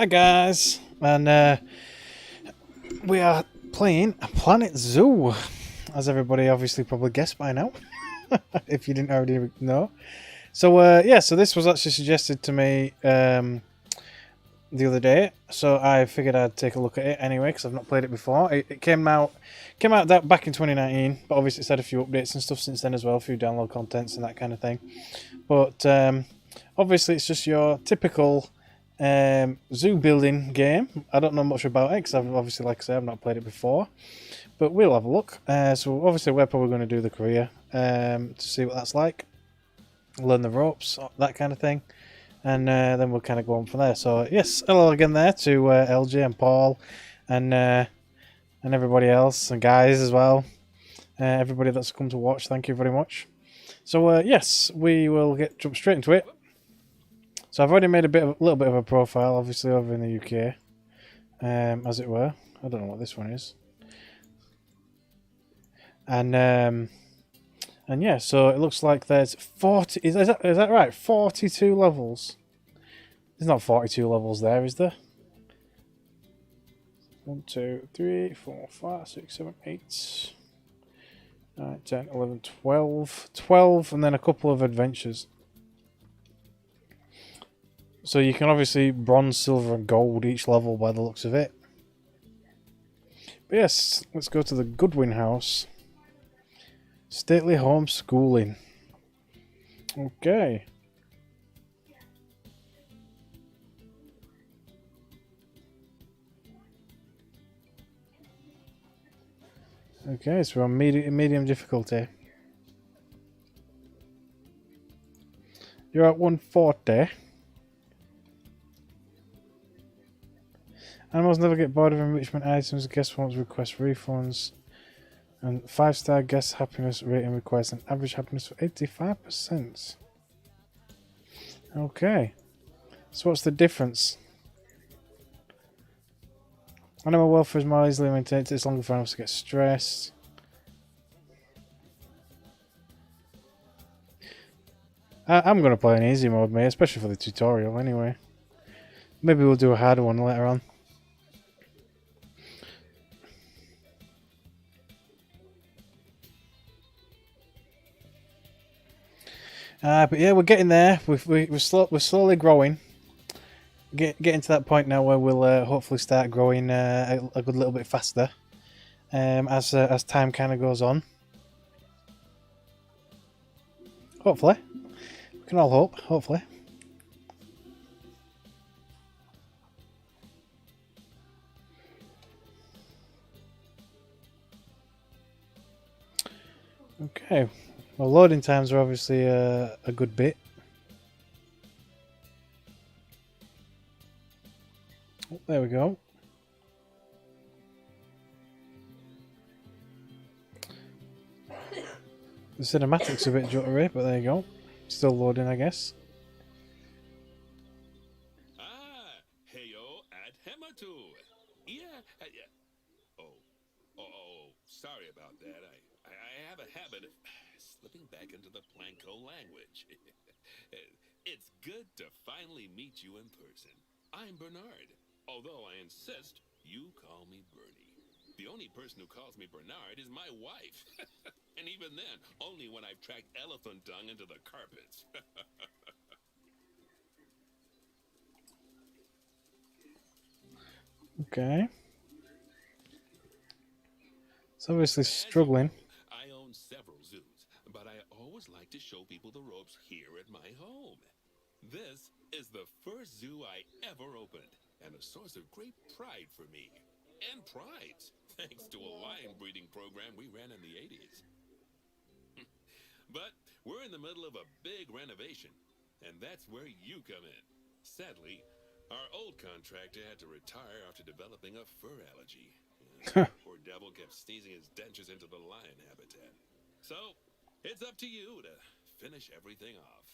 Hi guys, and we are playing Planet Zoo, as everybody obviously probably guessed by now, if you didn't already know. So yeah, so this was actually suggested to me the other day, so I figured I'd take a look at it anyway because I've not played it before. It came out that back in 2019, but obviously it's had a few updates and stuff since then as well, a few download contents and that kind of thing. But obviously it's just your typical zoo building game. I don't know much about it because I've obviously, like I said, I've not played it before, but we'll have a look. So obviously we're probably going to do the career to see what that's like, learn the ropes, that kind of thing, and then we'll kind of go on from there. So yes, hello again there to LJ and Paul and everybody else and guys as well. Everybody that's come to watch, thank you very much. So yes, we will jump straight into it. So I've already made a little bit of a profile, obviously over in the UK, as it were. I don't know what this one is. And yeah, so it looks like there's 40. Is that right? 42 levels. There's not 42 levels there, is there? 1, 2, 3, 4, 5, 6, 7, 8, 9, 10, 11, 12. 12, and then a couple of adventures. So you can obviously bronze, silver, and gold each level by the looks of it. But yes, let's go to the Goodwin House. Stately homeschooling. Okay. Okay, so we're on medium difficulty. You're at 140. Animals never get bored of enrichment items. Guest wants request refunds. And 5-star guest happiness rating requires an average happiness of 85%. Okay. So what's the difference? Animal welfare is more easily maintained. It's longer for animals to get stressed. I'm going to play an easy mode, mate, especially for the tutorial anyway. Maybe we'll do a harder one later on. But yeah, we're getting there. We're slowly growing. Getting to that point now where we'll hopefully start growing a good little bit faster as time kind of goes on. Hopefully, we can all hope. Hopefully. Okay. Well, loading times are obviously a good bit. Oh, there we go. The cinematic's a bit jittery, but there you go. Still loading, I guess. Heyo at Hematu. Yeah. Sorry about that. I have a habit of slipping back into the Planko language. It's good to finally meet you in person. I'm Bernard, although I insist you call me Bernie. The only person who calls me Bernard is my wife. And even then, only when I've tracked elephant dung into the carpets. Okay. It's obviously struggling. I own several zoos, but I always like to show people the ropes here at my home. This is the first zoo I ever opened, and a source of great pride for me. And prides, thanks to a lion breeding program we ran in the 80s. But we're in the middle of a big renovation, and that's where you come in. Sadly, our old contractor had to retire after developing a fur allergy. Poor devil kept sneezing his dentures into the lion habitat. So, it's up to you to finish everything off.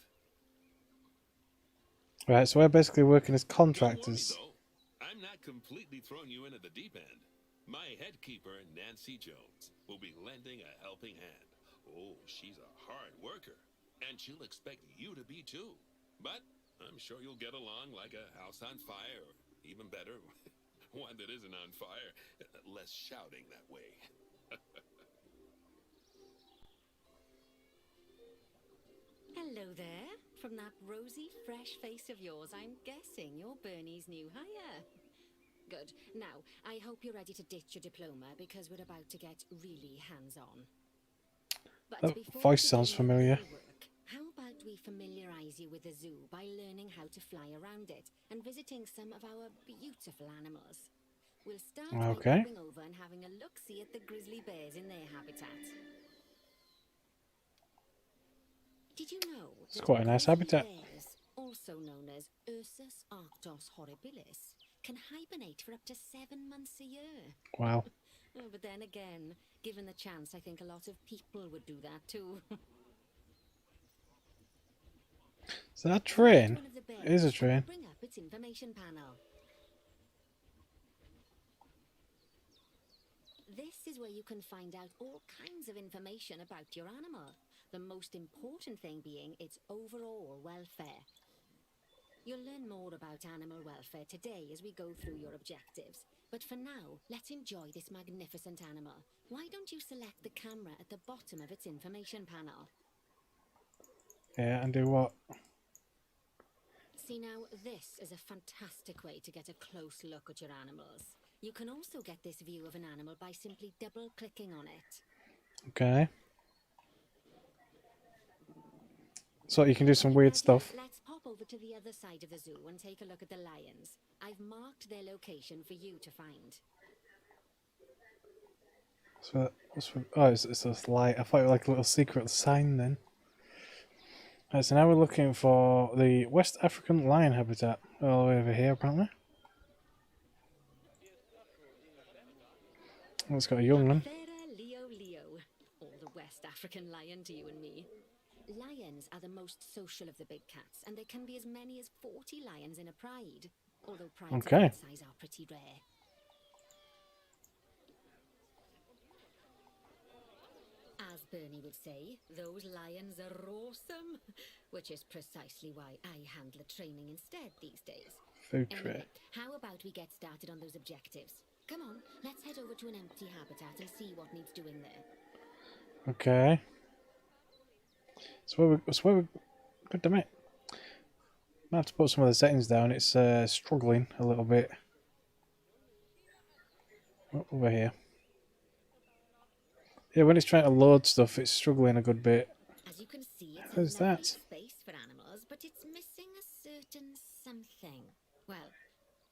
Right, so we're basically working as Don't worry, contractors. though. I'm not completely throwing you into the deep end. My head keeper, Nancy Jones, will be lending a helping hand. Oh, she's a hard worker, and she'll expect you to be too. But I'm sure you'll get along like a house on fire, or Even better, one that isn't on fire. Less shouting that way. Hello there. From that rosy, fresh face of yours, I'm guessing you're Bernie's new hire. Good. Now, I hope you're ready to ditch your diploma because we're about to get really hands-on. But That before voice we sounds begin the familiar. real work, how about we familiarize you with the zoo by learning how to fly around it and visiting some of our beautiful animals? We'll start by Okay. going over and having a look-see at the grizzly bears in their habitat. Did you know It's that quite a nice grizzly habitat. bears, also known as Ursus arctos horribilis, can hibernate for up to 7 months a year? Wow. Oh, but then again, given the chance, I think a lot of people would do that too. Is that a Select train? one of the It is a bears and train. bring up its information panel. This is where you can find out all kinds of information about your animal. The most important thing being its overall welfare. You'll learn more about animal welfare today as we go through your objectives. But for now, let's enjoy this magnificent animal. Why don't you select the camera at the bottom of its information panel? Yeah, and do what? See now, this is a fantastic way to get a close look at your animals. You can also get this view of an animal by simply double-clicking on it. Okay. So you can do some When you're weird ready, stuff. let's pop over to the other side of the zoo and take a look at the lions. I've marked their location for you to find. So oh, it's a light. I thought it was like a little secret sign then. Right, so now we're looking for the West African lion habitat. All the way over here, apparently. Oh, it's got a young one. Panthera Leo Leo, or the West African lion to you and me. Lions are the most social of the big cats, and there can be as many as 40 lions in a pride, although prides of Okay. that size are pretty rare. As Bernie would say, those lions are awesome, which is precisely why I handle the training instead these days. Food tray. Anyway, how about we get started on those objectives? Come on, let's head over to an empty habitat and see what needs doing there. Okay. So where we good damn it. I have to put some of the settings down. It's struggling a little bit. Oh, over here. Yeah, when it's trying to load stuff, it's struggling a good bit. As you can see, it's How's a lovely that? space for animals, but it's missing a certain something. Well,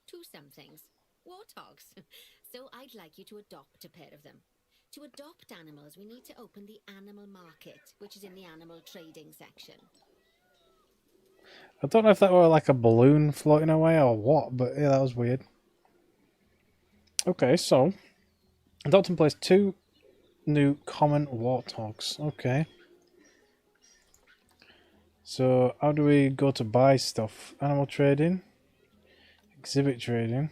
two somethings. Warthogs. So I'd like you to adopt a pair of them. To adopt animals, we need to open the animal market, which is in the animal trading section. I don't know if that were like a balloon floating away or what, but yeah, that was weird. Okay, so adopt and place 2 new common warthogs. Okay. So how do we go to buy stuff? Animal trading, exhibit trading.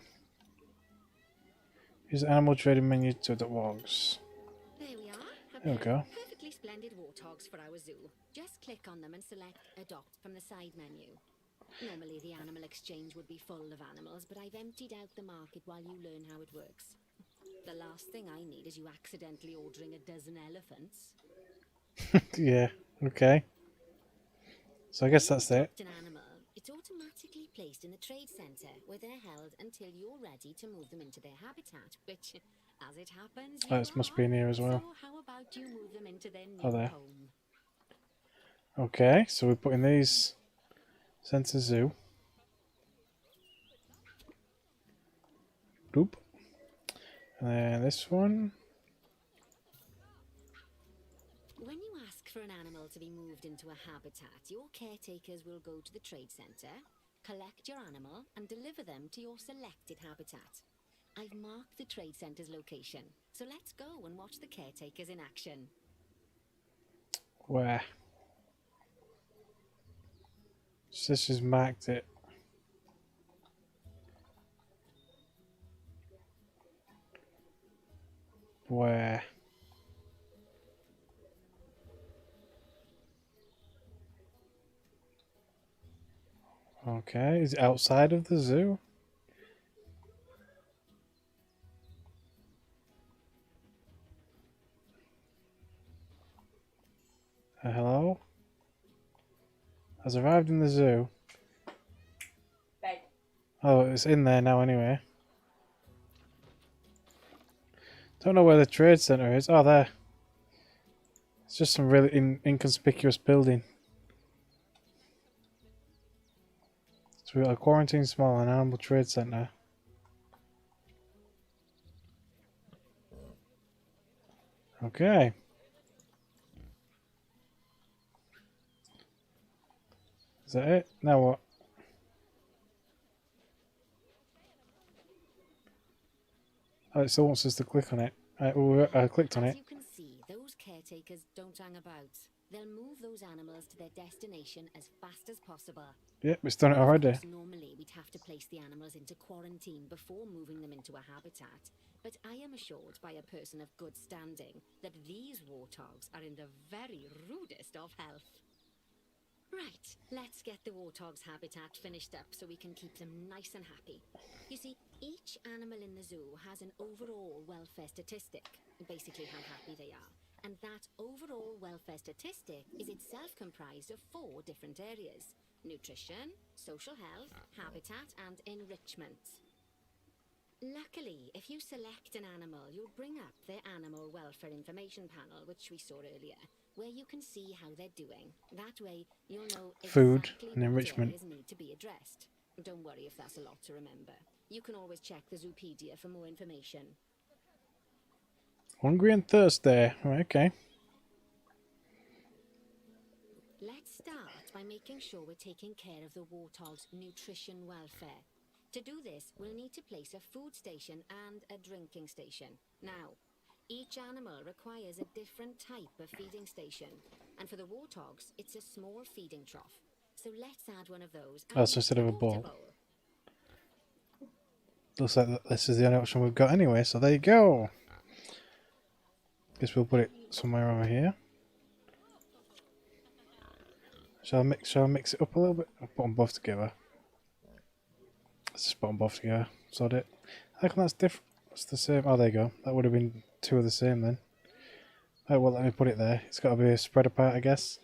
Use the animal trading menu to adopt warthogs. There we are. A There we pair go. of perfectly splendid warthogs for our zoo. Just click on them and select Adopt from the side menu. Normally the animal exchange would be full of animals, but I've emptied out the market while you learn how it works. The last thing I need is you accidentally ordering a dozen elephants. Yeah, okay. So I guess When that's you it. adopt an animal, it's automatically placed in the trade centre where they're held until you're ready to move them into their habitat, which, as it happens, you Oh, this must be in here as well. So how about you move them into their new Oh, there. home? Okay, so we're putting these Centre Zoo. Boop. And then this one. When you ask for an animal to be moved into a habitat, your caretakers will go to the trade centre, collect your animal, and deliver them to your selected habitat. I've marked the trade centre's location, so let's go and watch the caretakers in action. Where? This has marked it. Where? Okay, is it outside of the zoo? Hello? Has arrived in the zoo. Bed. Oh, it's in there now anyway. Don't know where the trade centre is. Oh, there. It's just some really inconspicuous building. So we've got a quarantine small and animal trade centre. Okay. Is that it? Now what? Oh, it still wants us to click on it. I clicked on As it. you can see, those caretakers don't hang about. They'll move those animals to their destination as fast as possible. Yep, it's done it Of already. course, normally we'd have to place the animals into quarantine before moving them into a habitat, but I am assured by a person of good standing that these warthogs are in the very rudest of health. Right, let's get the warthog's habitat finished up so we can keep them nice and happy. You see, each animal in the zoo has an overall welfare statistic, basically how happy they are. And that overall welfare statistic is itself comprised of 4 different areas: nutrition, social health, habitat, and enrichment. Luckily, if you select an animal, you'll bring up their animal welfare information panel, which we saw earlier, where you can see how they're doing. That way, you'll know Food exactly and what enrichment. areas need to be addressed. Don't worry if that's a lot to remember. You can always check the Zoopedia for more information. Hungry and thirsty. Right, okay. Let's start by making sure we're taking care of the warthog's nutrition welfare. To do this, we'll need to place a food station and a drinking station. Now, each animal requires a different type of feeding station, and for the warthogs, it's a small feeding trough. So let's add one of those. Oh, so instead of a bowl. Looks like this is the only option we've got anyway, so there you go. Guess we'll put it somewhere over here. Shall I mix it up a little bit? I'll put them both together. Let's just put them both together. Sod it. I reckon that's different. That's the same. Oh, there you go. That would have been 2 of the same then. Oh, well, let me put it there. It's got to be spread apart, I guess.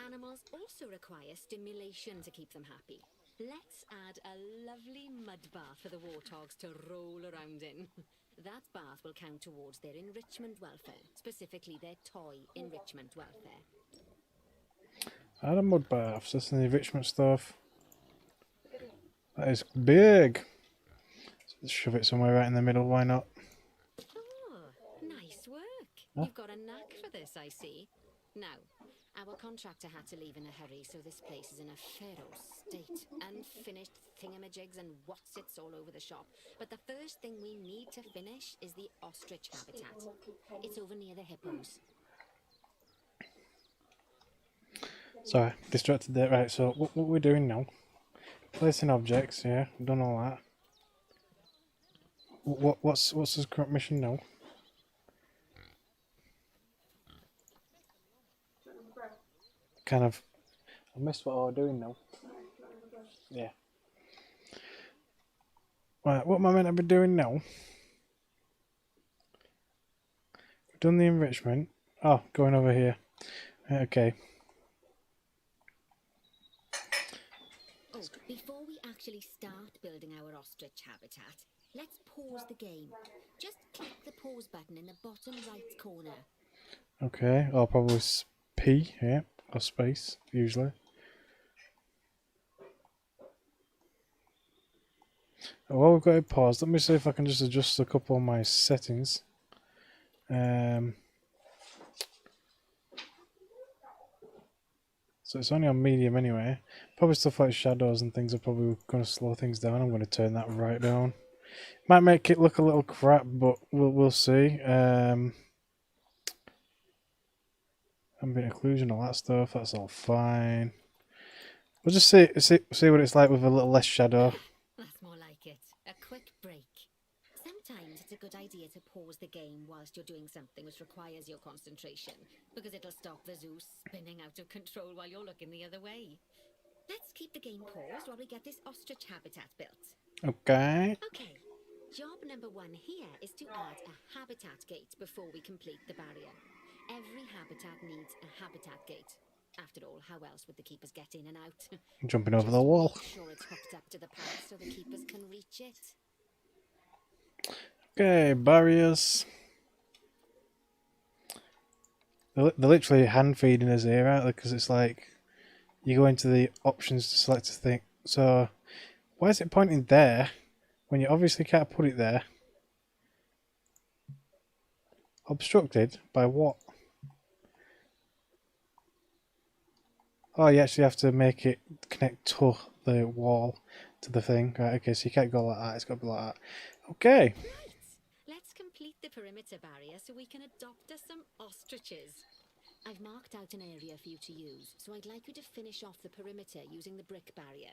Animals also require stimulation to keep them happy. Let's add a lovely mud bath for the warthogs to roll around in. That bath will count towards their enrichment welfare, specifically their toy enrichment welfare. Add a mud bath. That's the enrichment stuff. That is big. Let's shove it somewhere right in the middle. Why not? Oh, nice work. Huh? You've got a knack for this, I see. Now, our contractor had to leave in a hurry, so this place is in a pharaoh state. Unfinished thingamajigs and whatsits all over the shop. But the first thing we need to finish is the ostrich habitat. It's over near the hippos. Sorry, distracted there. Right, so what we're doing now? Placing objects. Yeah, done all that. What's the current mission now? Kind of. I missed what I was doing now. Yeah. Right, what am I meant to be doing now? We've done the enrichment. Oh, going over here. Okay. Oh, before we actually start building our ostrich habitat, let's pause the game. Just click the pause button in the bottom right corner. Okay, I'll probably P, yeah, or space, usually. Well, we've got it paused. Let me see if I can just adjust a couple of my settings. So it's only on medium anyway. Probably stuff like shadows and things are probably going to slow things down. I'm going to turn that right down. Might make it look a little crap, but we'll see. Ambient occlusion, all that stuff, that's all fine. We'll just see what it's like with a little less shadow. That's more like it. A quick break. Sometimes it's a good idea to pause the game whilst you're doing something which requires your concentration, because it'll stop the zoo spinning out of control while you're looking the other way. Let's keep the game paused while we get this ostrich habitat built. Okay. Okay, job number 1 here is to add a habitat gate before we complete the barrier. Every habitat needs a habitat gate. After all, how else would the keepers get in and out? Jumping over Just the wall. make sure it's hooked up to the path so the keepers can reach it. Okay, barriers. They're literally hand feeding us here, aren't they? Because it's like you go into the options to select a thing. So why is it pointing there when you obviously can't put it there? Obstructed by what? Oh, you actually have to make it connect to the wall, to the thing. Right, okay, so you can't go like that. It's got to be like that. Okay. Right. Let's complete the perimeter barrier so we can adopt us some ostriches. I've marked out an area for you to use, so I'd like you to finish off the perimeter using the brick barrier.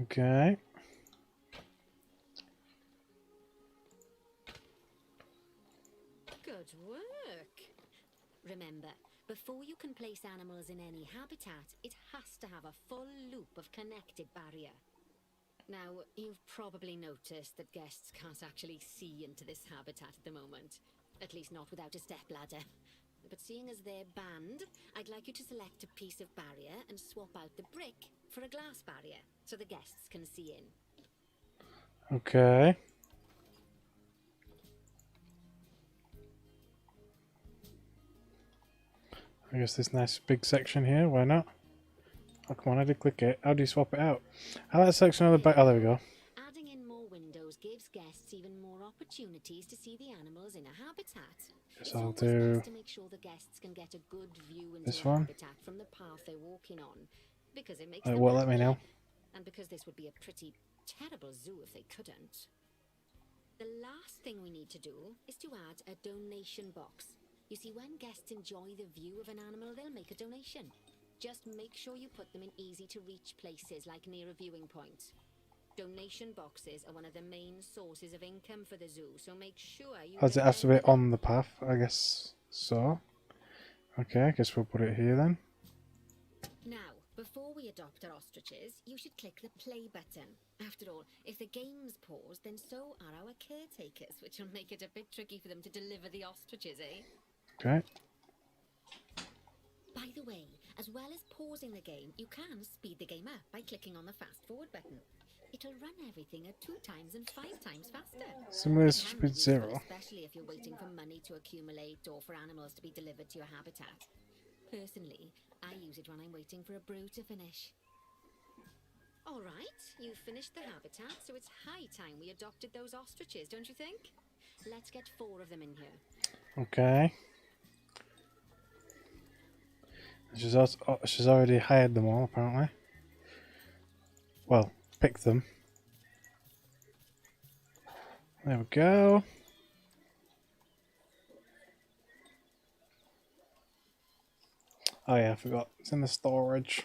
Okay. Good work. Remember, before you can place animals in any habitat, it has to have a full loop of connected barrier. Now, you've probably noticed that guests can't actually see into this habitat at the moment. At least not without a stepladder. But seeing as they're banned, I'd like you to select a piece of barrier and swap out the brick for a glass barrier, so the guests can see in. Okay. I guess this nice big section here, why not? Oh, come on, I did click it. How do you swap it out? I like the section on the back. Oh, there we go. Adding in more windows gives guests even more opportunities to see the animals in a habitat. Guess It's I'll always do best to make sure the guests can get a good view into this a one. habitat from the path they're walking on, because it makes It them won't let me happy, know. and because this would be a pretty terrible zoo if they couldn't. The last thing we need to do is to add a donation box. You see, when guests enjoy the view of an animal, they'll make a donation. Just make sure you put them in easy-to-reach places, like near a viewing point. Donation boxes are one of the main sources of income for the zoo, so make sure you Does it have to be remember them. on the path? I guess so. Okay, I guess we'll put it here then. Now, before we adopt our ostriches, you should click the play button. After all, if the game's paused, then so are our caretakers, which will make it a bit tricky for them to deliver the ostriches, eh? Okay. By the way, as well as pausing the game, you can speed the game up by clicking on the fast forward button. It'll run everything at 2 times and 5 times faster. Similar It can be speed useful, 0. especially if you're waiting for money to accumulate or for animals to be delivered to your habitat. Personally, I use it when I'm waiting for a brew to finish. Alright, you've finished the habitat, so it's high time we adopted those ostriches, don't you think? Let's get 4 of them in here. Okay. She's already hired them all, apparently. Well, picked them. There we go. Oh yeah, I forgot. It's in the storage.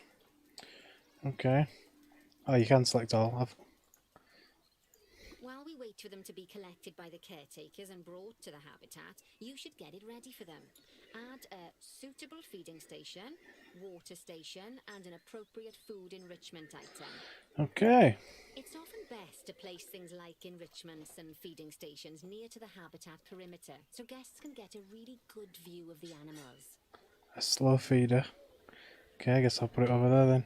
Okay. Oh, you can select all. While we wait for them to be collected by the caretakers and brought to the habitat, you should get it ready for them. Add a suitable feeding station, water station, and an appropriate food enrichment item. Okay. It's often best to place things like enrichments and feeding stations near to the habitat perimeter, so guests can get a really good view of the animals. A slow feeder. Okay, I guess I'll put it over there then.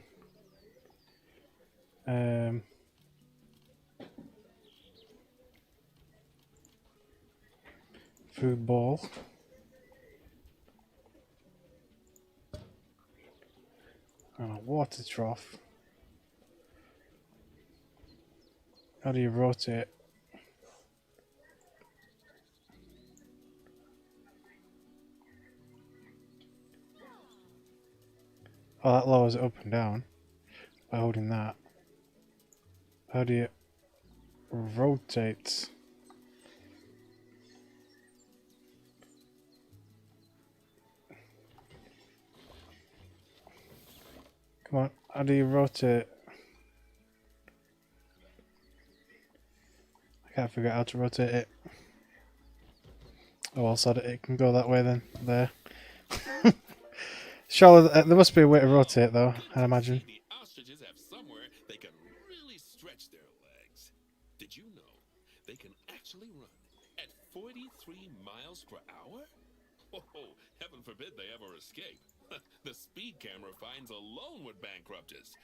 Food bowl. And a water trough. How do you rotate? Oh, that lowers it up and down by holding that. How do you rotate? Come on, how do you rotate? I can't figure out how to rotate it. Oh well, so it can go that way then. There. Surely there must be a way to rotate though, I imagine. The ostriches have somewhere they can stretch their legs. Did you know they can actually run at 43 miles per hour? Oh, heaven forbid they ever escape. The speed camera fines alone would bankrupt us.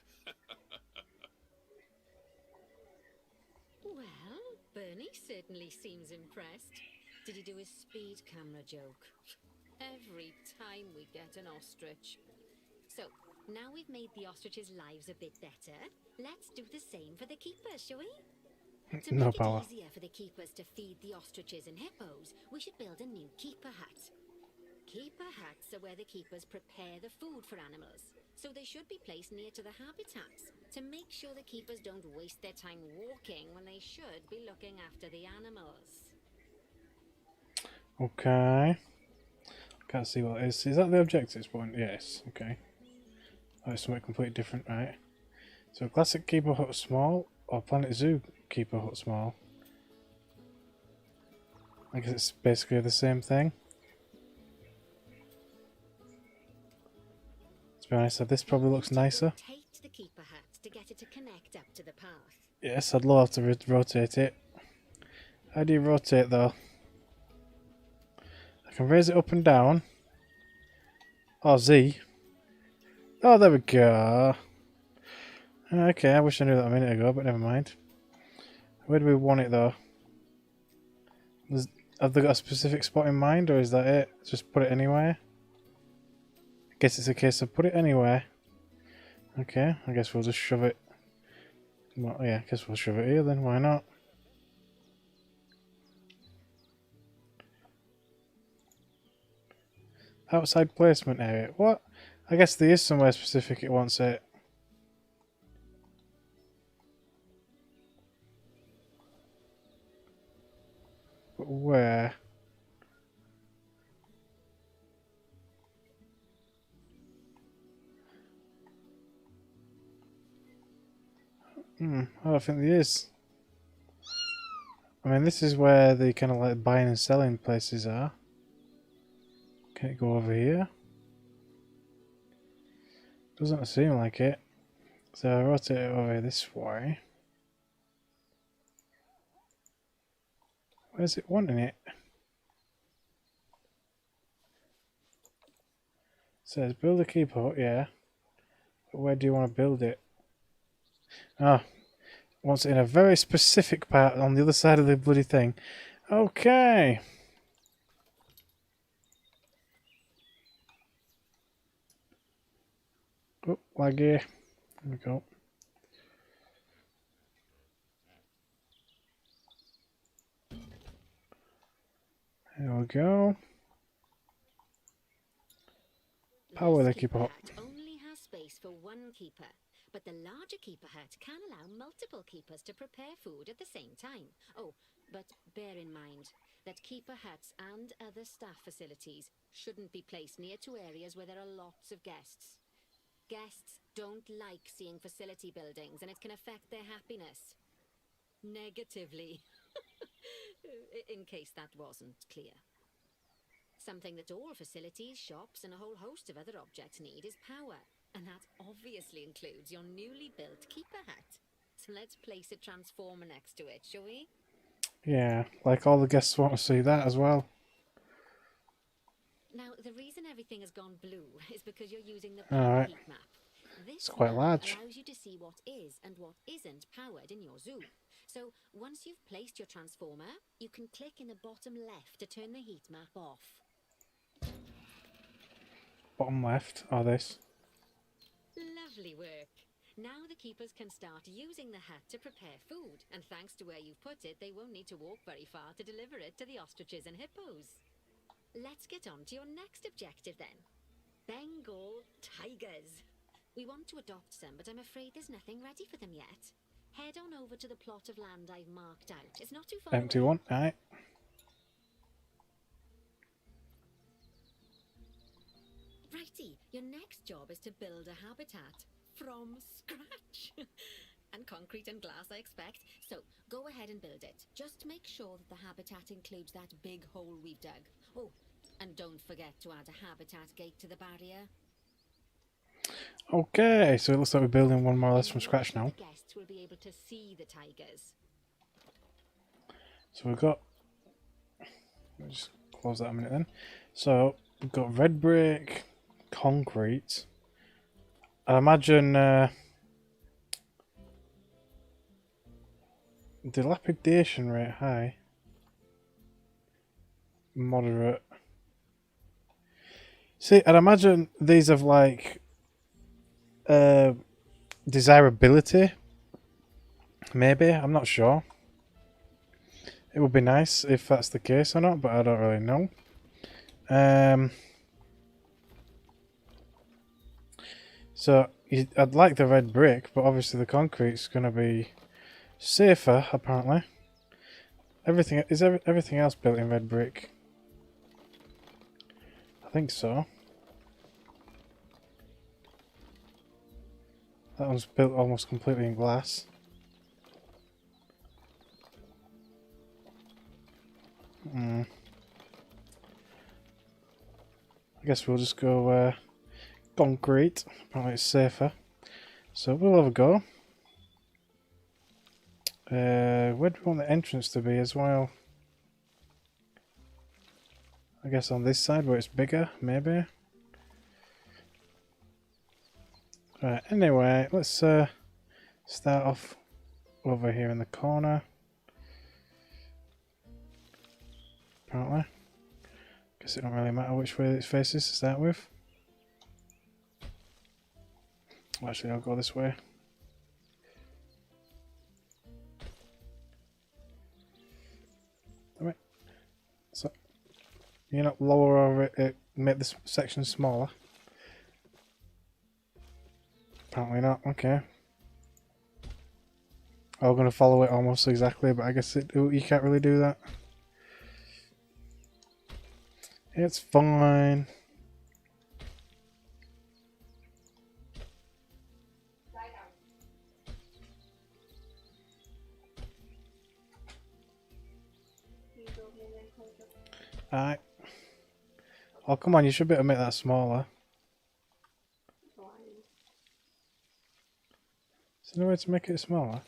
Well, Bernie certainly seems impressed. Did he do his speed camera joke? Every time we get an ostrich. So, now we've made the ostriches' lives a bit better, let's do the same for the keepers, shall we? To No make it power. easier for the keepers to feed the ostriches and hippos, we should build a new keeper hut. Keeper huts are where the keepers prepare the food for animals, so they should be placed near to the habitats to make sure the keepers don't waste their time walking when they should be looking after the animals. Okay. Can't see what it is. Is that the objectives point? Yes. Okay. Oh, it's something completely different, right? So classic keeper hut small or Planet Zoo keeper hut small. I guess it's basically the same thing. To be honest, this probably looks nicer. Rotate the keeper hut to get it to connect up to the path. Yes, I'd love to rotate it. How do you rotate though? I can raise it up and down. Oh, Z. Oh, there we go. Okay, I wish I knew that a minute ago, but never mind. Where do we want it though? Have they got a specific spot in mind, or is that it? Just put it anywhere? I guess it's a case of put it anywhere. Okay, I guess we'll just shove it. Well, yeah, I guess we'll shove it here then, why not? Outside placement area. What? I guess there is somewhere specific it wants it. But where? I don't think there is. I mean, this is where the kind of like buying and selling places are. Can it go over here? Doesn't seem like it. So I rotate it over this way. Where's it wanting it? It says build a keeper hut, yeah. But where do you want to build it? Ah, wants it in a very specific part on the other side of the bloody thing. Okay. Oh, laggy. There we go. There we go. Power the keeper hut. Only has space for one keeper, but the larger keeper hut can allow multiple keepers to prepare food at the same time. Oh, but bear in mind that keeper huts and other staff facilities shouldn't be placed near to areas where there are lots of guests. Guests don't like seeing facility buildings, and it can affect their happiness negatively. In case that wasn't clear. Something that all facilities, shops, and a whole host of other objects need is power. And that obviously includes your newly built keeper hut. So let's place a transformer next to it, shall we? Yeah, like all the guests want to see that as well. Now, the reason everything has gone blue is because you're using the All power right. heat map. This It's quite map large. allows you to see what is and what isn't powered in your zoo. So once you've placed your transformer, you can click in the bottom left to turn the heat map off. Bottom left, or this. Lovely work. Now the keepers can start using the hut to prepare food, and thanks to where you've put it, they won't need to walk very far to deliver it to the ostriches and hippos. Let's get on to your next objective then. Bengal tigers. We want to adopt some, but I'm afraid there's nothing ready for them yet. Head on over to the plot of land I've marked out. It's not too far Empty away. one, alright. Righty, your next job is to build a habitat from scratch. And concrete and glass, I expect. So go ahead and build it. Just make sure that the habitat includes that big hole we've dug. Oh, and don't forget to add a habitat gate to the barrier. Okay, so it looks like we're building one more or less from scratch now. The guests will be able to see the tigers. So we've got... Let me just close that a minute then. So we've got red brick, concrete. I imagine dilapidation rate high. Moderate. See, I'd imagine these have like desirability. Maybe, I'm not sure. It would be nice if that's the case or not, but I don't really know. So I'd like the red brick, but obviously the concrete's going to be safer. Apparently, everything else built in red brick. I think so. That one's built almost completely in glass. I guess we'll just go concrete. Apparently it's safer. So we'll have a go. Where do we want the entrance to be as well? I guess on this side where it's bigger, maybe. Right, anyway, let's start off over here in the corner. Apparently. Guess it don't really matter which way it faces to start with. Well, actually, I'll go this way. Alright. So, you not lower over it, make this section smaller? Apparently not, okay. I'm going to follow it almost exactly, but I guess you can't really do that. It's fine. Alright. Oh, come on, you should be able to make that smaller. Is there no way to make it smaller?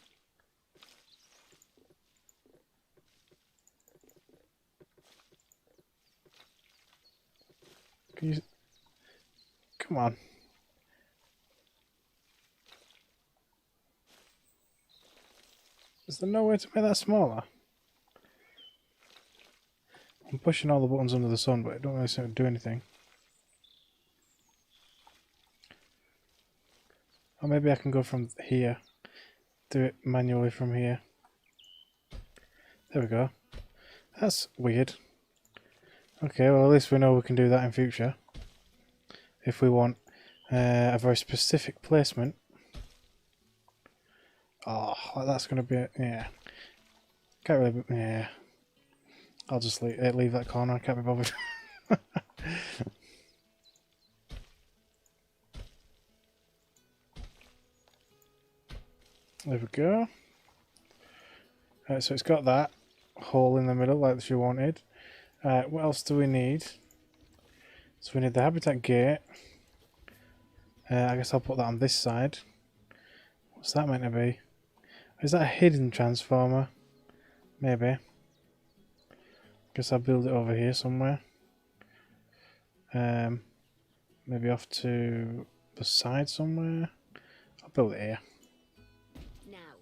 Can you... Come on. Is there no way to make that smaller? I'm pushing all the buttons under the sun, but it don't really seem to do anything. Or maybe I can go from here. Do it manually from here. There we go. That's weird. Okay, well at least we know we can do that in future. If we want a very specific placement. Oh, that's going to be... Yeah. Can't really... Yeah. I'll just leave that corner. I can't be bothered. There we go. So it's got that hole in the middle like she wanted. What else do we need? So we need the habitat gate. I guess I'll put that on this side. What's that meant to be? Is that a hidden transformer? Maybe. Guess I'll build it over here somewhere. Maybe off to the side somewhere. I'll build it here. Now,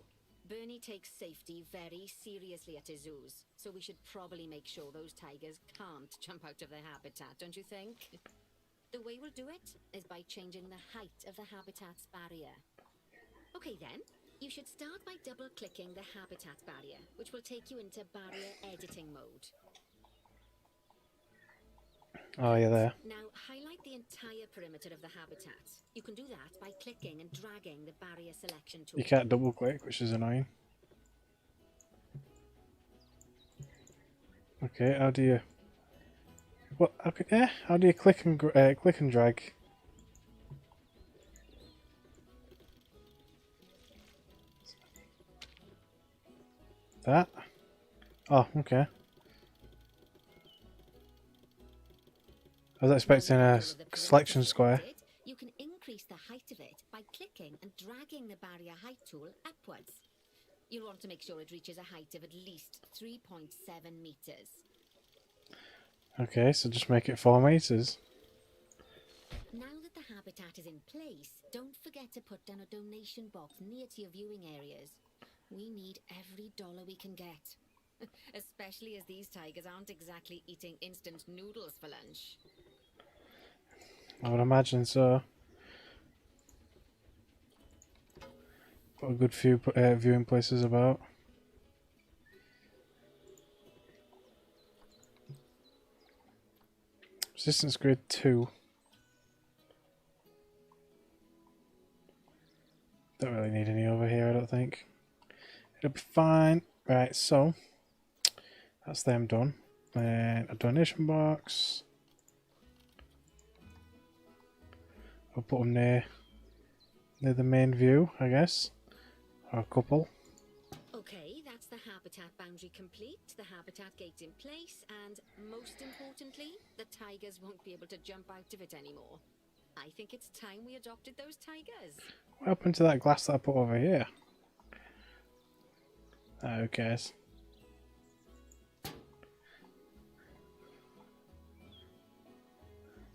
Bernie takes safety very seriously at his zoos, so we should probably make sure those tigers can't jump out of their habitat, don't you think? The way we'll do it is by changing the height of the habitat's barrier. Okay then, you should start by double-clicking the habitat barrier, which will take you into barrier editing mode. Oh yeah, there. Now highlight the entire perimeter of the habitat. You can do that by clicking and dragging the barrier selection tool. You can't double click, which is annoying. Okay, how do you... What? Okay, yeah, how do you click and drag? That? Oh, okay. I was expecting a selection square. You can increase the height of it by clicking and dragging the barrier height tool upwards. You'll want to make sure it reaches a height of at least 3.7 meters. Okay, so just make it 4 meters. Now that the habitat is in place, don't forget to put down a donation box near to your viewing areas. We need every dollar we can get. Especially as these tigers aren't exactly eating instant noodles for lunch. I would imagine so. Got a good few viewing places about. Resistance grid 2. Don't really need any over here, I don't think. It'll be fine. Right, so that's them done. Then a donation box. I'll put them near the main view, I guess. Or a couple. Okay, that's the habitat boundary complete, the habitat gate in place, and most importantly, the tigers won't be able to jump out of it anymore. I think it's time we adopted those tigers. What happened to that glass that I put over here? Who cares?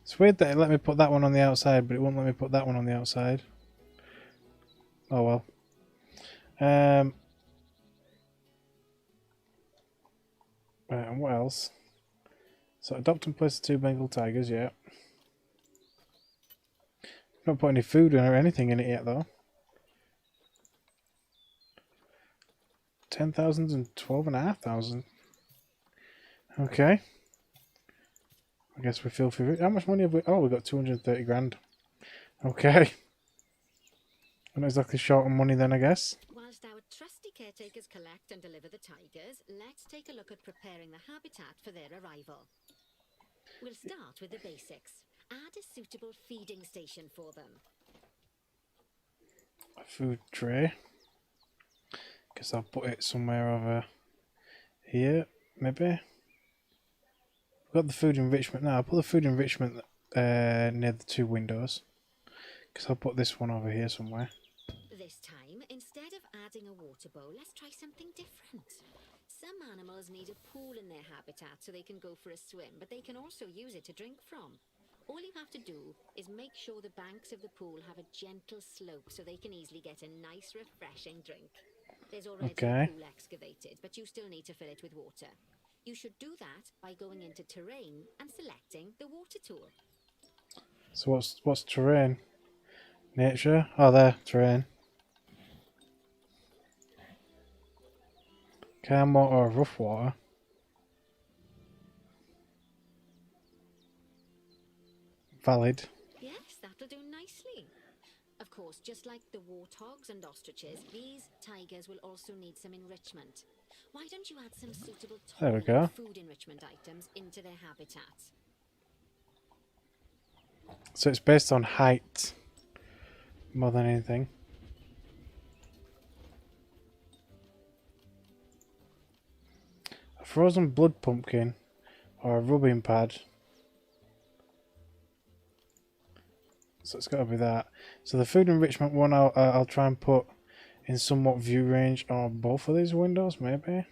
It's weird that it let me put that one on the outside, but it won't let me put that one on the outside. Oh well. Right, and what else? So adopt and place the 2 Bengal tigers, yeah. Not put any food or anything in it yet though. 10,000 and 12,500. Okay. I guess we feel free. How much money have we? Oh, we got 230 grand. Okay. I'm not exactly short on money then, I guess. Whilst our trusty caretakers collect and deliver the tigers, let's take a look at preparing the habitat for their arrival. We'll start with the basics. Add a suitable feeding station for them. A food tray. Guess I'll put it somewhere over here, maybe. I've got the food enrichment now. I'll put the food enrichment near the 2 windows. Guess I'll put this one over here somewhere. This time, instead of adding a water bowl, let's try something different. Some animals need a pool in their habitat so they can go for a swim, but they can also use it to drink from. All you have to do is make sure the banks of the pool have a gentle slope so they can easily get a nice, refreshing drink. There's already a pool excavated, but you still need to fill it with water. You should do that by going into terrain and selecting the water tool. So what's terrain? Nature? Oh, there, terrain. Calm water or rough water? Valid. Yes, that'll do nicely. Of course, just like the warthogs and ostriches, these tigers will also need some enrichment. Why don't you add some suitable There we go. food enrichment items into their habitat? So it's based on height more than anything. A frozen blood pumpkin or a rubbing pad. So it's got to be that. So the food enrichment one I'll try and put in somewhat view range on both of these windows, maybe.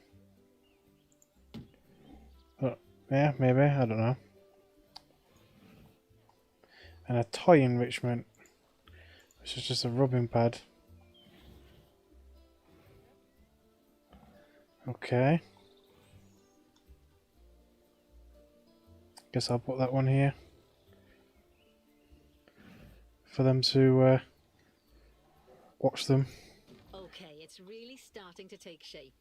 Yeah, maybe, I don't know. And a toy enrichment, which is just a rubbing pad. Okay. Guess I'll put that one here for them to watch them. Okay, it's really starting to take shape.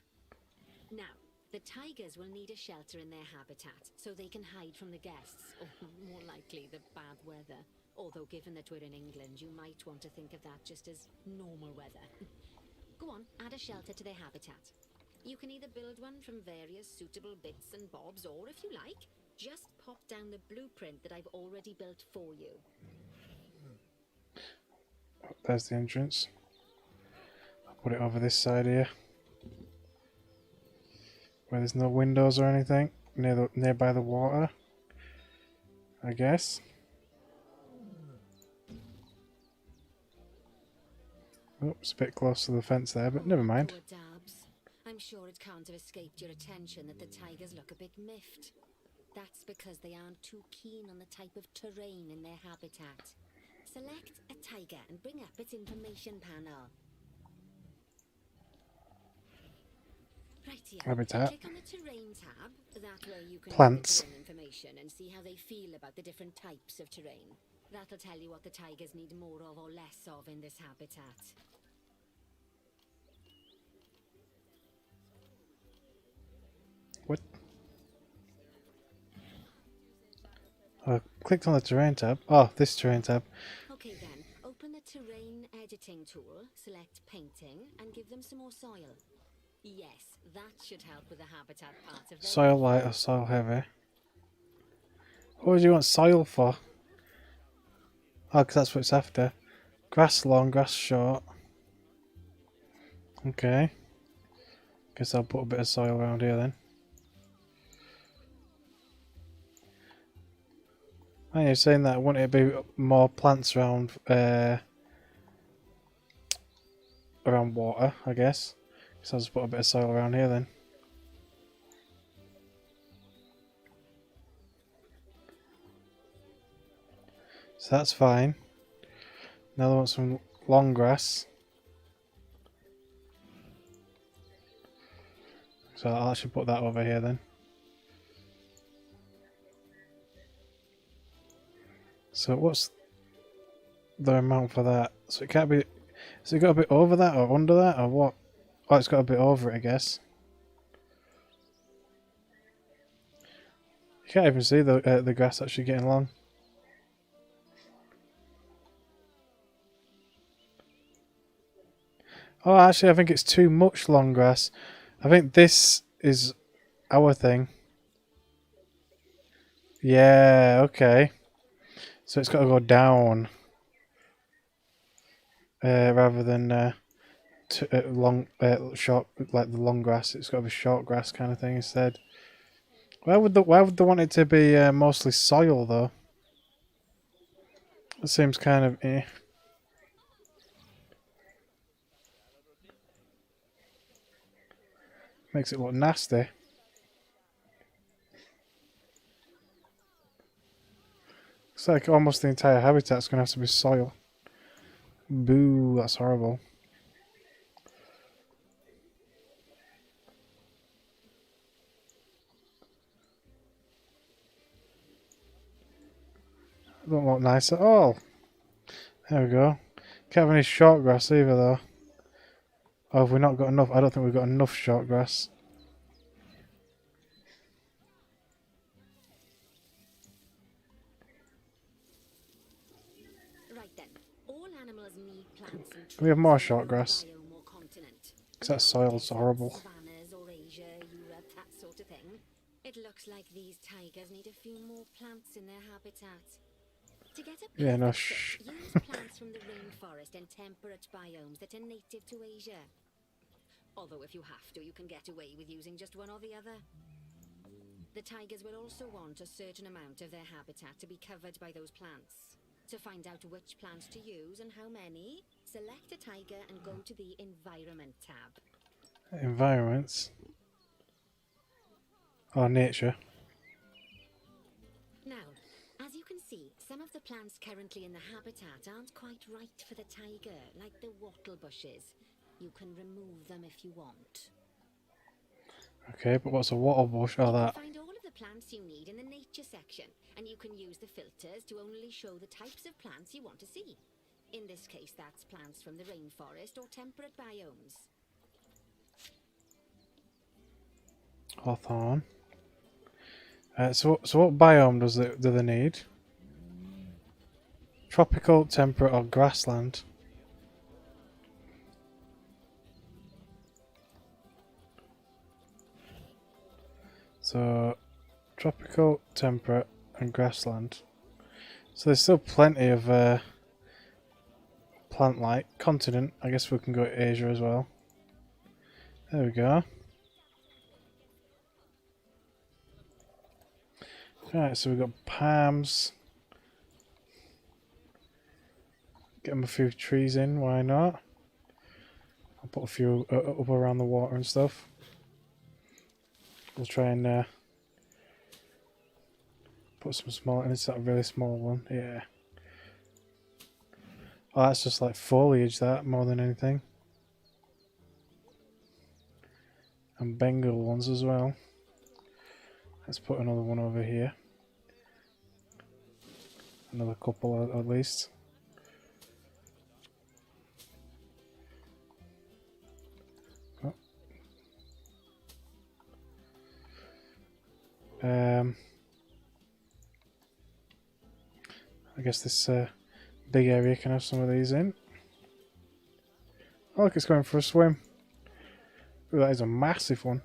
Now, the tigers will need a shelter in their habitat so they can hide from the guests, or more likely the bad weather. Although given that we're in England, you might want to think of that just as normal weather. Go on, add a shelter to their habitat. You can either build one from various suitable bits and bobs, or if you like, just pop down the blueprint that I've already built for you. There's the entrance. I'll put it over this side here, where there's no windows or anything, nearby the water, I guess. Oops, a bit close to the fence there, but never mind. Poor Dabs. I'm sure it can't have escaped your attention that the tigers look a bit miffed. That's because they aren't too keen on the type of terrain in their habitat. Select a tiger and bring up its information panel. Rightio. Habitat. Click on the terrain tab. That way you can Plants. look at the information and see how they feel about the different types of terrain. That'll tell you what the tigers need more of or less of in this habitat. What? I clicked on the terrain tab. Oh, this terrain tab. Okay then, open the terrain editing tool, select painting, and give them some more soil. Yes, that should help with the habitat part of their Soil light or soil heavy. What do you want soil for? Oh, because that's what it's after. Grass long, grass short. Okay. Guess I'll put a bit of soil around here then. And you're saying that wouldn't it be more plants around around water, I guess. So I'll just put a bit of soil around here then. So that's fine. Now I want some long grass. So I'll actually put that over here then. So what's the amount for that? So it can't be... Has it got a bit over that or under that or what? Oh, it's got a bit over it, I guess. You can't even see the grass actually getting long. Oh, actually, I think it's too much long grass. I think this is our thing. Yeah, okay. So it's got to go down rather than short, like the long grass. It's got to be short grass kind of thing instead. Why would they want it to be mostly soil though? It seems kind of eh. Makes it look nasty. It's like almost the entire habitat's gonna have to be soil. Boo, that's horrible. Don't look nice at all. There we go. Can't have any short grass either though. Oh, have we not got enough? I don't think we've got enough short grass. Right then, all animals need plants and trees. We have more in short their own grass. biome or continent. Because that soil's horrible. Savannas or Asia, Europe, that sort of thing. It looks like these tigers need a few more plants in their habitat. To get a Yeah, no, perfect fit, use plants from the rainforest and temperate biomes that are native to Asia. Although if you have to, you can get away with using just one or the other. The tigers will also want a certain amount of their habitat to be covered by those plants. To find out which plants to use and how many, select a tiger and go to the Environment tab. Environments. Oh, nature. Now, as you can see, some of the plants currently in the habitat aren't quite right for the tiger, like the wattle bushes. You can remove them if you want. Okay, but what's a wattle bush? Oh, that. Find all of the plants you need in the nature section, and you can use the filters to only show the types of plants you want to see. In this case, that's plants from the rainforest or temperate biomes. Hawthorn. So what biome do they need? Tropical, temperate, or grassland? So, tropical, temperate, and grassland. So there's still plenty of plant-like. Continent, I guess we can go to Asia as well. There we go. Right, so we've got palms. Get them a few trees in, why not? I'll put a few up around the water and stuff. We'll try and put some small, and it's that really small one, yeah. Oh, that's just like foliage, that, more than anything. And Bengal ones as well. Let's put another one over here. Another couple at least. Oh. I guess this big area can have some of these in. Oh, look, it's going for a swim. Ooh, that is a massive one.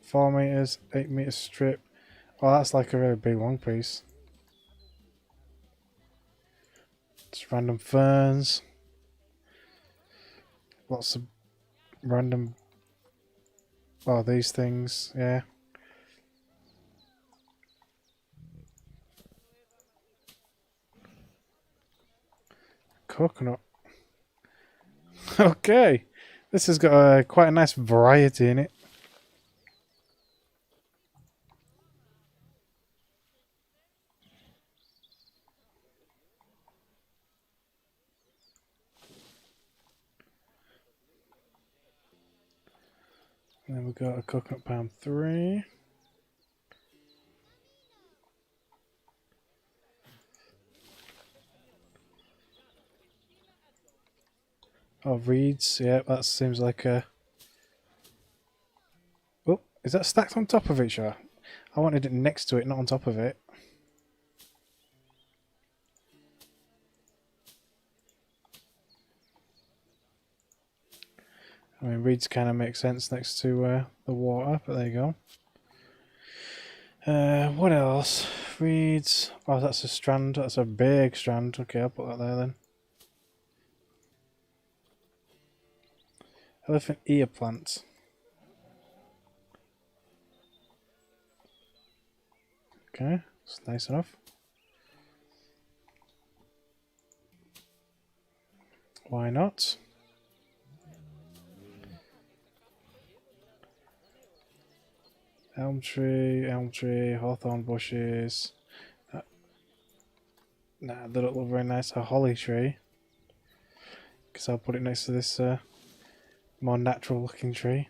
4 meters, 8 meter strip. Oh, that's like a really big long piece. Just random ferns. Lots of random. Oh, these things, yeah. Coconut. Okay, this has got quite a nice variety in it. And then we've got a coconut palm 3. Oh, reeds. Yeah, that seems like a... Oh, is that stacked on top of it, Shah? I wanted it next to it, not on top of it. I mean, reeds kind of make sense next to the water, but there you go. What else? Reeds. Oh, that's a strand. That's a big strand. Okay, I'll put that there then. Elephant ear plants. Okay, it's nice enough. Why not? Elm tree, hawthorn bushes. Nah, they don't look very nice. A holly tree. Because I'll put it next to this more natural looking tree.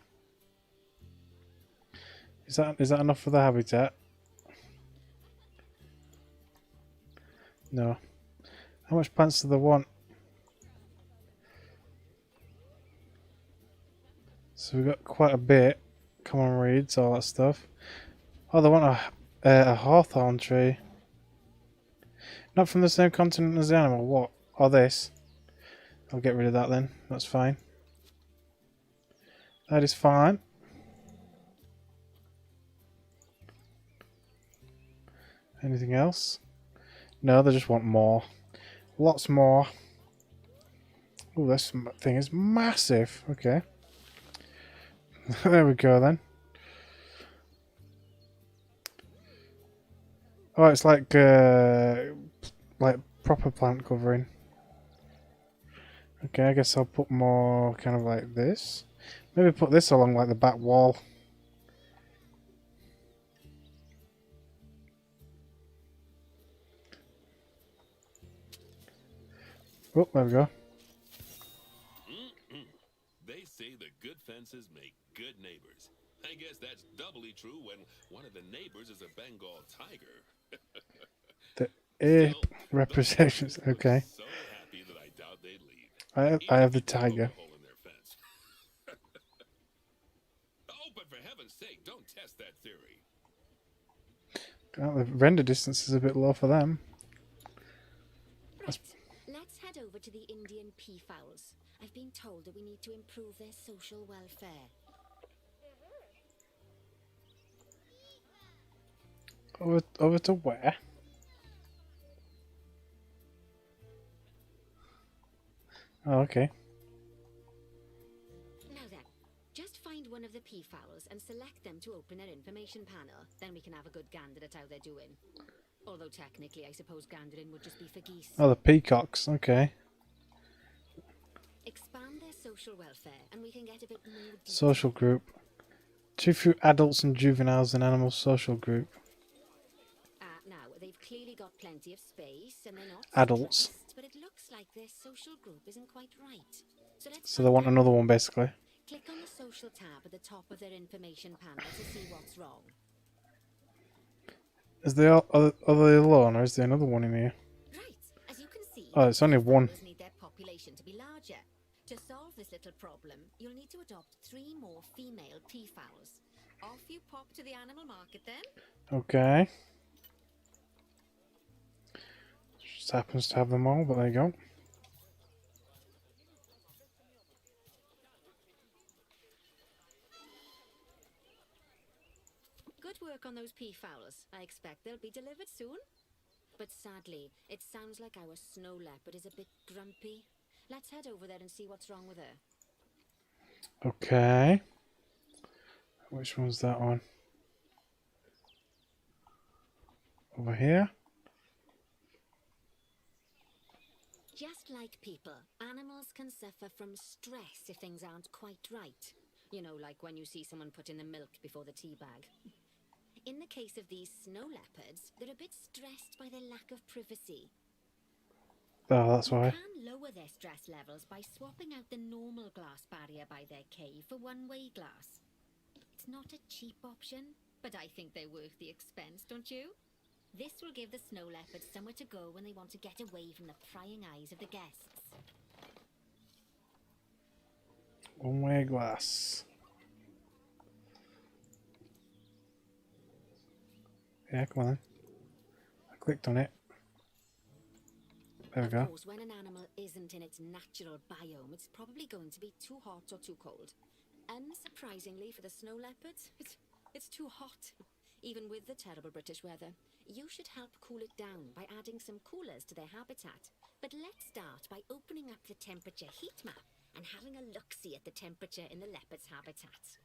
Is that enough for the habitat? No. How much plants do they want? So we've got quite a bit. Common reeds, all that stuff. Oh, they want a hawthorn tree. Not from the same continent as the animal. What? Or this? I'll get rid of that then. That's fine. That is fine. Anything else? No, they just want more. Lots more. Oh, this thing is massive. Okay. There we go then. Oh, it's like proper plant covering. Okay, I guess I'll put more kind of like this. Maybe put this along like the back wall. Oh, there we go. They say the good fences make good neighbors. I guess that's doubly true when one of the neighbors is a Bengal tiger. The ape representations. Okay. So happy that I doubt they'd leave. I have the tiger. Hole in their fence. Oh, but for heaven's sake, don't test that theory. Well, the render distance is a bit low for them. Right, let's head over to the Indian peafowls. I've been told that we need to improve their social welfare. Over to where? Oh, okay. Now then, just find one of the peafowls and select them to open their information panel. Then we can have a good gander at how they're doing. Although technically, I suppose gandering would just be for geese. Oh, the peacocks. Okay. Expand their social welfare, and we can get a bit more detail. Social group. Too few adults and juveniles in animal social group. Now, they've clearly got plenty of space, and they're not Adults. stressed, but it looks like their social group isn't quite right. So let's So they want another one, basically. click on the social tab at the top of their information panel to see what's wrong. Is they all, are they alone, or is there another one in here? Right, as you can see, Oh, it's only one. peafowlers need their population to be larger. To solve this little problem, you'll need to adopt 3 more female peafowls. Off you pop to the animal market then. Okay. Just happens to have them all, but there you go. Good work on those peafowls. I expect they'll be delivered soon. But sadly, it sounds like our snow leopard is a bit grumpy. Let's head over there and see what's wrong with her. Okay. Which one's that one? Over here? Just like people, animals can suffer from stress if things aren't quite right. You know, like when you see someone putting the milk before the tea bag. In the case of these snow leopards, they're a bit stressed by their lack of privacy. Oh, that's You why. can lower their stress levels by swapping out the normal glass barrier by their cave for one-way glass. It's not a cheap option, but I think they're worth the expense, don't you? This will give the snow leopards somewhere to go when they want to get away from the prying eyes of the guests. One-way glass. Yeah, come on then. I clicked on it. There we go. Of course, when an animal isn't in its natural biome, it's probably going to be too hot or too cold. Unsurprisingly for the snow leopards, it's too hot. Even with the terrible British weather. You should help cool it down by adding some coolers to their habitat. But let's start by opening up the temperature heat map and having a look-see at the temperature in the leopard's habitat.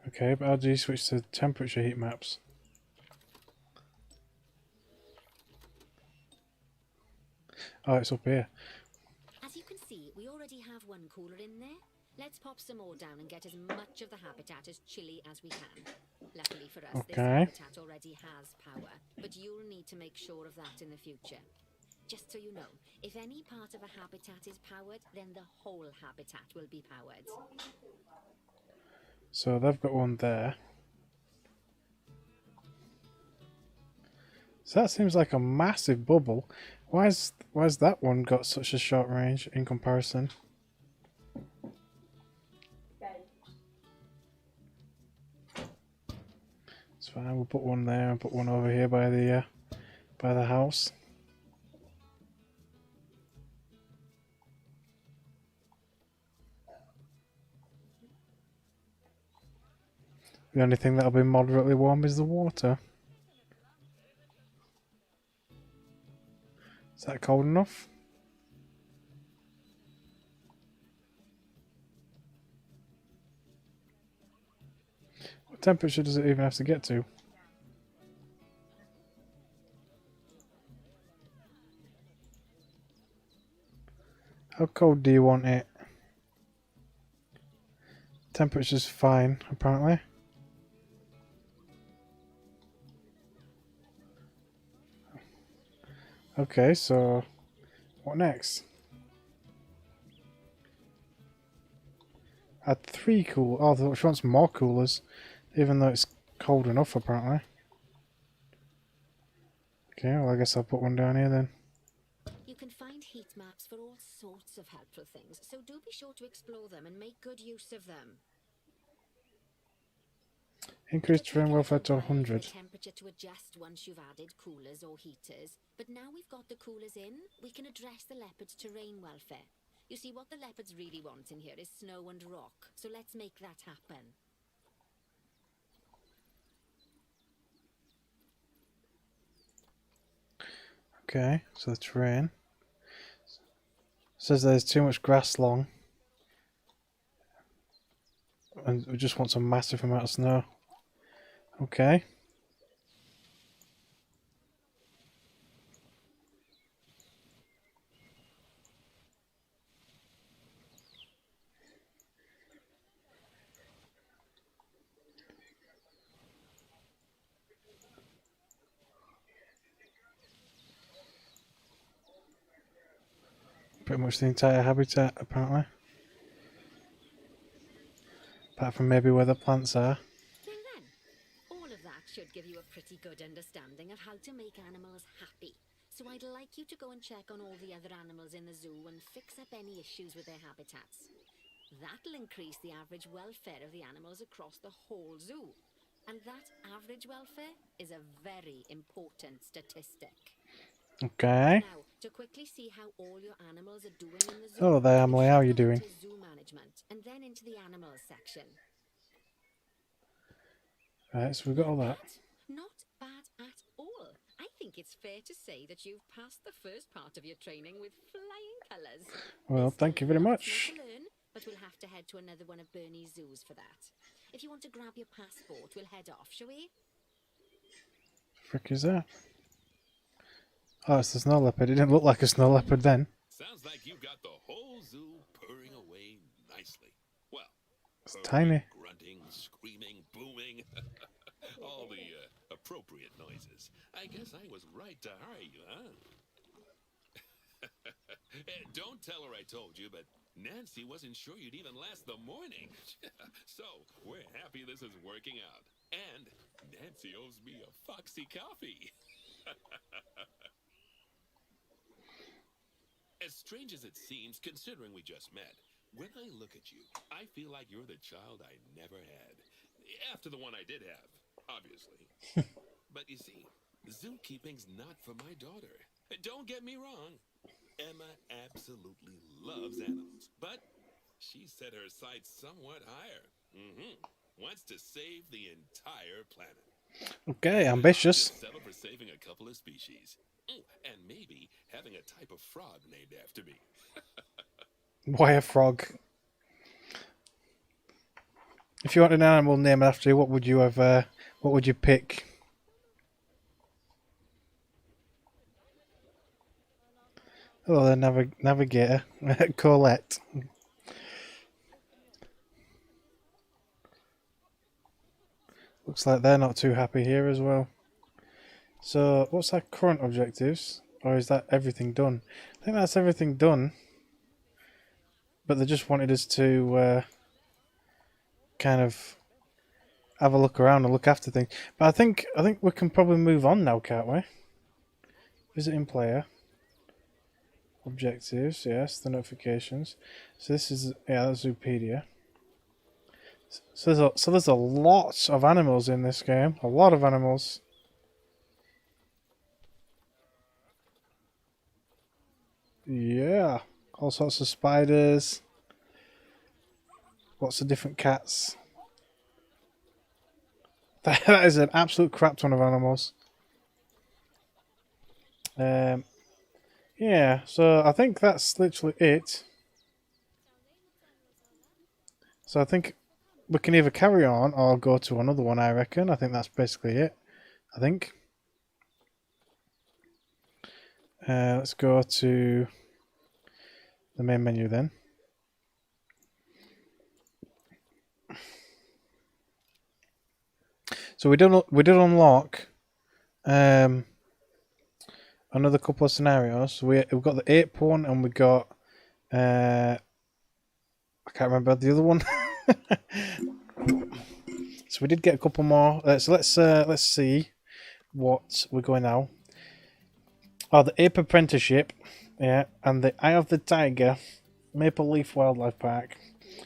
Okay, but how do you switch to temperature heat maps? Oh, it's up here. As you can see, we already have one cooler in there. Let's pop some more down and get as much of the habitat as chilly as we can. Luckily for us, this Okay. habitat already has power, but you'll need to make sure of that in the future. Just so you know, if any part of a habitat is powered, then the whole habitat will be powered. So they've got one there. So that seems like a massive bubble. Why's that one got such a short range in comparison? Bed. It's fine. We'll put one there and put one over here by the house. The only thing that'll be moderately warm is the water. Is that cold enough? What temperature does it even have to get to? How cold do you want it? Temperature's fine, apparently. Okay, so what next? Add 3 cool. Oh, she wants more coolers, even though it's cold enough, apparently. Okay, well, I guess I'll put one down here then. You can find heat maps for all sorts of helpful things, so do be sure to explore them and make good use of them. Increase It took terrain a welfare little to while for 100. the temperature to adjust once you've added coolers or heaters, but now we've got the coolers in, we can address the leopard's terrain welfare. You see, what the leopards really want in here is snow and rock, so let's make that happen. Okay, so the terrain. Says there's too much grass long. And we just want a massive amount of snow. Okay. Pretty much the entire habitat, apparently. Apart from maybe where the plants are. Now then, all of that should give you a pretty good understanding of how to make animals happy. So I'd like you to go and check on all the other animals in the zoo and fix up any issues with their habitats. That'll increase the average welfare of the animals across the whole zoo. And that average welfare is a very important statistic. Okay. Now, to quickly see how all your animals are doing in the zoo, Hello there, Emily. How are you go doing? into zoo management and then into the animals section. Right, so we've got all that. Not bad at all. I think it's fair to say that you've passed the first part of your training with flying colours. Well, thank you very much. More to learn, but we'll have to head to another one of Bernie's zoos for that. If you want to grab your passport, we'll head off, shall we? Frick is that? Oh, it's the snow leopard. It didn't look like a snow leopard then. Sounds like you've got the whole zoo purring away nicely. Well, It's purring, tiny. grunting, screaming, booming. All the appropriate noises. I guess I was right to hire you, huh? Don't tell her I told you, but Nancy wasn't sure you'd even last the morning. So, we're happy this is working out. And Nancy owes me a Foxy coffee. As strange as it seems, considering we just met, when I look at you, I feel like you're the child I never had. After the one I did have, obviously. But you see, zookeeping's not for my daughter. Don't get me wrong. Emma absolutely loves animals, but she set her sights somewhat higher. Wants to save the entire planet. Okay, ambitious. Just settle for saving a couple of species. And maybe having a type of frog named after me. Why a frog? If you want an animal named after you, what would you have? What would you pick? Oh, the navigator, Colette. Looks like they're not too happy here as well. So, what's our current objectives? Or is that everything done? I think that's everything done. But they just wanted us to kind of have a look around and look after things. But I think we can probably move on now, can't we? Visiting player. Objectives, yes, the notifications. So this is, yeah, that's Zoopedia. So there's a lot of animals in this game. A lot of animals. Yeah, all sorts of spiders. Lots of different cats. That is an absolute crap ton of animals. Yeah, so I think that's literally it. So I think we can either carry on or go to another one, I reckon. I think that's basically it. I think. Let's go to the main menu then. So we did unlock another couple of scenarios. So we've got the ape one and we got I can't remember the other one. So we did get a couple more. So let's see what we're going now. Oh, the Ape Apprenticeship, yeah, and the Eye of the Tiger, Maple Leaf Wildlife Park.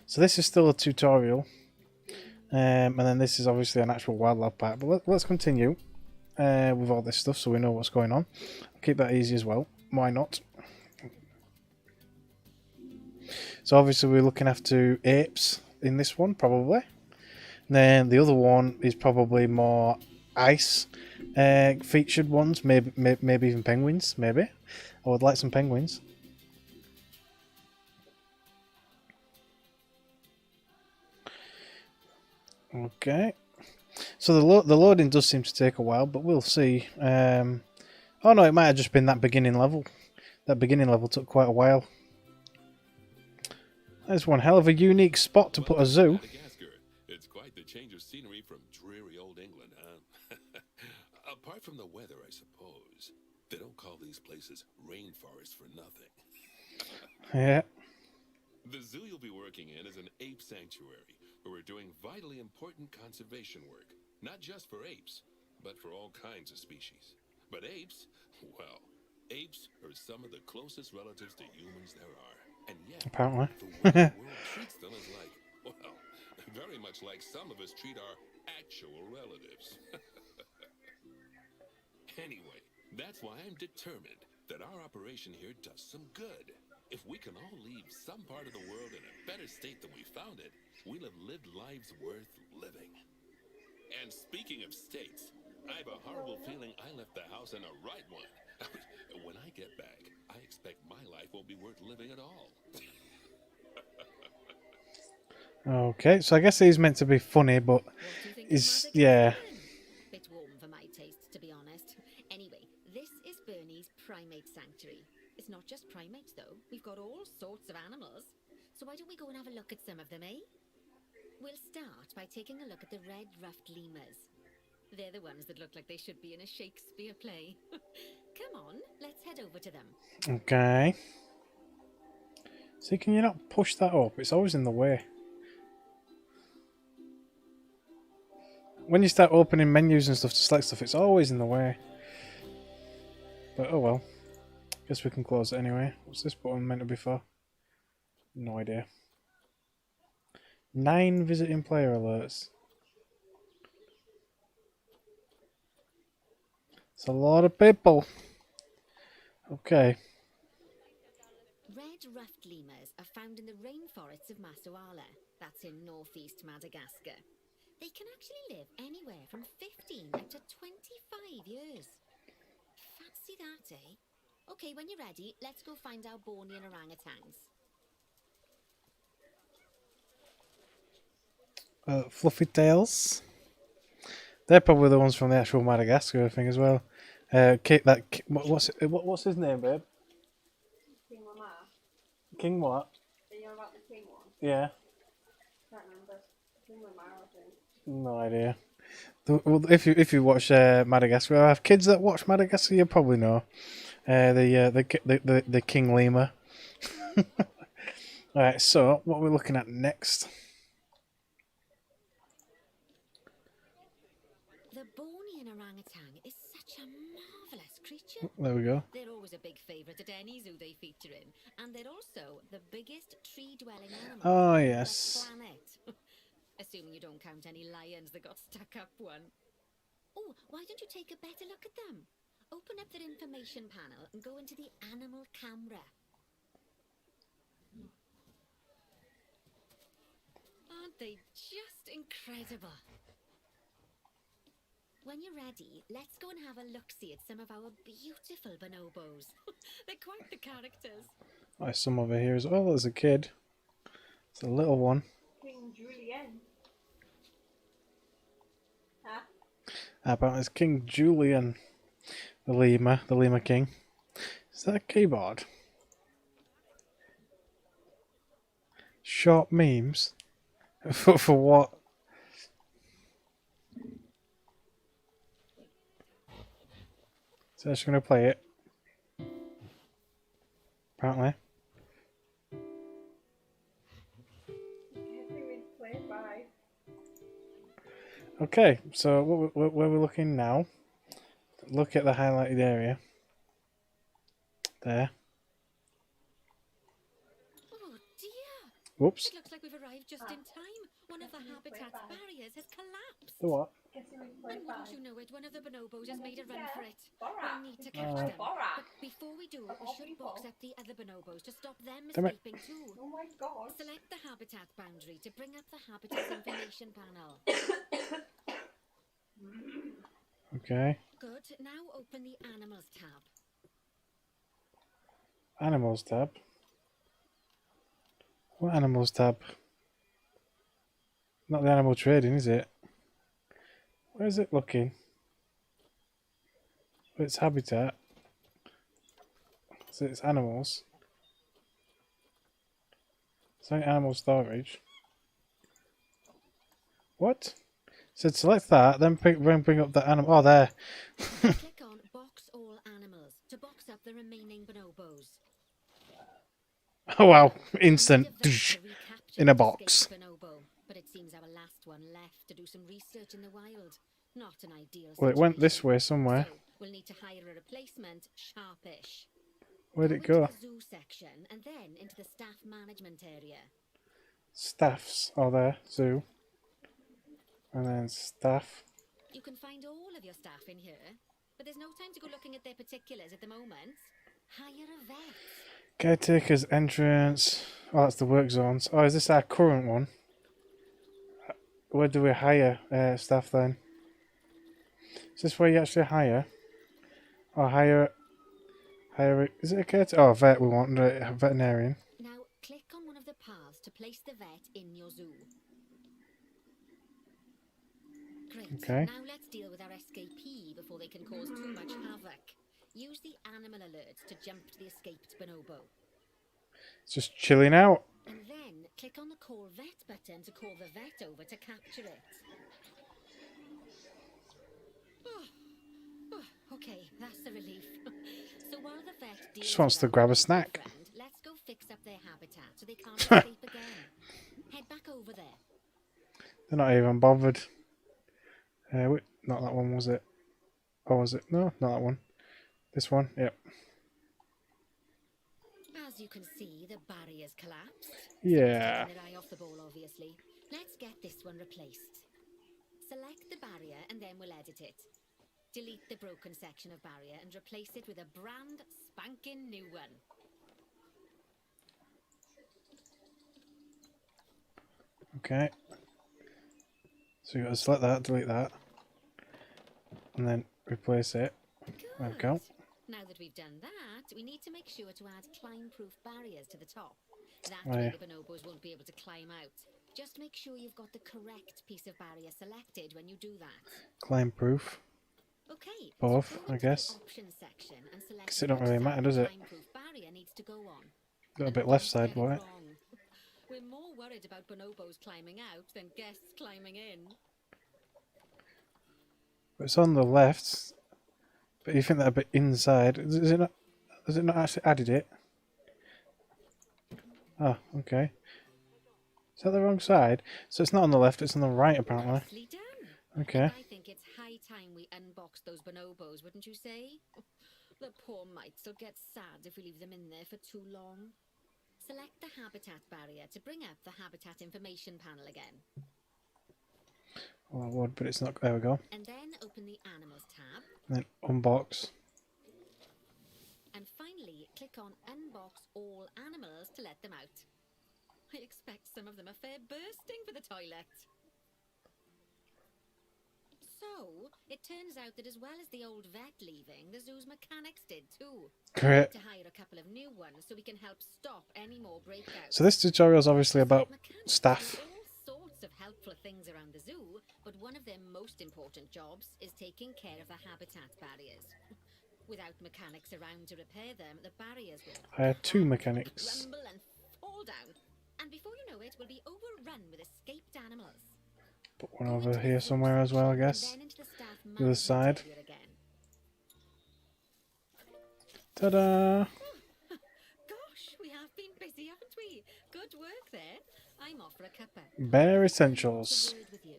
So this is still a tutorial, and then this is obviously an actual wildlife park. But let's continue with all this stuff so we know what's going on. Keep that easy as well. Why not? So obviously we're looking after apes in this one, probably. Then the other one is probably more ice featured ones, maybe even penguins. Maybe I would like some penguins. Okay, so the loading does seem to take a while, but we'll see. Oh no, it might have just been that beginning level. That beginning level took quite a while. That's one hell of a unique spot to put a zoo. It's quite the change of scenery from dreary old England, huh? Apart from the weather, I suppose. They don't call these places rainforests for nothing. Yeah. The zoo you'll be working in is an ape sanctuary where we're doing vitally important conservation work. Not just for apes, but for all kinds of species. But apes, well, apes are some of the closest relatives to humans there are. And yet, Apparently. the way the world treats them is like, well, very much like some of us treat our actual relatives. Anyway, that's why I'm determined that our operation here does some good. If we can all leave some part of the world in a better state than we found it, we'll have lived lives worth living. And speaking of states, I have a horrible feeling I left the house in a right one. When I get back, I expect my life won't be worth living at all. Okay, so I guess he's meant to be funny, but What do you think he's, of yeah. Madagascar then? Bit warm for my taste, to be honest. Anyway, this is Bernie's primate sanctuary. It's not just primates, though. We've got all sorts of animals. So why don't we go and have a look at some of them, eh? We'll start by taking a look at the red-ruffed lemurs. They're the ones that look like they should be in a Shakespeare play. Come on, let's head over to them. Okay. See, can you not push that up? It's always in the way. When you start opening menus and stuff to select stuff, it's always in the way. But oh well. Guess we can close it anyway. What's this button meant to be for? No idea. 9 visiting player alerts. It's a lot of people. Okay. Red-ruffed lemurs are found in the rainforests of Masoala. That's in northeast Madagascar. They can actually live anywhere from 15 up to 25 years. Fancy that, eh? Okay, when you're ready, let's go find our Bornean orangutans. Fluffy tails. They're probably the ones from the actual Madagascar thing as well. What's his name, babe? King Lamar. King what? Are you about the king one? Yeah. Can't remember. King Lamar, I think. No idea. Well, if you watch Madagascar, I have kids that watch Madagascar. You probably know the king lemur. All right. So what we're looking at next? The Bornean orangutan is such a marvellous creature. There we go. They're always a big favourite at any zoo they feature in, and they're also the biggest tree-dwelling animal Oh on yes. the planet. Assuming you don't count any lions that got stuck up one. Oh, why don't you take a better look at them? Open up their information panel and go into the animal camera. Aren't they just incredible? When you're ready, let's go and have a look-see at some of our beautiful bonobos. They're quite the characters. There's some over here as well. There's a kid. It's a little one. King Julien. Huh? Apparently it's King Julian, the lemur king. Is that a keyboard? Short memes? For what? So she's going to play it. Apparently. Okay, so where we're looking now. Look at the highlighted area. There. Oh dear! Whoops. It looks like we've arrived just in time. One of the habitat's barriers has collapsed. The what? And wouldn't you know it, one of the bonobos has made a run for it. Bora. We'll need to catch them. But before we do, we should box up the other bonobos to stop them Damn it. escaping too. Oh my god. Select the habitat boundary to bring up the habitat's information panel. Okay. Good. Now open the animals tab. Animals tab. What animals tab? Not the animal trading, is it? Where is it looking? It's habitat. So it's animals. It's like animal storage. What? So select that, then bring up the animal. Oh, there. Click on Box All Animals to box up the remaining bonobos. Oh wow, We instant. need a vet to recapture In a that box. escaped bonobo, but it seems our last one left to do some research in the wild. Not an ideal Well, it went this situation. way somewhere. So we'll need to hire a replacement sharpish. Where'd Go it into go? the zoo section and then into the staff management area. Staffs are there. Zoo. And then staff. You can find all of your staff in here, but there's no time to go looking at their particulars at the moment. Hire a vet. Caretaker's entrance. Oh, that's the work zones. Oh, is this our current one? Where do we hire staff then? Is this where you actually hire? Or hire... Is it a caretaker? Oh, vet we want. A veterinarian. Now, click on one of the paths to place the vet in your zoo. Great. Okay. Now let's deal with our escapee before they can cause too much havoc. Use the animal alerts to jump to the escaped bonobo. It's just chilling out. And then click on the call vet button to call the vet over to capture it. Okay, that's a relief. So while the vet deals Just wants with to our grab a bonobo snack. friend, let's go fix up their habitat so they can't escape again. Head back over there. They're not even bothered. Wait, not that one, was it? Or was it? No, not that one. This one, yep. As you can see, the barrier's collapsed. Yeah. Taking their eye off the ball, obviously. Let's get this one replaced. Select the barrier and then we'll edit it. Delete the broken section of barrier and replace it with a brand spanking new one. Okay. So you got to select that, delete that, and then replace it. There we go. Good. Now that we've done that, we need to make sure to add climb-proof barriers to the top. That Oh, way yeah. the bonobos won't be able to climb out. Just make sure you've got the correct piece of barrier selected when you do that. Climb proof. Okay. Both, so go I into guess. The options section and select 'Cause it don't what really matter, side does the it? climb-proof barrier needs to go on. A little And bit left don't side, get it won't it? wrong. We're more worried about bonobos climbing out than guests climbing in. It's on the left. But you think that a bit inside? Is it not? Has it not actually added it? Oh, okay. Is that the wrong side? So it's not on the left, it's on the right apparently. Nicely done. Okay. And I think it's high time we unbox those bonobos, wouldn't you say? The poor mites will get sad if we leave them in there for too long. Select the habitat barrier to bring up the habitat information panel again. Well, I would, but it's not. There we go. And then open the animals tab. And then unbox. And finally, click on unbox all animals to let them out. I expect some of them are fair bursting for the toilet. So, it turns out that as well as the old vet leaving, the zoo's mechanics did too. Great. To hire a couple of new ones so we can help stop any more breakouts. So this tutorial is obviously about Mechanics staff. do all sorts of helpful things around the zoo, but one of their most important jobs is taking care of the habitat barriers. Without mechanics around to repair them, the barriers will I had two crack, mechanics. rumble and fall down. And before you know it, we'll be overrun with escaped animals. Put one over here somewhere as well, I guess. The other side. Ta-da! Gosh, we have been busy, haven't we? Good work there. I'm off for a cuppa. Bare What's essentials. the word with you?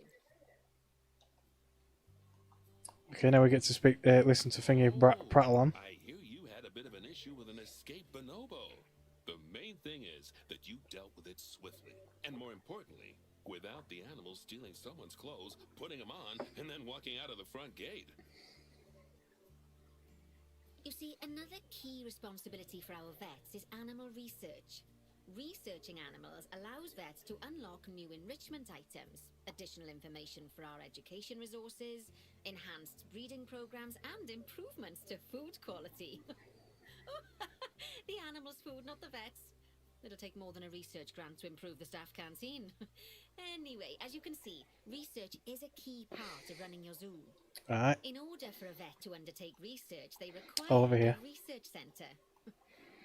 Okay, now we get to speak. Listen to Thingy prattle on. I hear you had a bit of an issue with an escaped bonobo. The main thing is that you dealt with it swiftly, and more importantly, without the animal stealing someone's clothes, putting them on, and then walking out of the front gate. You see, another key responsibility for our vets is animal research. Researching animals allows vets to unlock new enrichment items, additional information for our education resources, enhanced breeding programs, and improvements to food quality. The animal's food, not the vet's. It'll take more than a research grant to improve the staff canteen. Anyway, as you can see, research is a key part of running your zoo. Alright, In order for a vet to undertake research, they require all over here. a research centre.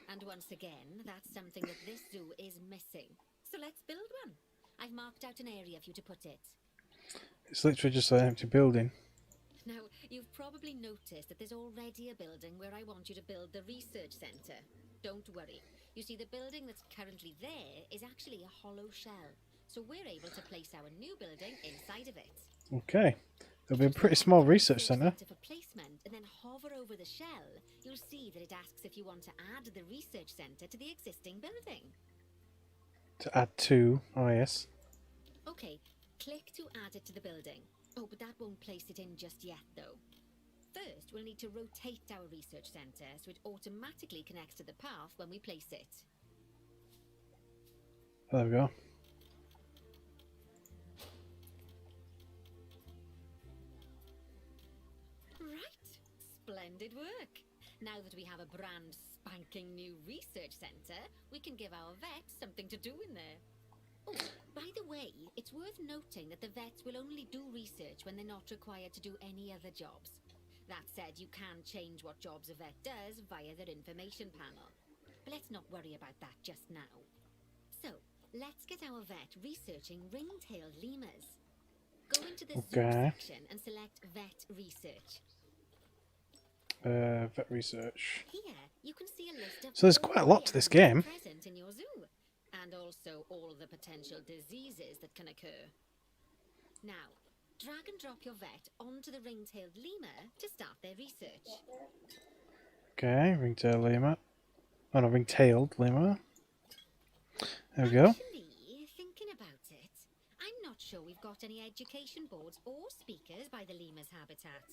And once again, that's something that this zoo is missing. So let's build one. I've marked out an area for you to put it. It's literally just an empty building. Now, you've probably noticed that there's already a building where I want you to build the research centre. Don't worry. You see, the building that's currently there is actually a hollow shell, so we're able to place our new building inside of it. Okay. There'll be a If you pretty select small the research centre. for placement and then hover over the shell, you'll see that it asks if you want to add the research centre to the existing building. To add to. Oh, yes. Okay, click to add it to the building. Oh, but that won't place it in just yet, though. First, we'll need to rotate our research centre so it automatically connects to the path when we place it. There we go. Right, splendid work. Now that we have a brand spanking new research centre, we can give our vets something to do in there. Oh, by the way, it's worth noting that the vets will only do research when they're not required to do any other jobs. That said, you can change what jobs a vet does via their information panel. But let's not worry about that just now. So, let's get our vet researching ring-tailed lemurs. Go into the zoo section and select Vet Research. Vet research. Here, you can see a list of So there's quite a lot to this game. present in your zoo, and also all the potential diseases that can occur. Now, drag and drop your vet onto the ring-tailed lemur to start their research. Okay, ring-tailed lemur. Oh no, ring-tailed lemur. There we go. Actually, thinking about it, I'm not sure we've got any education boards or speakers by the lemur's habitat.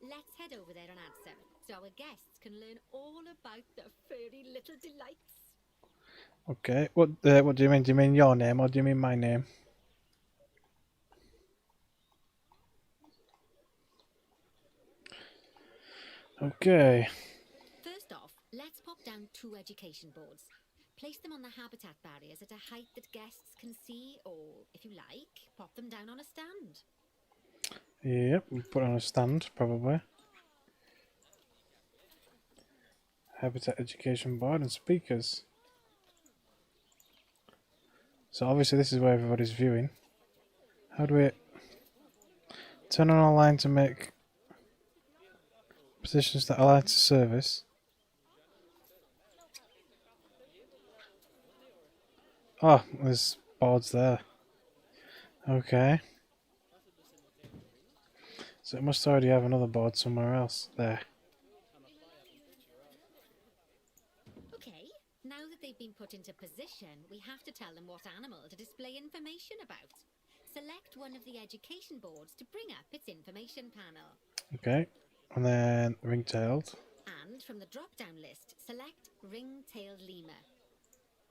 Let's head over there and add some, so our guests can learn all about the furry little delights. Okay, what do you mean? Do you mean your name or do you mean my name? Okay. First off, let's pop down 2 education boards. Place them on the habitat barriers at a height that guests can see, or, if you like, pop them down on a stand. Yep, we'll put it on a stand, probably. Habitat education board and speakers. So obviously this is where everybody's viewing. How do we turn on online to make positions that align to service? Oh, there's boards there. Okay. So it must already have another board somewhere else. There. Okay, now that they've been put into position, we have to tell them what animal to display information about. Select one of the education boards to bring up its information panel. Okay. And then ring-tailed. And from the drop-down list, select ring-tailed lemur.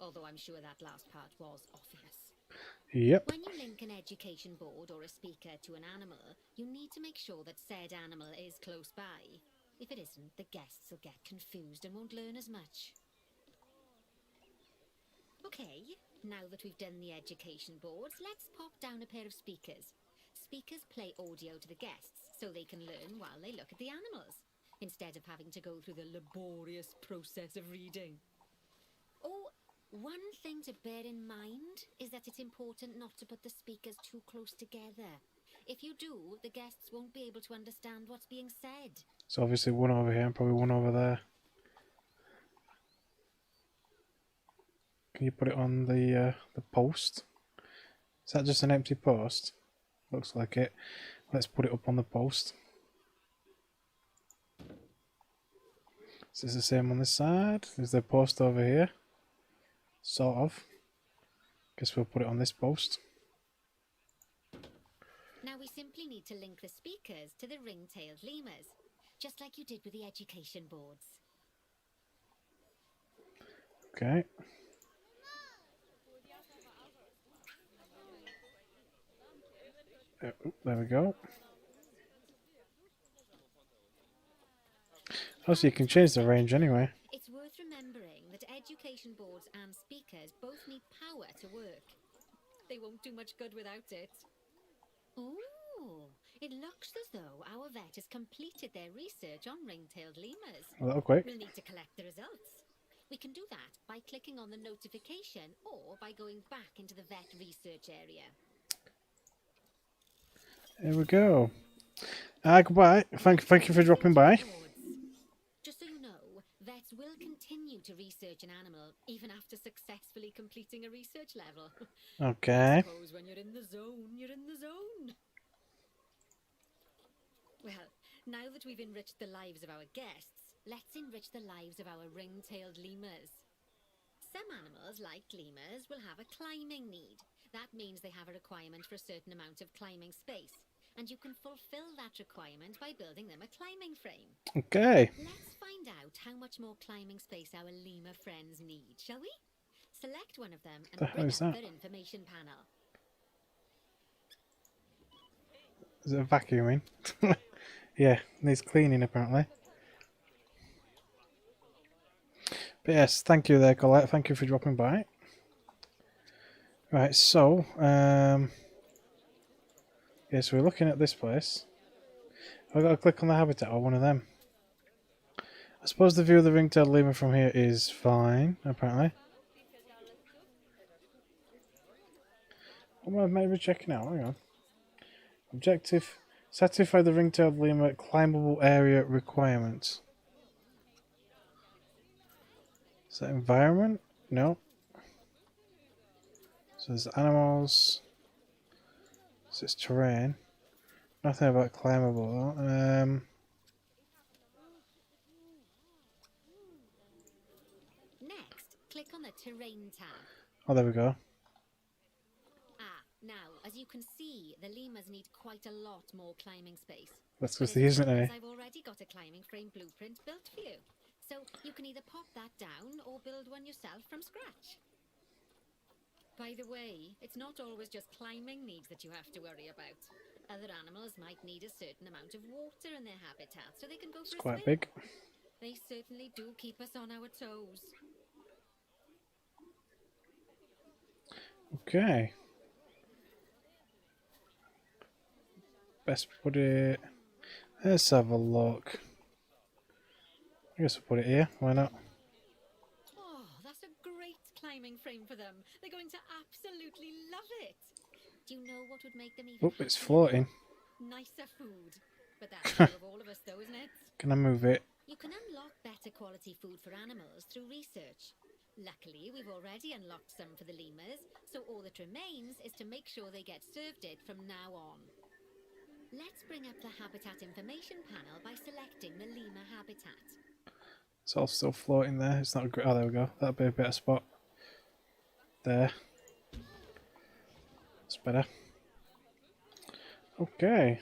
Although I'm sure that last part was obvious. Yep. When you link an education board or a speaker to an animal, you need to make sure that said animal is close by. If it isn't, the guests will get confused and won't learn as much. Okay, now that we've done the education boards, let's pop down a pair of speakers. Speakers play audio to the guests so they can learn while they look at the animals, instead of having to go through the laborious process of reading. Oh, one thing to bear in mind is that it's important not to put the speakers too close together. If you do, the guests won't be able to understand what's being said. So obviously one over here and probably one over there. Can you put it on the post? Is that just an empty post? Looks like it. Let's put it up on the post. Is this the same on this side? Is there a post over here? Sort of. Guess we'll put it on this post. Now we simply need to link the speakers to the ring-tailed lemurs, just like you did with the education boards. Okay. There we go. Oh, so you can change the range anyway. It's worth remembering that education boards and speakers both need power to work. They won't do much good without it. Ooh, it looks as though our vet has completed their research on ring-tailed lemurs. A little quick. We'll need to collect the results. We can do that by clicking on the notification or by going back into the vet research area. Here we go. Goodbye. Thank you for dropping by. Just so you know, vets will continue to research an animal even after successfully completing a research level. Okay. I suppose when you're in the zone, you're in the zone. Well, now that we've enriched the lives of our guests, let's enrich the lives of our ring-tailed lemurs. Some animals, like lemurs, will have a climbing need. That means they have a requirement for a certain amount of climbing space, and you can fulfill that requirement by building them a climbing frame. Okay. Let's find out how much more climbing space our lemur friends need, shall we? Select one of them and The hell bring is up that? their information panel. Is it a vacuuming? Yeah, needs cleaning apparently. But yes, thank you there, Colette. Thank you for dropping by. Right, so yes, we're looking at this place. I've got to click on the habitat or one of them. I suppose the view of the ring-tailed lemur from here is fine, apparently. What am I maybe checking out? Hang on. Objective: satisfy the ring-tailed lemur climbable area requirements. Is that environment? No. So there's animals. So it's terrain. Nothing about climbable. Next, click on the Terrain tab. Oh, there we go. Now, as you can see, the lemurs need quite a lot more climbing space. That's But because as there it isn't any. happens, I've already got a climbing frame blueprint built for you. So you can either pop that down or build one yourself from scratch. By the way, it's not always just climbing needs that you have to worry about. Other animals might need a certain amount of water in their habitat so they can go It's for a quite swim. big. They certainly do keep us on our toes. Okay. Best put it. Let's have a look. I guess we'll put it here. Why not? Oh, that's a great climbing frame for them. They're going to absolutely love it. Do you know what would make them even Oh, it's happier, floating. though? Nicer food. But that's true of all of us, though, isn't it? Can I move it? You can unlock better quality food for animals through research. Luckily, we've already unlocked some for the lemurs, so all that remains is to make sure they get served it from now on. Let's bring up the habitat information panel by selecting the lemur habitat. It's all still floating there. It's not a great. Oh, there we go. That'll be a better spot. There. It's better. Okay.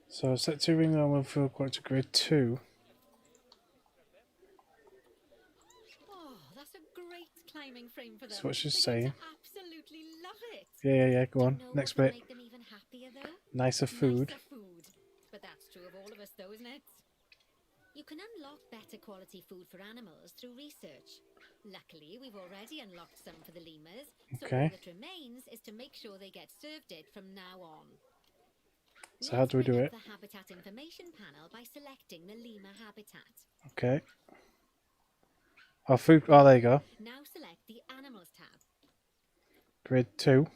So set to ring on field quality to grade 2. Oh, that's a great climbing frame for them. That's what she's They're going saying. to absolutely love it. Yeah. Go Do you on. know Next what would bit. make them even happier, though? Nicer food. Nicer food. But that's true of all of us, though, isn't it? You can unlock better quality food for animals through research. Luckily, we've already unlocked some for the lemurs, so Okay. all that remains is to make sure they get served it from now on. So how do we do Let's it? bring up the habitat information panel by selecting the lemur habitat. Okay. Oh, food. Oh, there you go. Now select the Animals tab. Grade 2.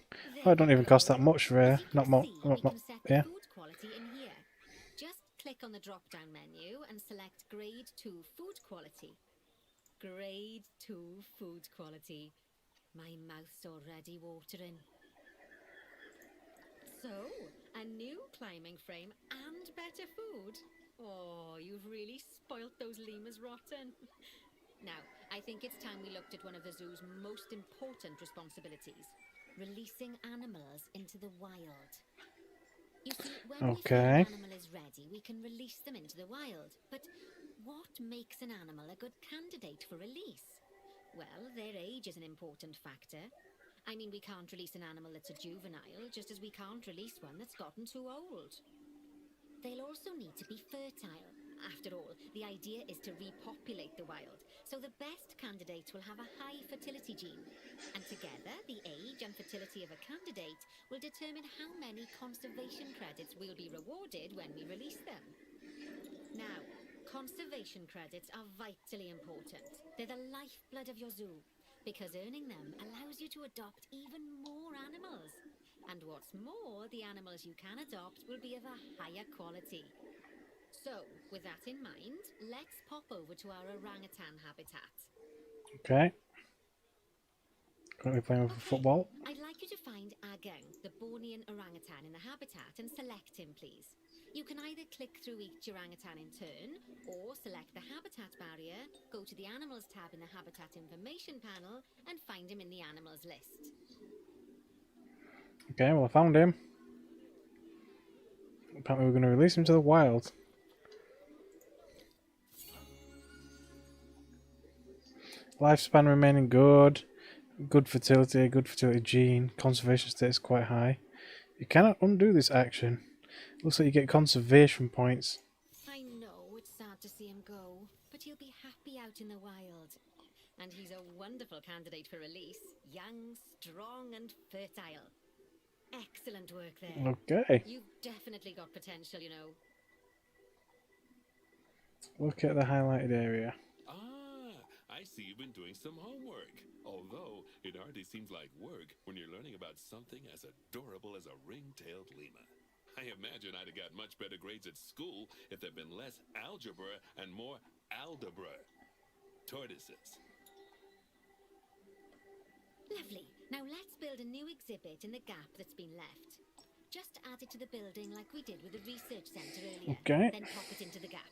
Oh, it don't even cost that much for As you can not more. see, we can set the Yeah. food quality in here. Just click on the drop-down menu and select Grade 2 Food Quality. Grade 2 Food Quality. My mouth's already watering. So, a new climbing frame and better food. Oh, you've really spoilt those lemurs rotten. Now, I think it's time we looked at one of the zoo's most important responsibilities. Releasing animals into the wild. You see, when we feel Okay. an animal is ready, we can release them into the wild. But what makes an animal a good candidate for release? Well, their age is an important factor. I mean, we can't release an animal that's a juvenile, just as we can't release one that's gotten too old. They'll also need to be fertile. After all, the idea is to repopulate the wild, so the best candidates will have a high fertility gene. And together, the age and fertility of a candidate will determine how many conservation credits will be rewarded when we release them. Now, conservation credits are vitally important. They're the lifeblood of your zoo, because earning them allows you to adopt even more animals. And what's more, the animals you can adopt will be of a higher quality. So, with that in mind, let's pop over to our orangutan habitat. Okay. Currently playing with football. I'd like you to find Agang, the Bornean orangutan in the habitat, and select him, please. You can either click through each orangutan in turn, or select the habitat barrier, go to the animals tab in the habitat information panel, and find him in the animals list. Okay, well I found him. Apparently we're going to release him to the wild. Lifespan remaining good. Good fertility gene. Conservation status quite high. You cannot undo this action. Looks like you get conservation points. I know it's sad to see him go, but he'll be happy out in the wild. And he's a wonderful candidate for release. Young, strong, and fertile. Excellent work there. Okay. You've definitely got potential, you know. Look at the highlighted area. Ah, I see you've been doing some homework. Although, it hardly seems like work when you're learning about something as adorable as a ring-tailed lemur. I imagine I'd have got much better grades at school if there'd been less algebra and more aldebra. Tortoises. Lovely. Now let's build a new exhibit in the gap that's been left. Just add it to the building like we did with the research centre earlier. Okay. Then pop it into the gap.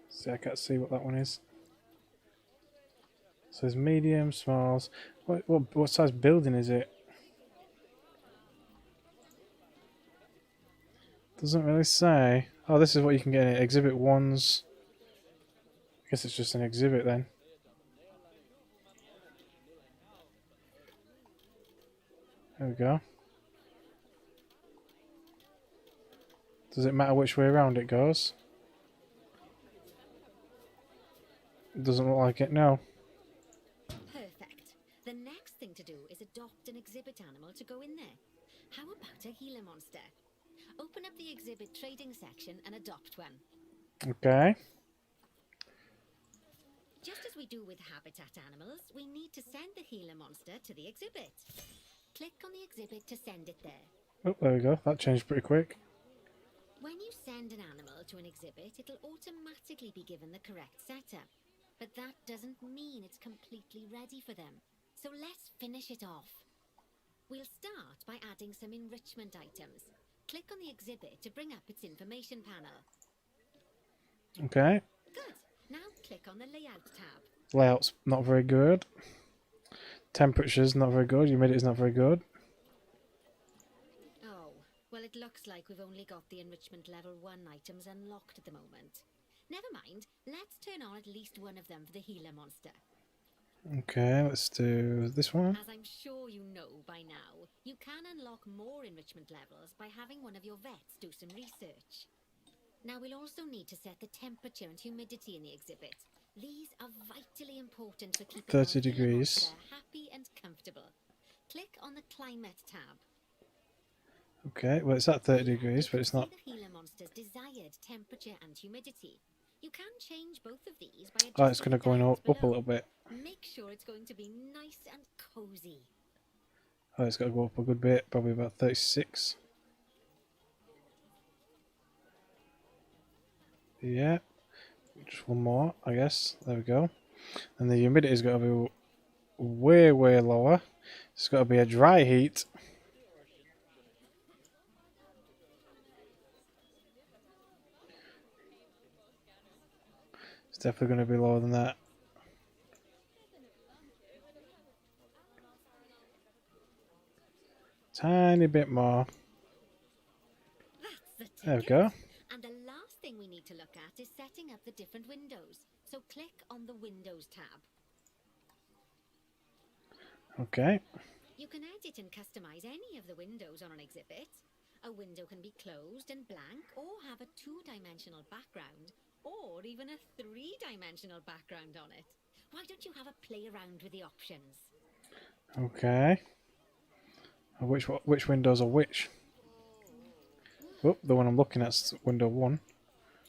See, I can't see what that one is. So there's medium, smalls. What size building is it? Doesn't really say. Oh, this is what you can get in it. Exhibit 1's. I guess it's just an exhibit then. There we go. Does it matter which way around it goes? It doesn't look like it, no. Perfect. The next thing to do is adopt an exhibit animal to go in there. How about a Gila monster? Open up the exhibit trading section and adopt one. Okay. Just as we do with habitat animals, we need to send the Gila monster to the exhibit. Click on the exhibit to send it there. Oh, there we go. That changed pretty quick. When you send an animal to an exhibit, it'll automatically be given the correct setup. But that doesn't mean it's completely ready for them. So let's finish it off. We'll start by adding some enrichment items. Click on the exhibit to bring up its information panel. Okay. Good. Now click on the layout tab. Layout's not very good. Temperature's not very good. Humidity's not very good. Oh, well, it looks like we've only got the enrichment level 1 items unlocked at the moment. Never mind, let's turn on at least one of them for the Gila monster. Okay, let's do this one. As I'm sure you know by now, you can unlock more enrichment levels by having one of your vets do some research. Now we'll also need to set the temperature and humidity in the exhibit. These are vitally important for keeping 30 our Gila degrees. monster happy and comfortable. Click on the climate tab. Okay, well it's at 30 degrees, but it's not. See the Gila monster's desired temperature and humidity. You can change both of these by Oh, it's adjusting going to the go dials up a below. little bit. Make sure it's going to be nice and cozy. Oh, it's got to go up a good bit, probably about 36. Yeah, just one more, I guess. There we go. And the humidity's got to be way, way lower. It's got to be a dry heat. It's definitely going to be lower than that. Tiny bit more. That's the ticket. There we go. And the last thing we need to look at is setting up the different windows. So click on the Windows tab. Okay. You can edit and customize any of the windows on an exhibit. A window can be closed and blank, or have a 2-dimensional background, or even a 3-dimensional background on it. Why don't you have a play around with the options? Okay. Which windows are which? Oh, the one I'm looking at's window 1.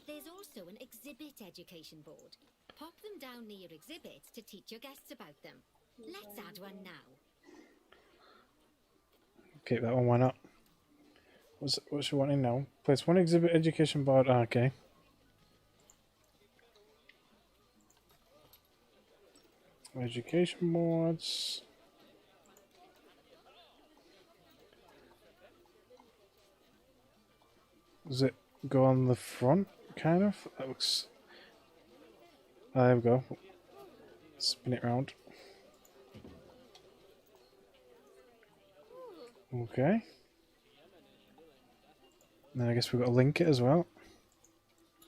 There's also an exhibit education board. Pop them down near your exhibit to teach your guests about them. Let's add one now. Keep that one, why not? What's she wanting now? Place one exhibit education board. Ah, okay. Education boards. Does it go on the front? Kind of. That looks. Ah, there we go. Spin it round. Okay. Then I guess we've got to link it as well.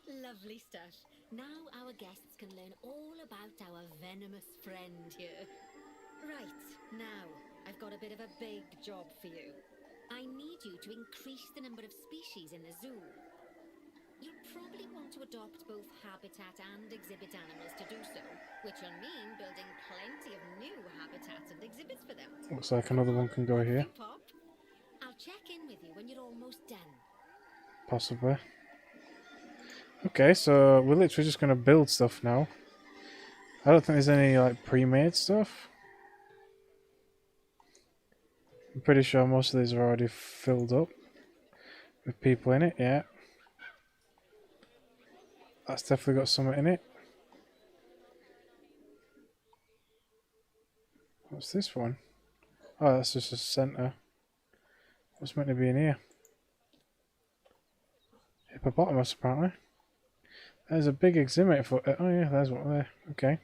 Lovely stuff. Now our guests can learn all about our venomous friend here. Right, now, I've got a bit of a big job for you. I need you to increase the number of species in the zoo. You'll probably want to adopt both habitat and exhibit animals to do so, which will mean building plenty of new habitats and exhibits for them. Looks like another one can go here. You pop. I'll check in with you when you're almost done. Possibly. Okay, so we're literally just going to build stuff now. I don't think there's any like pre-made stuff. I'm pretty sure most of these are already filled up with people in it, yeah. That's definitely got something in it. What's this one? Oh, that's just a centre. What's meant to be in here? Hippopotamus, apparently. There's a big exhibit for... oh yeah, there's one there. Okay.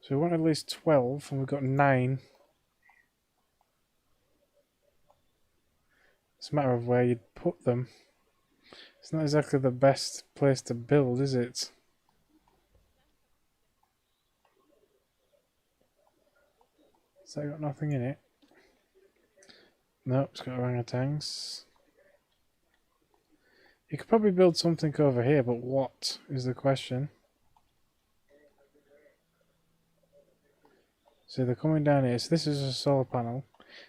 So we want at least 12, and we've got 9. It's a matter of where you'd put them. It's not exactly the best place to build, is it? Has that got nothing in it? Nope, it's got orangutans. You could probably build something over here, but what is the question? So they're coming down here. So this is a solar panel.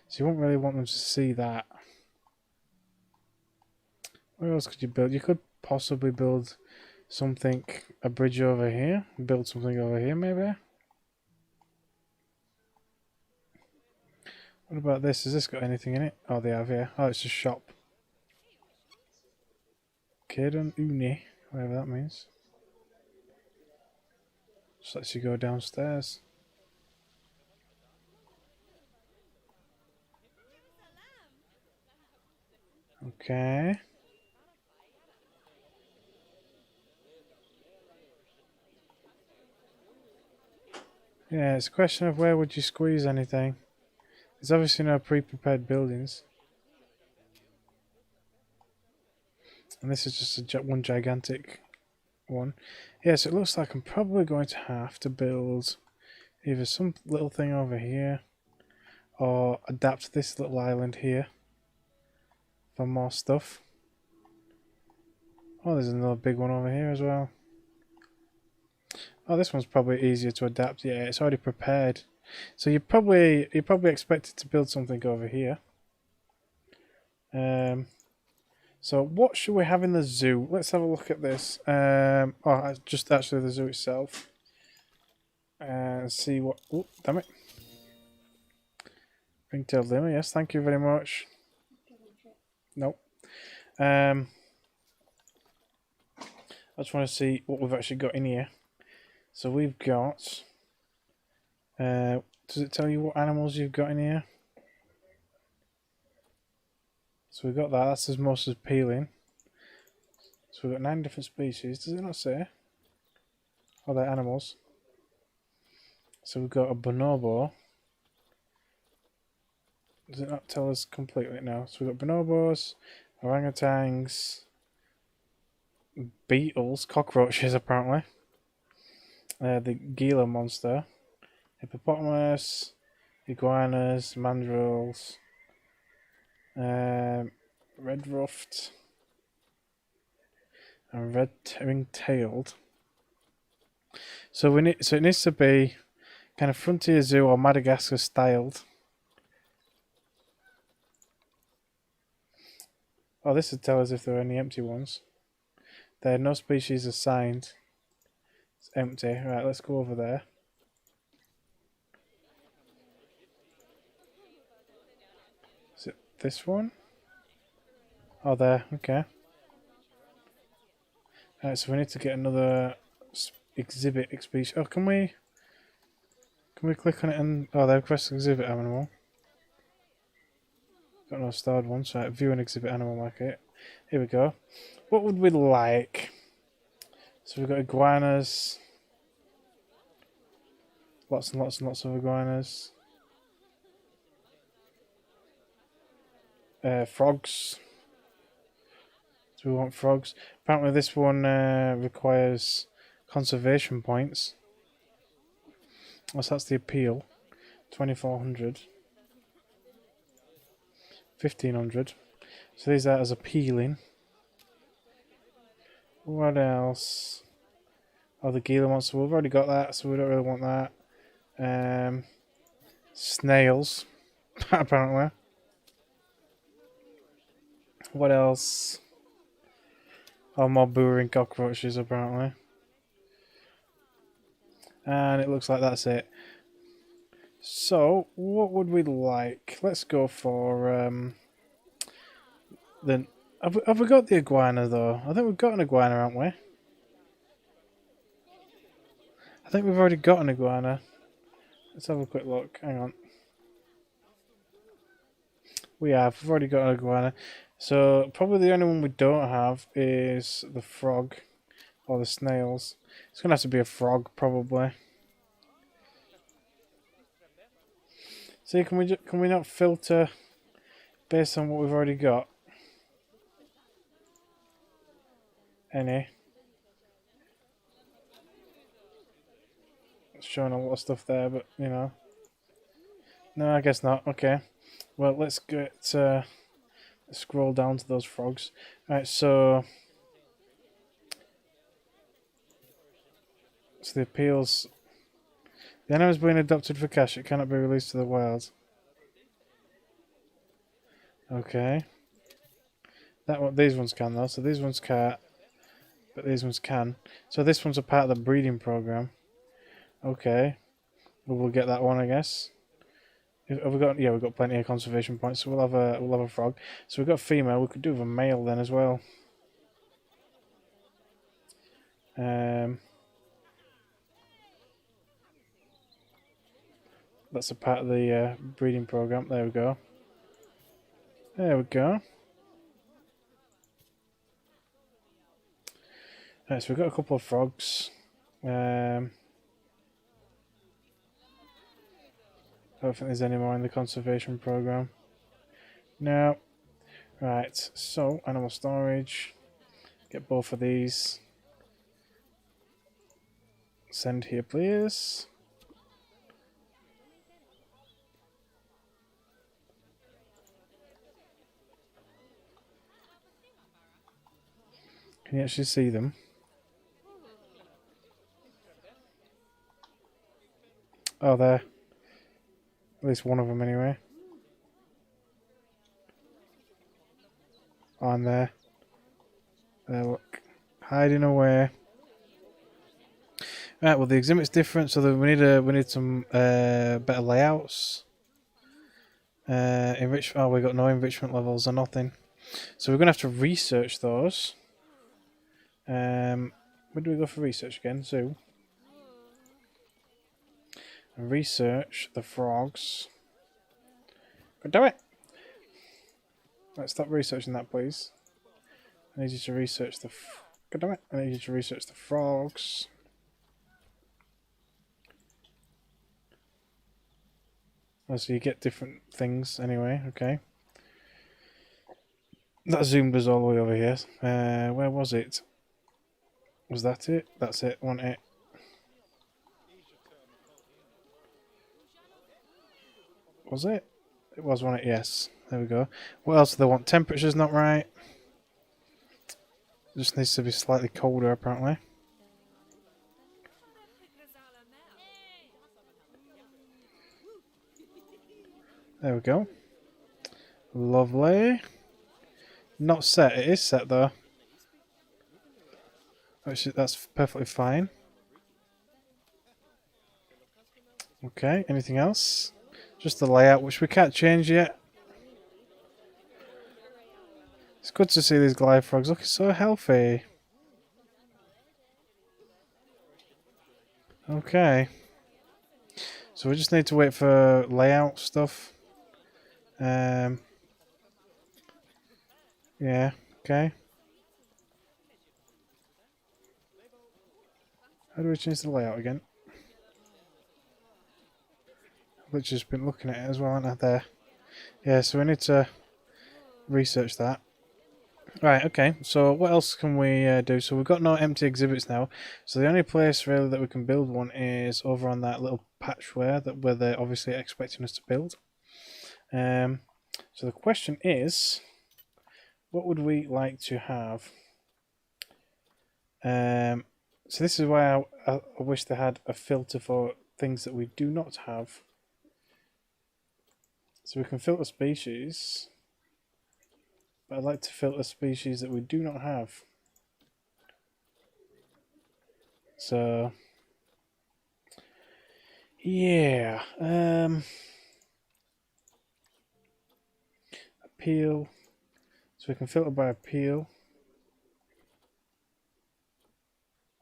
So you won't really want them to see that. What else could you build? You could possibly build something, a bridge over here. Build something over here, maybe. What about this? Has this got anything in it? Oh, they have, yeah. Oh, it's a shop. Kedon Uni, whatever that means. Just lets you go downstairs. Okay. Yeah, it's a question of where would you squeeze anything. There's obviously no pre-prepared buildings. And this is just one gigantic one. Yeah, so it looks like I'm probably going to have to build either some little thing over here or adapt this little island here for more stuff. Oh, there's another big one over here as well. Oh, this one's probably easier to adapt. Yeah, it's already prepared. So you're probably expected to build something over here. So what should we have in the zoo? Let's have a look at this. Oh, just actually the zoo itself. And see what... Oh, damn it. Ringtail lemur, yes, thank you very much. Nope. I just want to see what we've actually got in here. So we've got... does it tell you what animals you've got in here? So we've got that. That's as most as peeling. So we've got 9 different species. Does it not say? Oh, they're animals. So we've got a bonobo. Does it not tell us completely? No. So we've got bonobos, orangutans, beetles, cockroaches apparently. The Gila monster, hippopotamus, iguanas, mandrills, red-ruffed, and ring-tailed. So it needs to be kind of frontier zoo or Madagascar styled. Oh, this would tell us if there are any empty ones. There are no species assigned. It's empty. Right, let's go over there. this one? Oh, there. Okay. Alright, so we need to get another exhibit species. Oh, can we click on it and... Oh, they request exhibit animal. Got no starred one, so view an exhibit animal market. Here we go. What would we like? So we've got iguanas. Lots and lots and lots of iguanas. Frogs. So we want frogs. Apparently this one requires conservation points. Oh, so that's the appeal. 2400. 1500. So these are as appealing. What else? Oh, the Gila monster. We've already got that, so we don't really want that. Snails, apparently. What else? Oh, more boring cockroaches, apparently. And it looks like that's it. So, what would we like? Let's go for the. Have we got the iguana though? I think we've got an iguana, haven't we? I think we've already got an iguana. Let's have a quick look. Hang on. We've already got an iguana. So probably the only one we don't have is the frog or the snails. It's gonna have to be a frog, probably. See, can we not filter based on what we've already got? Any? It's showing a lot of stuff there, but you know. No, I guess not. Okay. Well, let's get let's scroll down to those frogs. Right, so the appeals. The animal is being adopted for cash. It cannot be released to the wild. Okay. These ones can though. So these ones can't, but these ones can. So this one's a part of the breeding program. Okay. Well, we'll get that one, I guess. Have we got? Yeah, we've got plenty of conservation points. So we'll have a frog. So we've got a female. We could do with a male then as well. That's a part of the breeding program. There we go. There we go. Right, so we've got a couple of frogs. I don't think there's any more in the conservation program. No. Right, so animal storage. Get both of these. Send here, please. Can you actually see them? Oh, there. At least one of them, anyway. On there. There, look. Hiding away. Right, well, the exhibit's different, so we need some better layouts. Oh, we got no enrichment levels or nothing. So we're gonna have to research those. Where do we go for research again? Zoo. And research the frogs. God damn it! Let's stop researching that, please. I need you to research the. God damn it! I need you to research the frogs. Oh, so you get different things anyway. Okay. That zoomed us all the way over here. Where was it? Was that it? That's it, wasn't it? Was it? It was, wasn't it? Yes. There we go. What else do they want? Temperature's not right. Just needs to be slightly colder, apparently. There we go. Lovely. Not set. It is set, though. Actually, that's perfectly fine. Okay, anything else? Just the layout, which we can't change yet. good to see these glide frogs looking so healthy. Okay. So we just need to wait for layout stuff. Yeah, okay. How do we change the layout again? I've just been looking at it as well, haven't I, there? Yeah, so we need to research that. Right, okay, so what else can we do? So we've got no empty exhibits now, so the only place really that we can build one is over on that little patch where they're obviously expecting us to build. So the question is, what would we like to have? So this is why I wish they had a filter for things that we do not have. So we can filter species, but I'd like to filter species that we do not have. So yeah, appeal. So we can filter by appeal.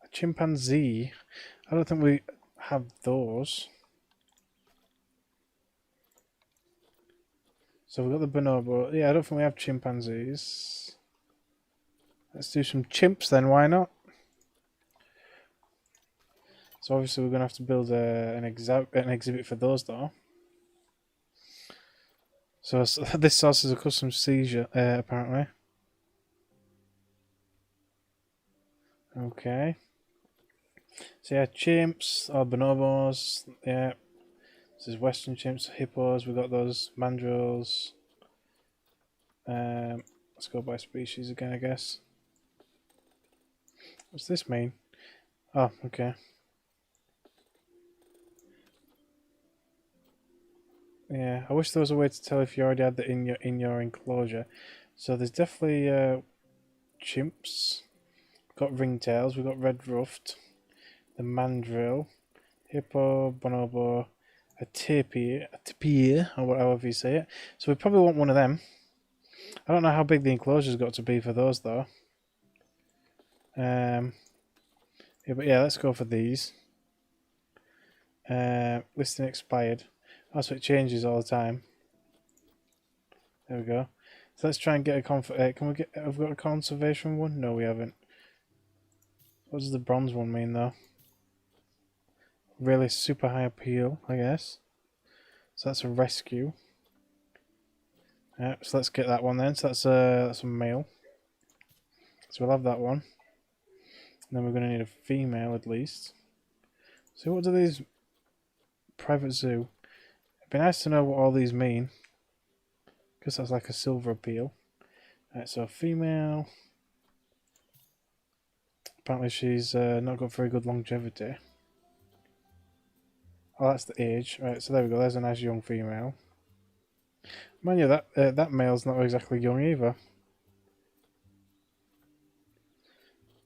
A chimpanzee. I don't think we have those. So we've got the bonobo. Yeah, I don't think we have chimpanzees. Let's do some chimps then, why not? So obviously we're going to have to build an exhibit for those though. So this source is a custom seizure, apparently. Okay. So yeah, chimps or bonobos. Yeah. This is western chimps, hippos. We've got those mandrills. Let's go by species again, I guess. What's this mean? Oh, okay. Yeah, I wish there was a way to tell if you already had that in your enclosure. So there's definitely chimps. We've got ringtails. We've got red ruffed, the mandrill, hippo, bonobo, a tapir, or however you say it. So we probably want one of them. I don't know how big the enclosure's got to be for those though. Yeah, but yeah, let's go for these. Listing expired. Oh, so it changes all the time. There we go. So let's try and get a can we get? Have we got a conservation one? No, we haven't. What does the bronze one mean though? Really super high appeal, I guess. So that's a rescue. So let's get that one then. So that's a male. So we'll have that one. And then we're going to need a female at least. So what do these private zoo? It'd be nice to know what all these mean. Because that's like a silver appeal. Right, so female. Apparently she's not got very good longevity. Oh, that's the age. Right, so there we go. There's a nice young female. Mind you, that male's not exactly young either.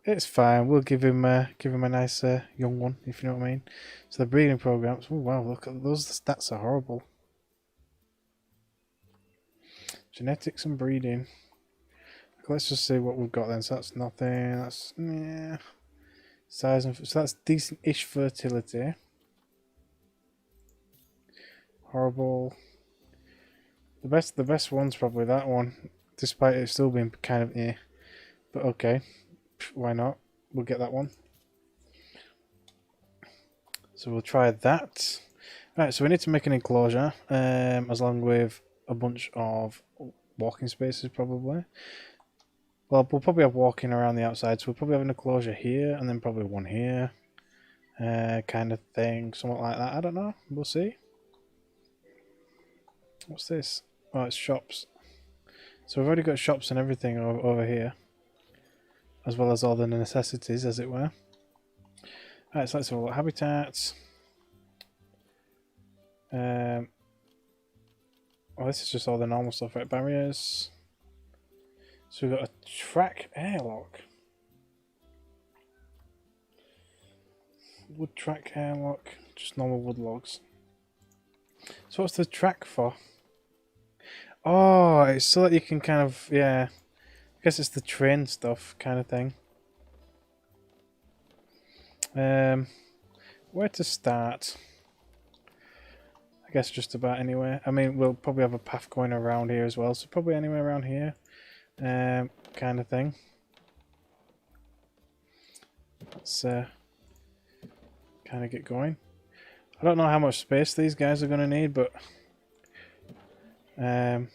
It's fine. We'll give him a nice young one, if you know what I mean. So the breeding programs. Oh wow, look at those stats are horrible. Genetics and breeding. Let's just see what we've got then. So that's nothing. That's size and so that's decent-ish fertility. Horrible. The best one's probably that one, despite it still being kind of But okay, why not? We'll get that one. So we'll try that. Right, so we need to make an enclosure, as long with a bunch of walking spaces probably. Well, we'll probably have walking around the outside, so we'll probably have an enclosure here, and then probably one here. Kind of thing, something like that. I don't know. We'll see. What's this? Oh, it's shops. So we've already got shops and everything over here, as well as all the necessities, as it were. Alright, so let's have a look. Habitats. Oh, this is just all the normal stuff, right? Barriers. So we've got a track airlock. Wood track airlock. Just normal wood logs. So what's the track for? Oh, it's so that you can kind of, yeah, guess it's the train stuff kind of thing. Where to start? I guess just about anywhere. I mean, we'll probably have a path going around here as well, so probably anywhere around here, kind of thing. Let's kind of get going. I don't know how much space these guys are going to need, but we'll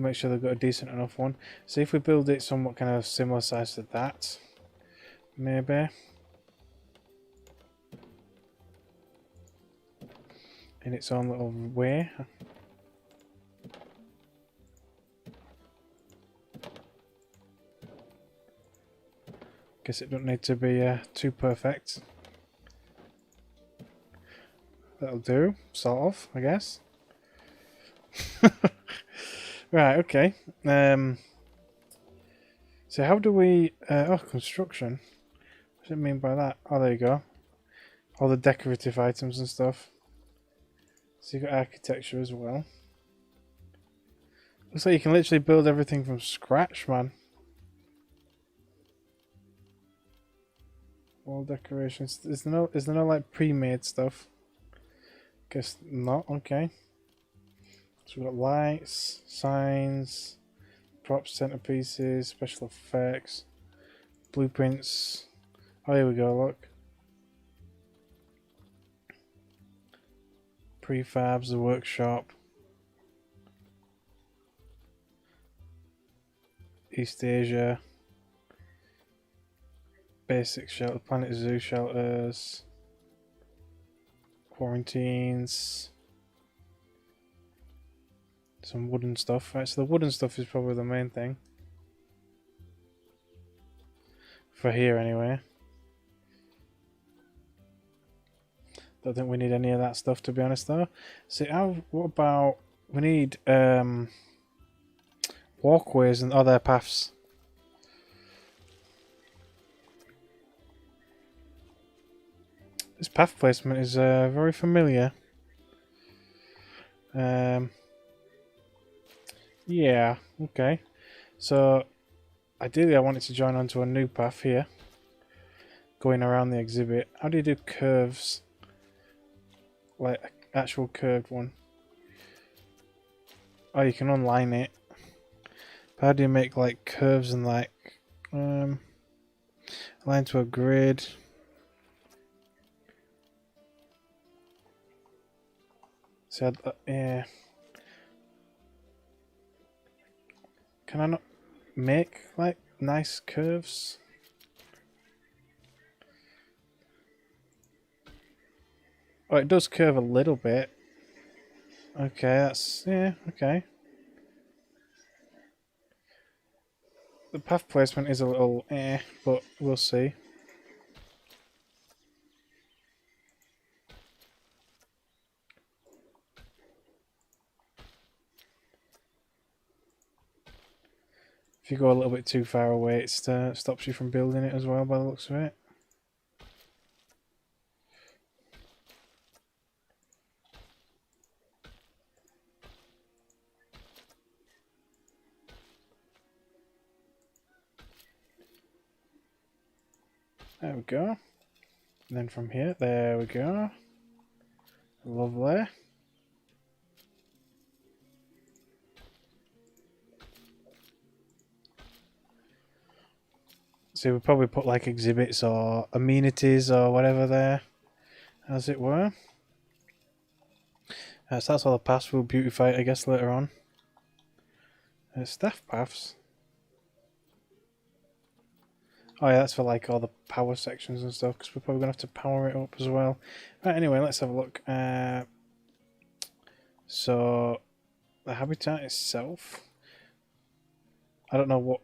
make sure they've got a decent enough one. See if we build it somewhat kind of similar size to that, maybe. In its own little way. Guess it don't need to be too perfect. That'll do, sort of, I guess. Right, okay. So how do we... oh, construction. What does it mean by that? Oh, there you go. All the decorative items and stuff. So you've got architecture as well. Looks like you can literally build everything from scratch, man. Wall decorations. Is there no like pre-made stuff? Guess not. Okay. So we've got lights, signs, props, centerpieces, special effects, blueprints. Oh, here we go. Look. Prefabs, the workshop, East Asia, basic shelter, Planet Zoo shelters, quarantines, some wooden stuff. Right, so the wooden stuff is probably the main thing. For here, anyway. Don't think we need any of that stuff, to be honest, though. See, what about... We need walkways and other paths. This path placement is very familiar. Yeah, okay. So, ideally I wanted to join onto a new path here. Going around the exhibit. How do you do curves? Like, an actual curved one. Oh, you can unline it. But how do you make, like, curves and, like, line to a grid? So, yeah. Can I not make, like, nice curves? Oh, it does curve a little bit. Okay, that's... yeah, okay. The path placement is a little but we'll see. If you go a little bit too far away, it stops you from building it as well, by the looks of it. There we go. And then from here, there we go. Lovely. So we'll probably put like exhibits or amenities or whatever there, as it were. So that's all the paths. We'll beautify it, I guess, later on. Staff paths. Oh yeah, that's for like all the power sections and stuff, because we're probably going to have to power it up as well. Right, anyway, let's have a look. So, the habitat itself. I don't know what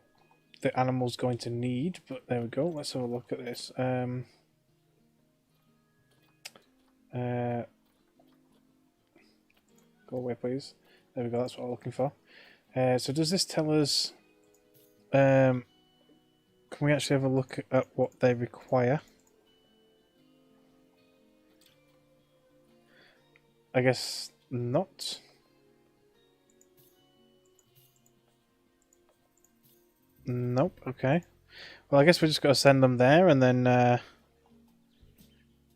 the animal's going to need, but there we go. Let's have a look at this. Go away, please. There we go, that's what I'm looking for. So does this tell us... can we actually have a look at what they require? I guess not. Nope. Okay. Well, I guess we just got to send them there and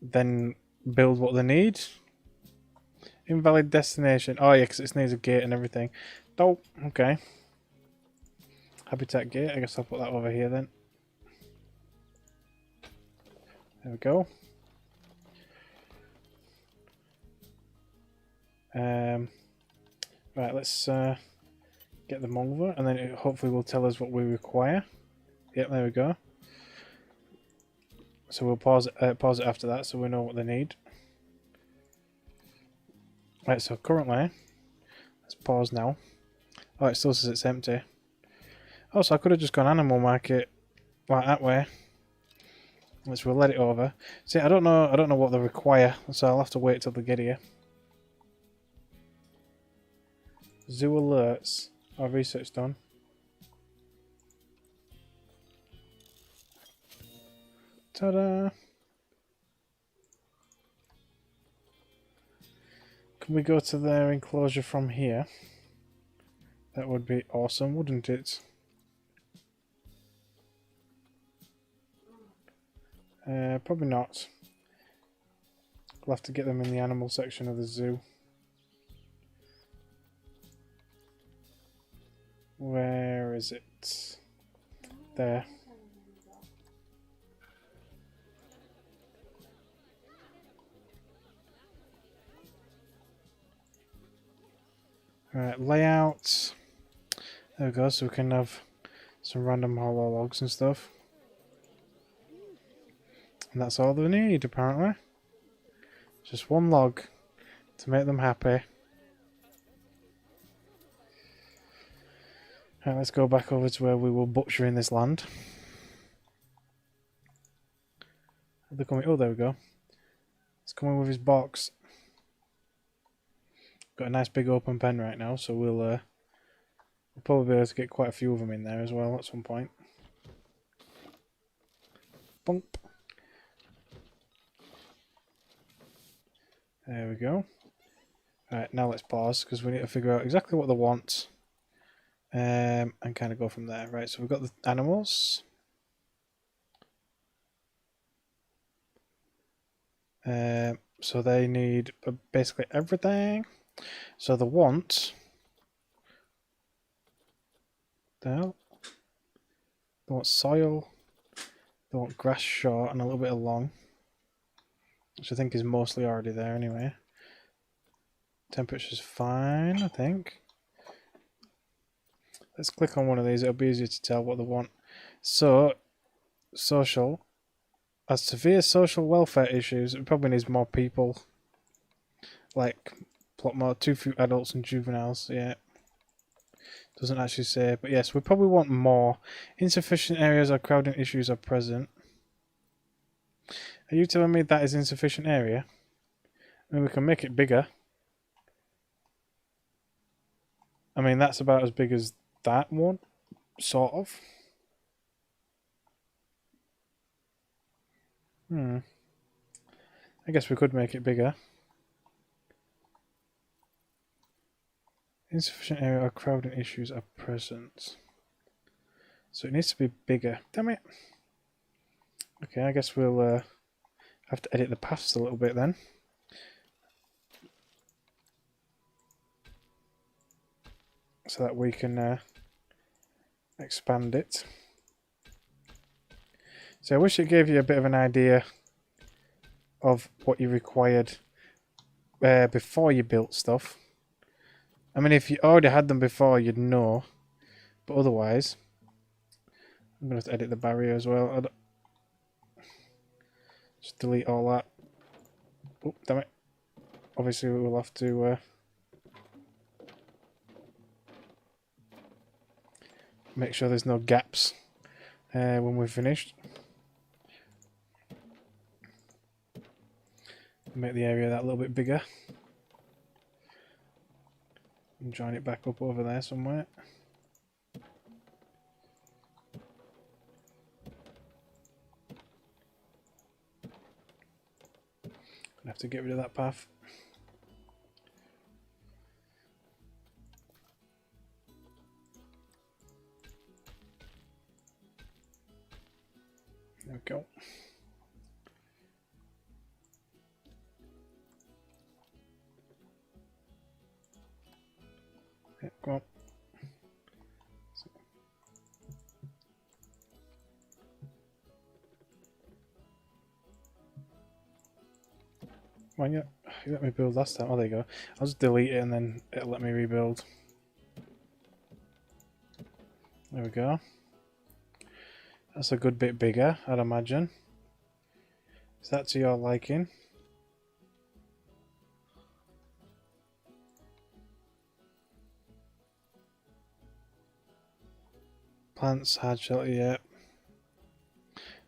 then build what they need. Invalid destination. Oh yeah, because it needs a gate and everything. Oh, okay. Habitat gate. I guess I'll put that over here then. There we go. Right, let's get them over, and then it hopefully will tell us what we require. Yep, there we go. So we'll pause it after that, so we know what they need. Right, so currently, let's pause now. Oh, it still says it's empty. Oh, so I could have just gone animal market like that way. Let's let it over. See, I don't know what they require, so I'll have to wait till they get here. Zoo alerts. Oh, research done. Ta-da! Can we go to their enclosure from here? That would be awesome, wouldn't it? Probably not. We'll have to get them in the animal section of the zoo. Where is it? There. Alright, layout. There we go, so we can have some random hollow logs and stuff. And that's all they need, apparently. Just one log to make them happy. Right, let's go back over to where we were butchering this land. They're coming. Oh, there we go. He's coming with his box. Got a nice big open pen right now, so we'll probably be able to get quite a few of them in there as well at some point. Bump. There we go. Alright, now let's pause because we need to figure out exactly what they want. And kind of go from there. Right, so we've got the animals. So they need basically everything. So they want... They want soil. They want grass short and a little bit of long. Which I think is mostly already there anyway. Temperature's fine, I think. Let's click on one of these, it'll be easier to tell what they want. So, social. Has severe social welfare issues. It probably needs more people. Like, plot more, too few adults and juveniles, yeah. Doesn't actually say, but yes, we probably want more. Insufficient areas or crowding issues are present. Are you telling me that is insufficient area? I mean, we can make it bigger. I mean, that's about as big as that one, sort of. I guess we could make it bigger. Insufficient area or crowding issues are present. So it needs to be bigger. Damn it. Okay, I guess we'll have to edit the paths a little bit then. So that we can expand it. So I wish it gave you a bit of an idea of what you required before you built stuff. I mean, if you already had them before, you'd know. But otherwise, I'm going to have to edit the barrier as well. Just delete all that. Oh, damn it. Obviously, we will have to make sure there's no gaps when we're finished. Make the area that little bit bigger. And join it back up over there somewhere. Gonna have to get rid of that path. There we go. Yeah, go on. Why you let me build last time? Oh, there you go. I'll just delete it and then it'll let me rebuild. There we go. That's a good bit bigger, I'd imagine. Is that to your liking? Plants, hard shelter, yeah.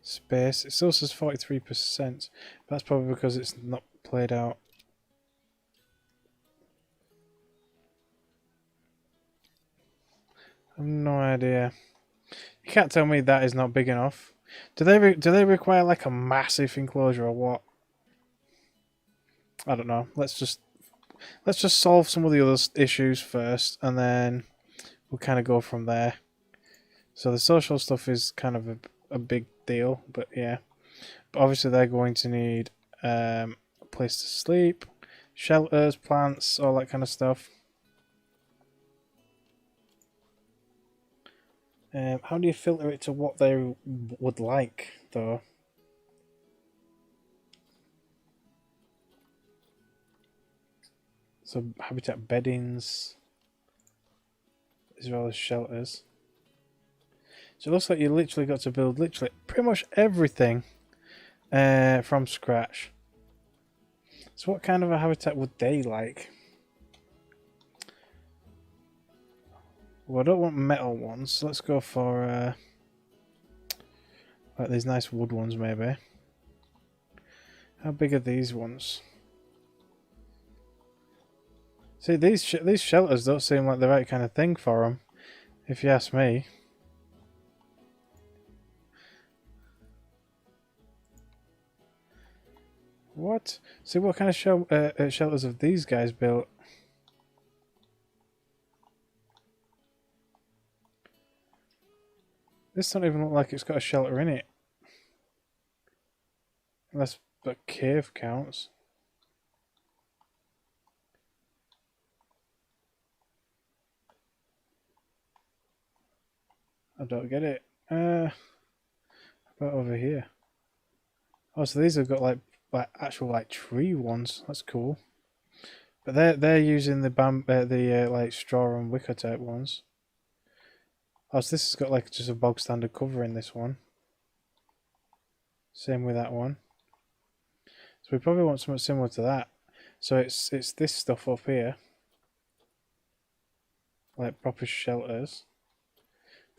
Space. It still says 43%. That's probably because it's not played out. I have no idea. You can't tell me that is not big enough. Do they require like a massive enclosure or what? I don't know. Let's just solve some of the other issues first, and then we'll kind of go from there. So the social stuff is kind of a big deal, but yeah. But obviously they're going to need a place to sleep, shelters, plants, all that kind of stuff. How do you filter it to what they would like, though? So habitat beddings, as well as shelters. So it looks like you literally got to build literally pretty much everything from scratch. So what kind of a habitat would they like? Well, I don't want metal ones, so let's go for like these nice wood ones maybe. How big are these ones? See, these shelters don't seem like the right kind of thing for them, if you ask me. What? See, what kind of shelters have these guys built? This doesn't even look like it's got a shelter in it. Unless the cave counts. I don't get it. About over here. Oh, so these have got like actual like tree ones. That's cool. But they're using the like straw and wicker type ones. Oh, so this has got like just a bog standard cover in this one. Same with that one. So we probably want something similar to that. So it's this stuff up here. Like proper shelters.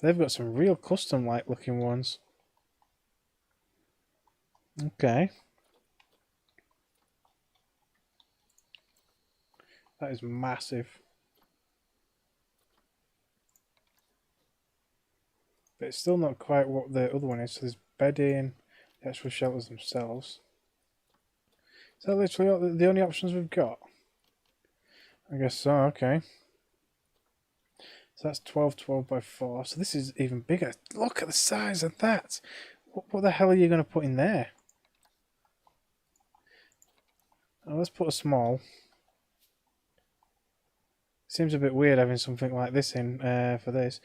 They've got some real custom like looking ones. Okay. That is massive. But it's still not quite what the other one is. So there's bedding, the actual shelters themselves. Is that literally the only options we've got? I guess so, okay. So that's 12 by 4. So this is even bigger. Look at the size of that. What the hell are you going to put in there? Oh, let's put a small. Seems a bit weird having something like this in for this.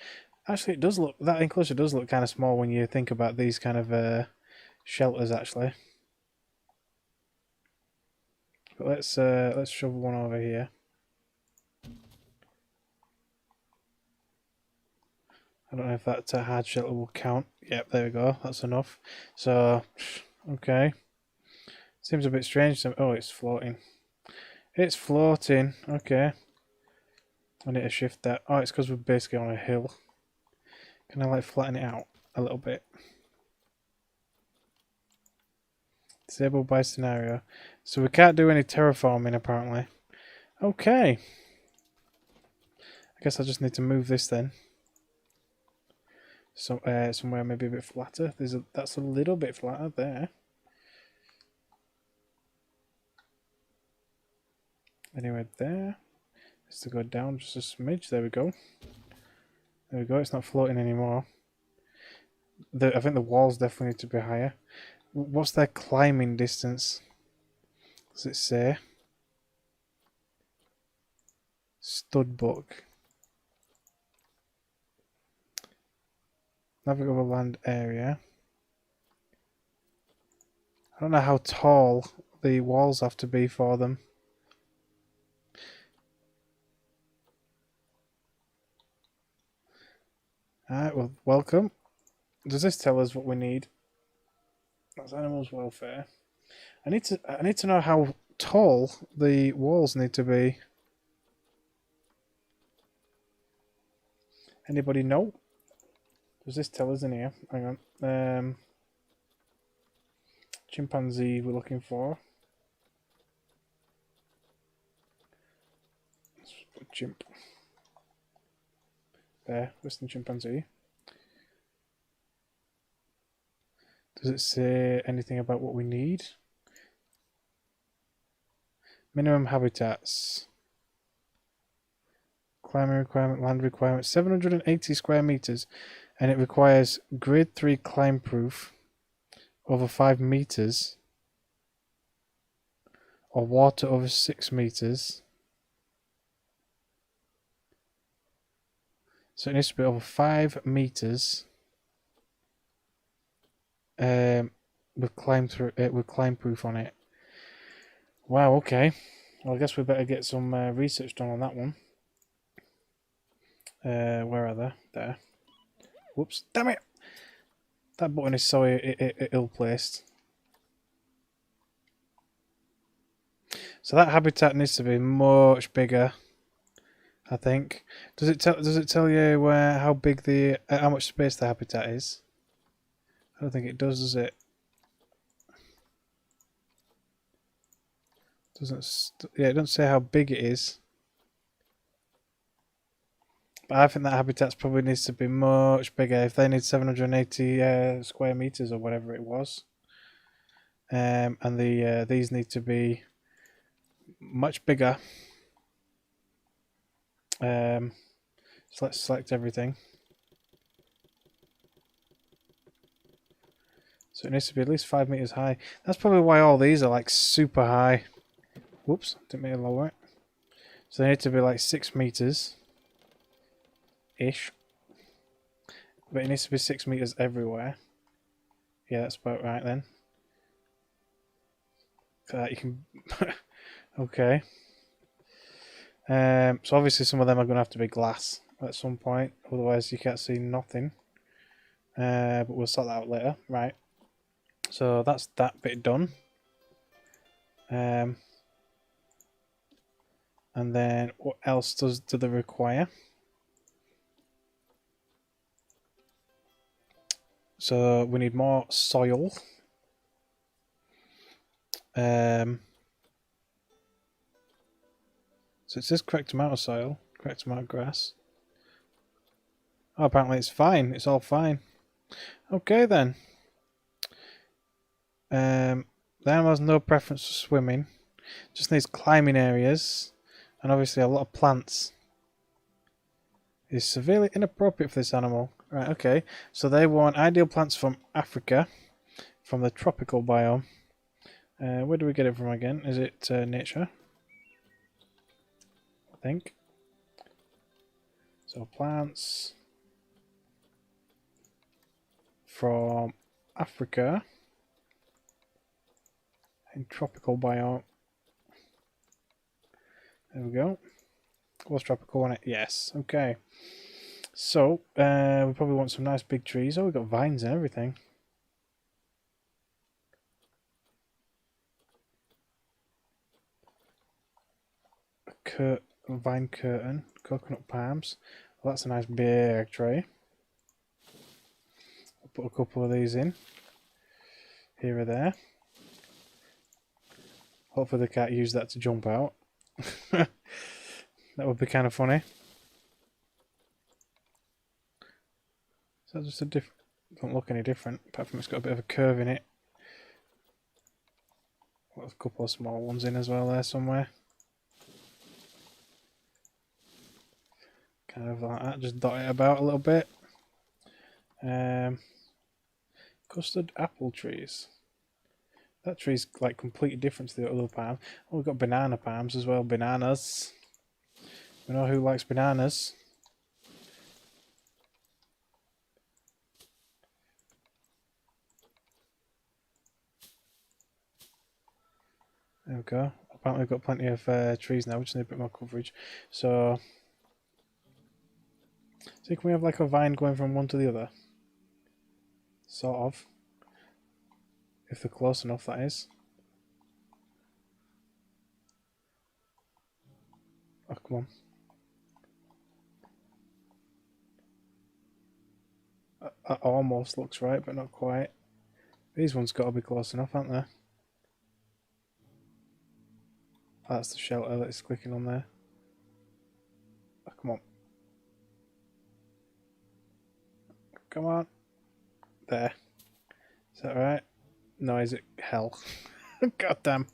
Actually, it does look, that enclosure does look kind of small when you think about these kind of shelters, actually. But let's shove one over here. I don't know if that hard shelter will count. Yep, there we go. That's enough. So, okay. Seems a bit strange to me. Oh, it's floating. It's floating. Okay. I need to shift that. Oh, it's because we're basically on a hill. Can I like flatten it out a little bit? Disabled by scenario. So we can't do any terraforming apparently. Okay. I guess I just need to move this then. So somewhere maybe a bit flatter. That's a little bit flatter there. Anyway, there. Just to go down just a smidge. There we go. There we go. It's not floating anymore. I think the walls definitely need to be higher. What's their climbing distance? Does it say? Stud book. Navigable land area. I don't know how tall the walls have to be for them. Alright, well, welcome. Does this tell us what we need? That's animals welfare. I need to know how tall the walls need to be. Anybody know? Does this tell us in here? Hang on. Chimpanzee we're looking for. Let's put chimp. There, Western chimpanzee. Does it say anything about what we need? Minimum habitats. Climbing requirement, land requirement, 780 square meters. And it requires grade 3 climb proof over 5 meters. Or water over 6 meters. So it needs to be over 5 meters. With climb proof on it. Wow, okay. Well, I guess we better get some research done on that one. Where are they? There. Whoops. Damn it! That button is so ill-placed. So that habitat needs to be much bigger, I think. Does it tell you how big how much space the habitat is? I don't think it does it? Yeah, it doesn't say how big it is. But I think that habitat probably needs to be much bigger. If they need 780 square meters or whatever it was, and these need to be much bigger. So let's select everything. So it needs to be at least 5 meters high. That's probably why all these are like super high. Whoops, didn't mean to lower it. So they need to be like 6 meters ish. But it needs to be 6 meters everywhere. Yeah, that's about right then. You can. Okay. So obviously some of them are going to have to be glass at some point, otherwise you can't see nothing. But we'll sort that out later. Right. So that's that bit done. And then what else do they require? So we need more soil. So it says correct amount of soil, correct amount of grass. Oh, apparently it's fine. It's all fine. Okay then. The animal has no preference for swimming. Just needs climbing areas. And obviously a lot of plants. Is severely inappropriate for this animal. Right, okay. So they want ideal plants from Africa. From the tropical biome. Where do we get it from again? Is it nature? I think. So plants from Africa in tropical biome. There we go. Was tropical on it? Yes. Okay. So we probably want some nice big trees. Oh, we've got vines and everything. Vine curtain, coconut palms. Well, that's a nice big tree. I'll put a couple of these in here or there. Hopefully they can't use that to jump out. That would be kind of funny. Is that just a different? Don't look any different, apart from it's got a bit of a curve in it. Got a couple of small ones in as well there somewhere. Kind of like that, just dot it about a little bit. Custard apple trees. That tree's like completely different to the other palm. Oh, we've got banana palms as well. Bananas. We know who likes bananas. There we go. Apparently we've got plenty of trees now, we just need a bit more coverage. So can we have like a vine going from one to the other? Sort of. If they're close enough, that is. Oh, come on. That almost looks right, but not quite. These ones got to be close enough, aren't they? Oh, that's the shelter that is clicking on there. Oh, come on. Come on. There. Is that right? No, is it hell? God damn.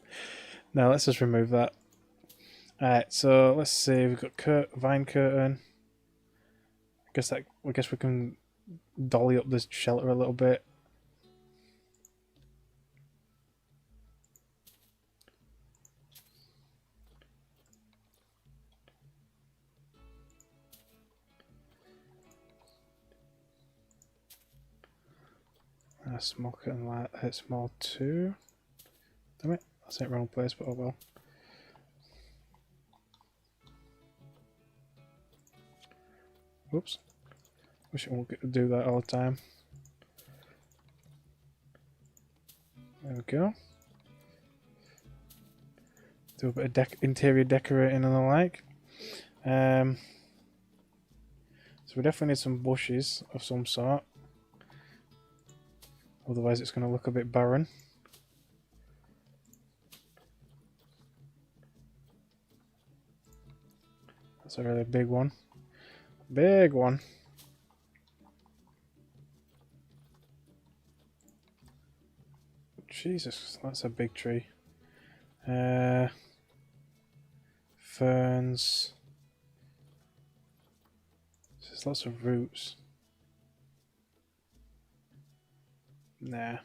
No, let's just remove that. Alright, so let's see. We've got vine curtain. I guess we can dolly up this shelter a little bit. Small curtain light. Small 2. Damn it. That's in the wrong place, but oh well. Whoops. Wish it wouldn't do that all the time. There we go. Do a bit of interior decorating and the like. So we definitely need some bushes of some sort. Otherwise it's going to look a bit barren. That's a really big one. Big one. Jesus, that's a big tree. Ferns. There's lots of roots. Nah.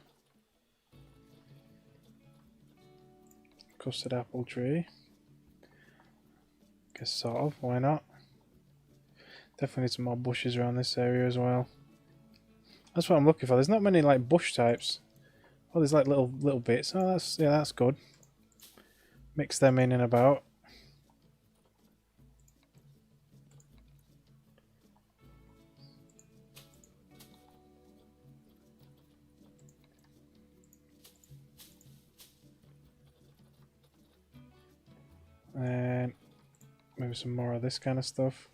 Custard apple tree. Guess sort of, why not? Definitely need some more bushes around this area as well. That's what I'm looking for. There's not many like bush types. Oh, there's like little bits. Oh, that's good. Mix them in and about. And maybe some more of this kind of stuff.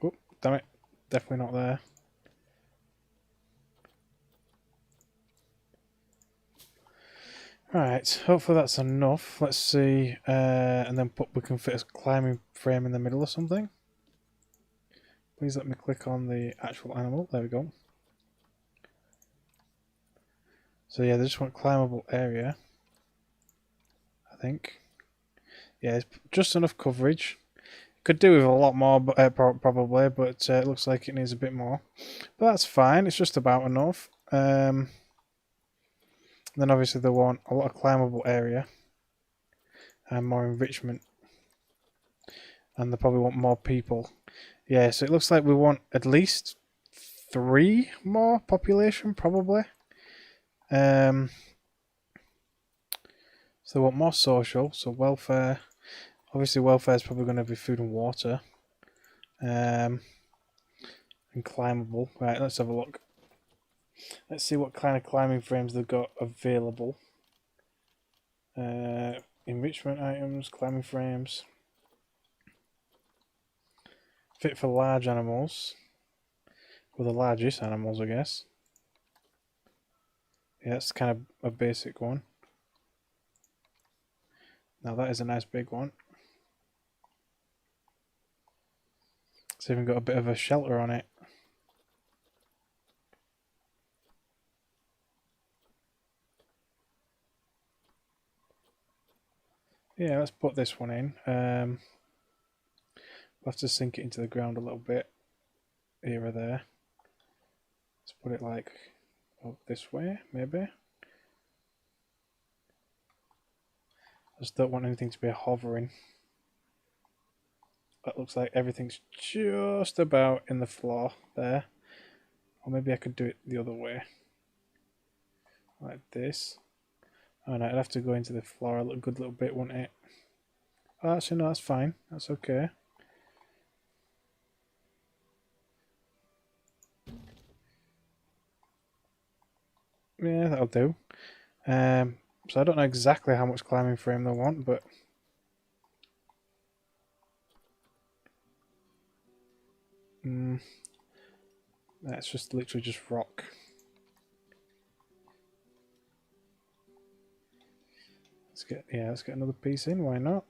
Oh, damn it. Definitely not there. Right, hopefully that's enough. Let's see, and then we can fit a climbing frame in the middle or something. Please let me click on the actual animal. There we go. So yeah, they just want climbable area, I think. Yeah, it's just enough coverage. Could do with a lot more, but probably, but it looks like it needs a bit more. But that's fine. It's just about enough. Then obviously they want a lot of climbable area and more enrichment, and they probably want more people. Yeah, so it looks like we want at least 3 more population, probably. So they want more social, so welfare. Obviously, welfare is probably going to be food and water. And climbable. Right, let's have a look. Let's see what kind of climbing frames they've got available. Enrichment items, climbing frames. Fit for large animals. Well, the largest animals, I guess. Yeah, that's kind of a basic one. Now that is a nice big one. It's even got a bit of a shelter on it. Yeah, let's put this one in. We'll have to sink it into the ground a little bit. Here or there. Let's put it like up this way, maybe. I just don't want anything to be hovering. That looks like everything's just about in the floor there. Or maybe I could do it the other way. Like this. Oh no, I'd have to go into the floor a good little bit, wouldn't it? Oh, actually, no, that's fine. That's okay. Yeah, that'll do. So I don't know exactly how much climbing frame they want, but that's just literally just rock. Let's get another piece in. Why not?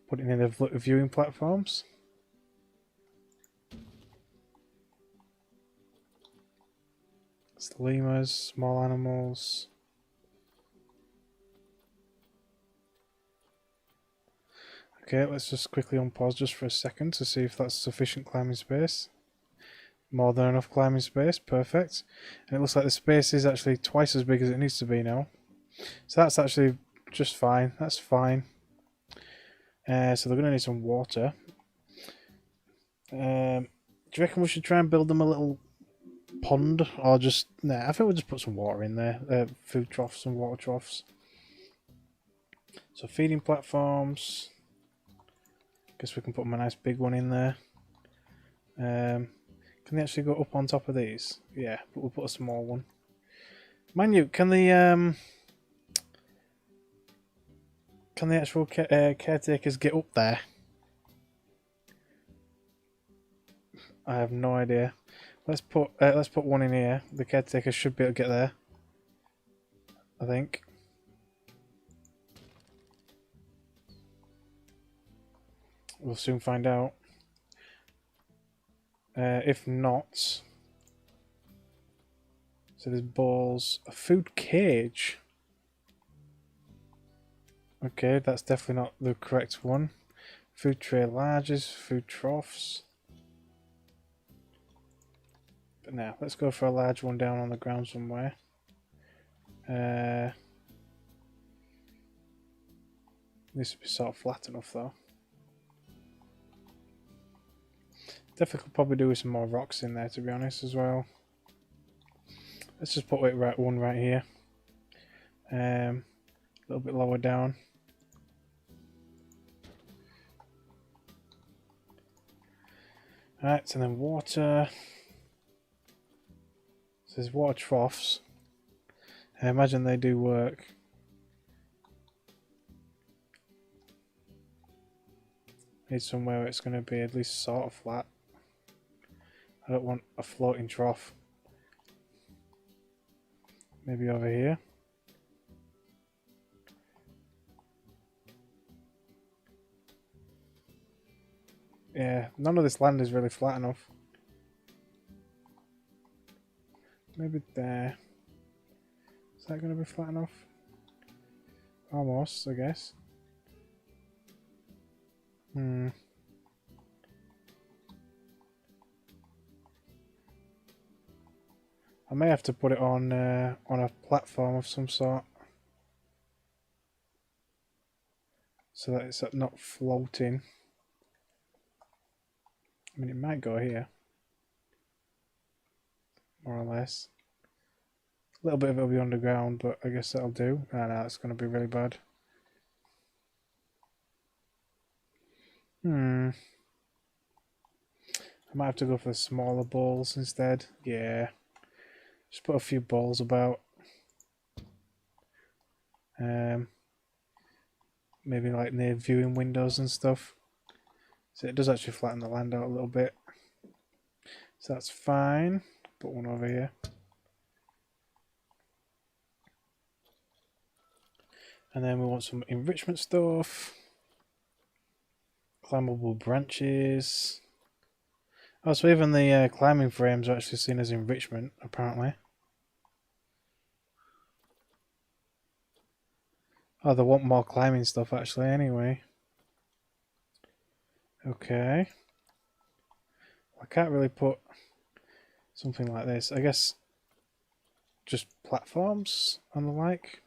Put it in the viewing platforms. It's the lemurs, small animals. Okay, let's just quickly unpause just for a second to see if that's sufficient climbing space. More than enough climbing space, perfect. And it looks like the space is actually twice as big as it needs to be now. So that's actually just fine, that's fine. So they're going to need some water. Do you reckon we should try and build them a little pond? Or just, nah, I think we'll just put some water in there. Food troughs and water troughs. So feeding platforms. Guess we can put them a nice big one in there. Can they actually go up on top of these? Yeah, but we'll put a small one. Mind you, can the actual caretakers get up there? I have no idea. Let's put one in here. The caretakers should be able to get there, I think. We'll soon find out. If not, so there's balls, a food cage. Okay, that's definitely not the correct one. Food tray larges, food troughs. But now, let's go for a large one down on the ground somewhere. Needs to be sort of flat enough though. Definitely could probably do with some more rocks in there, to be honest, as well. Let's just put it one right here. A little bit lower down. Alright, so then water. So there's water troughs. I imagine they do work. Need somewhere where it's going to be at least sort of flat. I don't want a floating trough. Maybe over here. Yeah, none of this land is really flat enough. Maybe there. Is that going to be flat enough? Almost, I guess. I may have to put it on a platform of some sort, so that it's not floating. I mean, it might go here, more or less. A little bit of it will be underground, but I guess that'll do. No, it's going to be really bad. I might have to go for the smaller balls instead. Yeah. Just put a few balls about. Maybe like near viewing windows and stuff. So it does actually flatten the land out a little bit. So that's fine. Put one over here. And then we want some enrichment stuff. Climbable branches. Oh, so even the climbing frames are actually seen as enrichment, apparently. Oh, they want more climbing stuff actually anyway. Okay. I can't really put something like this. I guess just platforms and the like.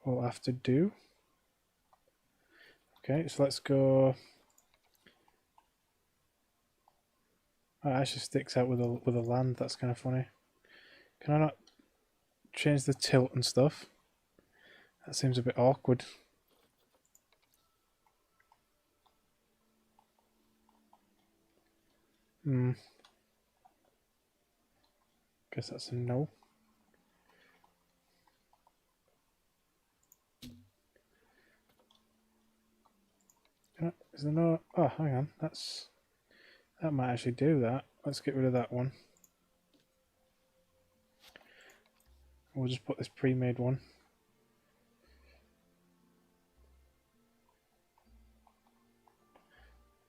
We'll have to do. Okay, so let's go. Oh, it actually sticks out with the land. That's kind of funny. Can I not change the tilt and stuff? That seems a bit awkward. Guess that's a no. Is there no? Oh, hang on. That might actually do that. Let's get rid of that one. We'll just put this pre-made one.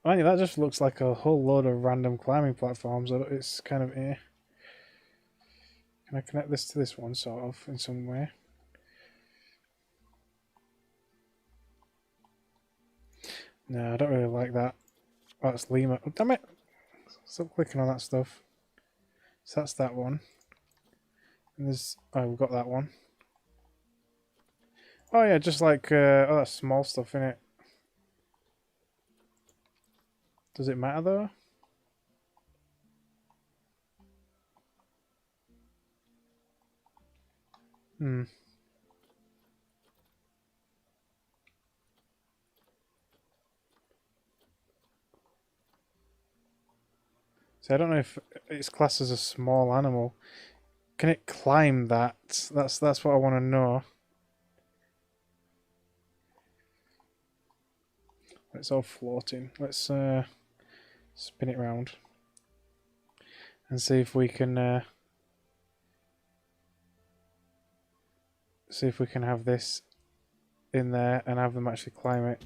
Oh, yeah, that just looks like a whole load of random climbing platforms. It's kind of eh. Can I connect this to this one, sort of, in some way? No, I don't really like that. Oh, that's Lima. Oh, damn it! Stop clicking on that stuff. So that's that one. And there's... Oh, we've got that one. Oh yeah, just like... oh, that's small stuff, innit? Does it matter, though? Hmm. So I don't know if it's classed as a small animal. Can it climb that? That's what I want to know. It's all floating. Let's spin it round and see if we can have this in there and have them actually climb it.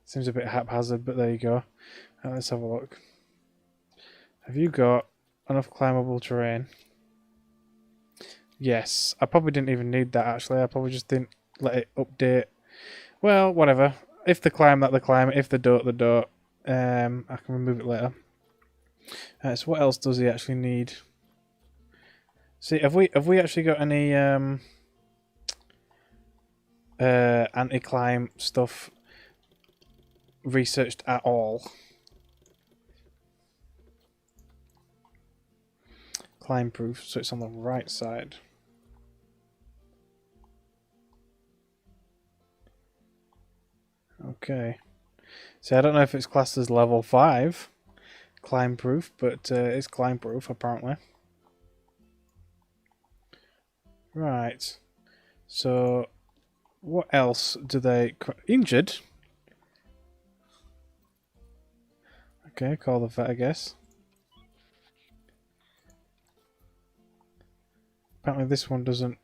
Seems a bit haphazard, but there you go. Let's have a look. Have you got enough climbable terrain? Yes. I probably didn't even need that actually. I probably just didn't let it update. Well, whatever. If they climb that, they climb it. If they don't, they don't. I can remove it later. So what else does he actually need? See, have we actually got any anti-climb stuff researched at all? Climb proof, so it's on the right side. Okay. So I don't know if it's classed as level 5 climb proof, but it's climb proof apparently. Right. So what else do they... Injured? Okay, call the vet, I guess. Apparently this one doesn't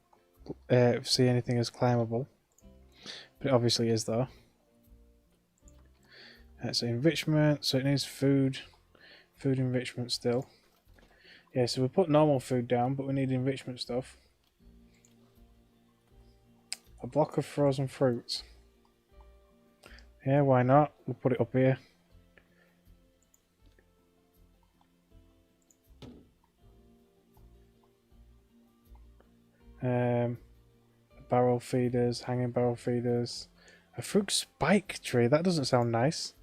see anything as climbable. But it obviously is though. So enrichment, so it needs food. Food enrichment still. Yeah, so we put normal food down, but we need enrichment stuff. A block of frozen fruits. Yeah, why not? We'll put it up here. Barrel feeders, hanging barrel feeders. A fruit spike tree, that doesn't sound nice.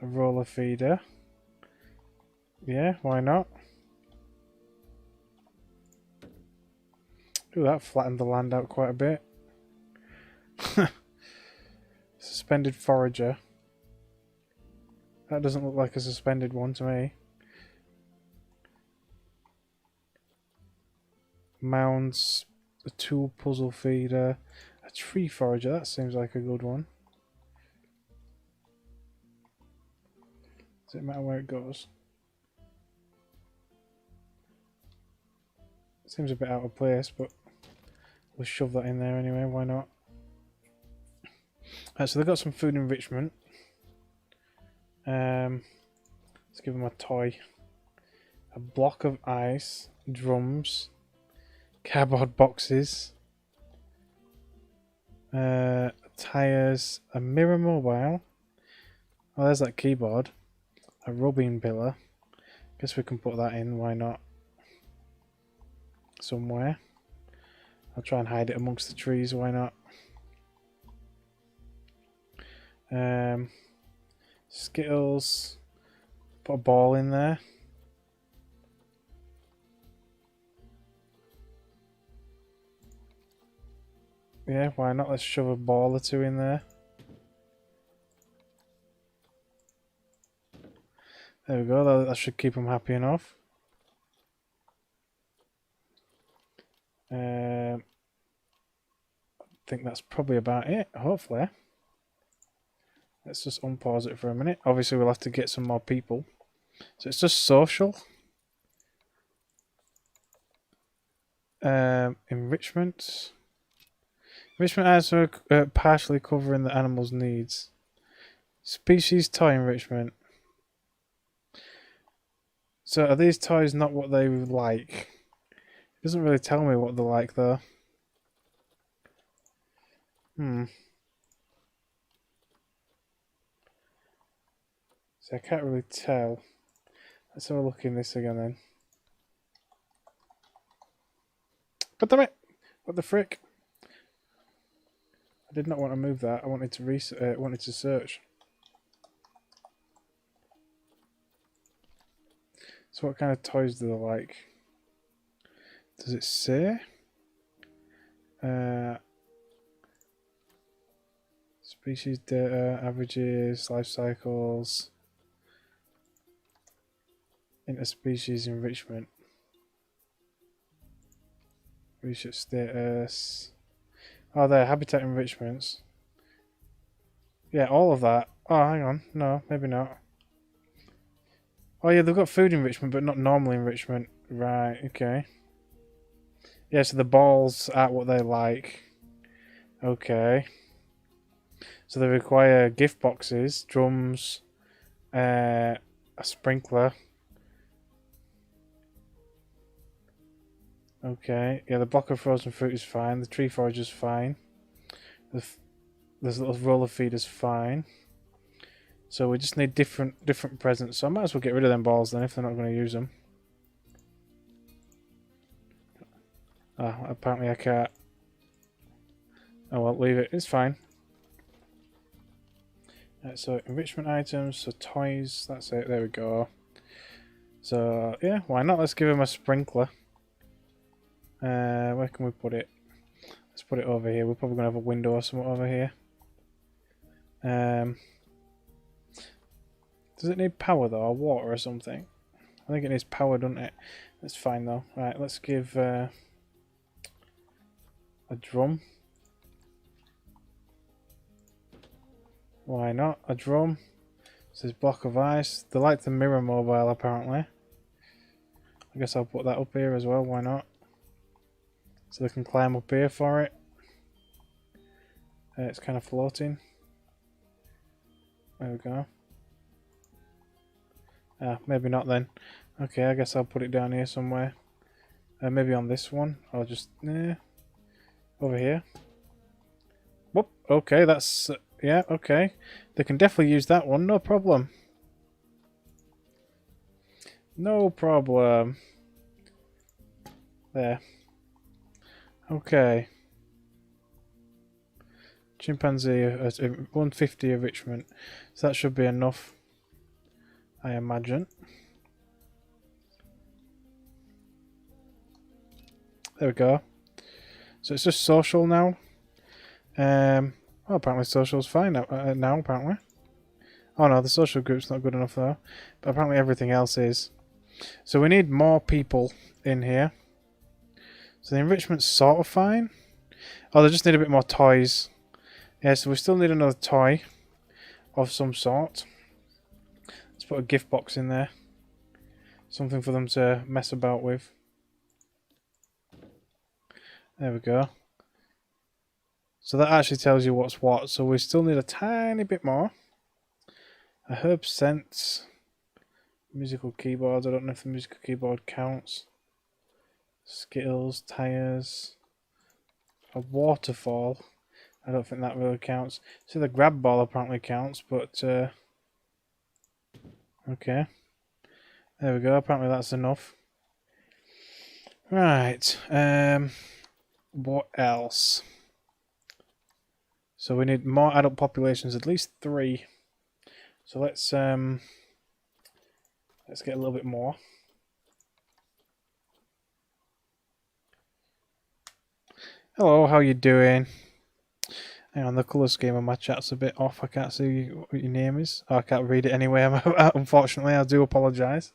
A roller feeder. Yeah, why not? Ooh, that flattened the land out quite a bit. Suspended forager. That doesn't look like a suspended one to me. Mounds, a tool puzzle feeder, a tree forager, that seems like a good one. Does it matter where it goes? It seems a bit out of place, but we'll shove that in there anyway, why not? So they've got some food enrichment. Let's give them a toy. A block of ice, drums, cardboard boxes, tires, a mirror mobile. Oh, there's that keyboard. A rubbing pillar. Guess we can put that in, why not? Somewhere. I'll try and hide it amongst the trees, why not? Skittles. Put a ball in there. Yeah, why not? Let's shove a ball or two in there. There we go, that should keep them happy enough. I think that's probably about it, hopefully. Let's just unpause it for a minute. Obviously, we'll have to get some more people. So it's just social. Enrichment. Enrichment items are partially covering the animal's needs. Species toy enrichment. So are these toys not what they like? It doesn't really tell me what they're like though. So I can't really tell. Let's have a look in this again then. But damn it! What the frick? I did not want to move that. I wanted to search. So what kind of toys do they like? Does it say? Species data, averages, life cycles, interspecies enrichment, research status. Oh, there, habitat enrichments. Yeah, all of that. Oh, hang on. No, maybe not. Oh, yeah, they've got food enrichment, but not normal enrichment. Right, okay. Yeah, so the balls are what they like. Okay. So they require gift boxes, drums, a sprinkler. Okay, yeah, the block of frozen fruit is fine. The tree forage is fine. This little roller feed is fine. So we just need different presents. So I might as well get rid of them balls then if they're not going to use them. Ah, apparently I can't. Oh well, leave it. It's fine. Right, so enrichment items, so toys. That's it. There we go. So yeah, why not? Let's give him a sprinkler. Where can we put it? Let's put it over here. We're probably gonna have a window or something over here. Does it need power though, or water or something? I think it needs power, doesn't it? That's fine though. Right, let's give a drum. Why not? A drum. This is block of ice. They like the mirror mobile apparently. I guess I'll put that up here as well, why not? So they can climb up here for it. It's kind of floating. There we go. Ah, maybe not then. Okay, I guess I'll put it down here somewhere. Maybe on this one. I'll just... over here. Whoop, okay, that's... yeah, okay. They can definitely use that one, no problem. No problem. There. Okay. Chimpanzee, 150 enrichment. So that should be enough, I imagine. There we go. So it's just social now. Well, apparently social's fine now, apparently. Oh no, the social group's not good enough though. But apparently everything else is. So we need more people in here. So the enrichment's sort of fine. Oh, they just need a bit more toys. Yeah, so we still need another toy of some sort. Let's put a gift box in there. Something for them to mess about with. There we go. So that actually tells you what's what. So we still need a tiny bit more. A herb scent. Musical keyboards. I don't know if the musical keyboard counts. Skittles, tires, a waterfall. I don't think that really counts. So the grab ball apparently counts, but okay. There we go. Apparently that's enough. Right. What else? So we need more adult populations, at least 3. So let's get a little bit more. Hello, how you doing? Hang on, the colour scheme on my chat's a bit off. I can't see what your name is. Oh, I can't read it anyway. Unfortunately, I do apologise.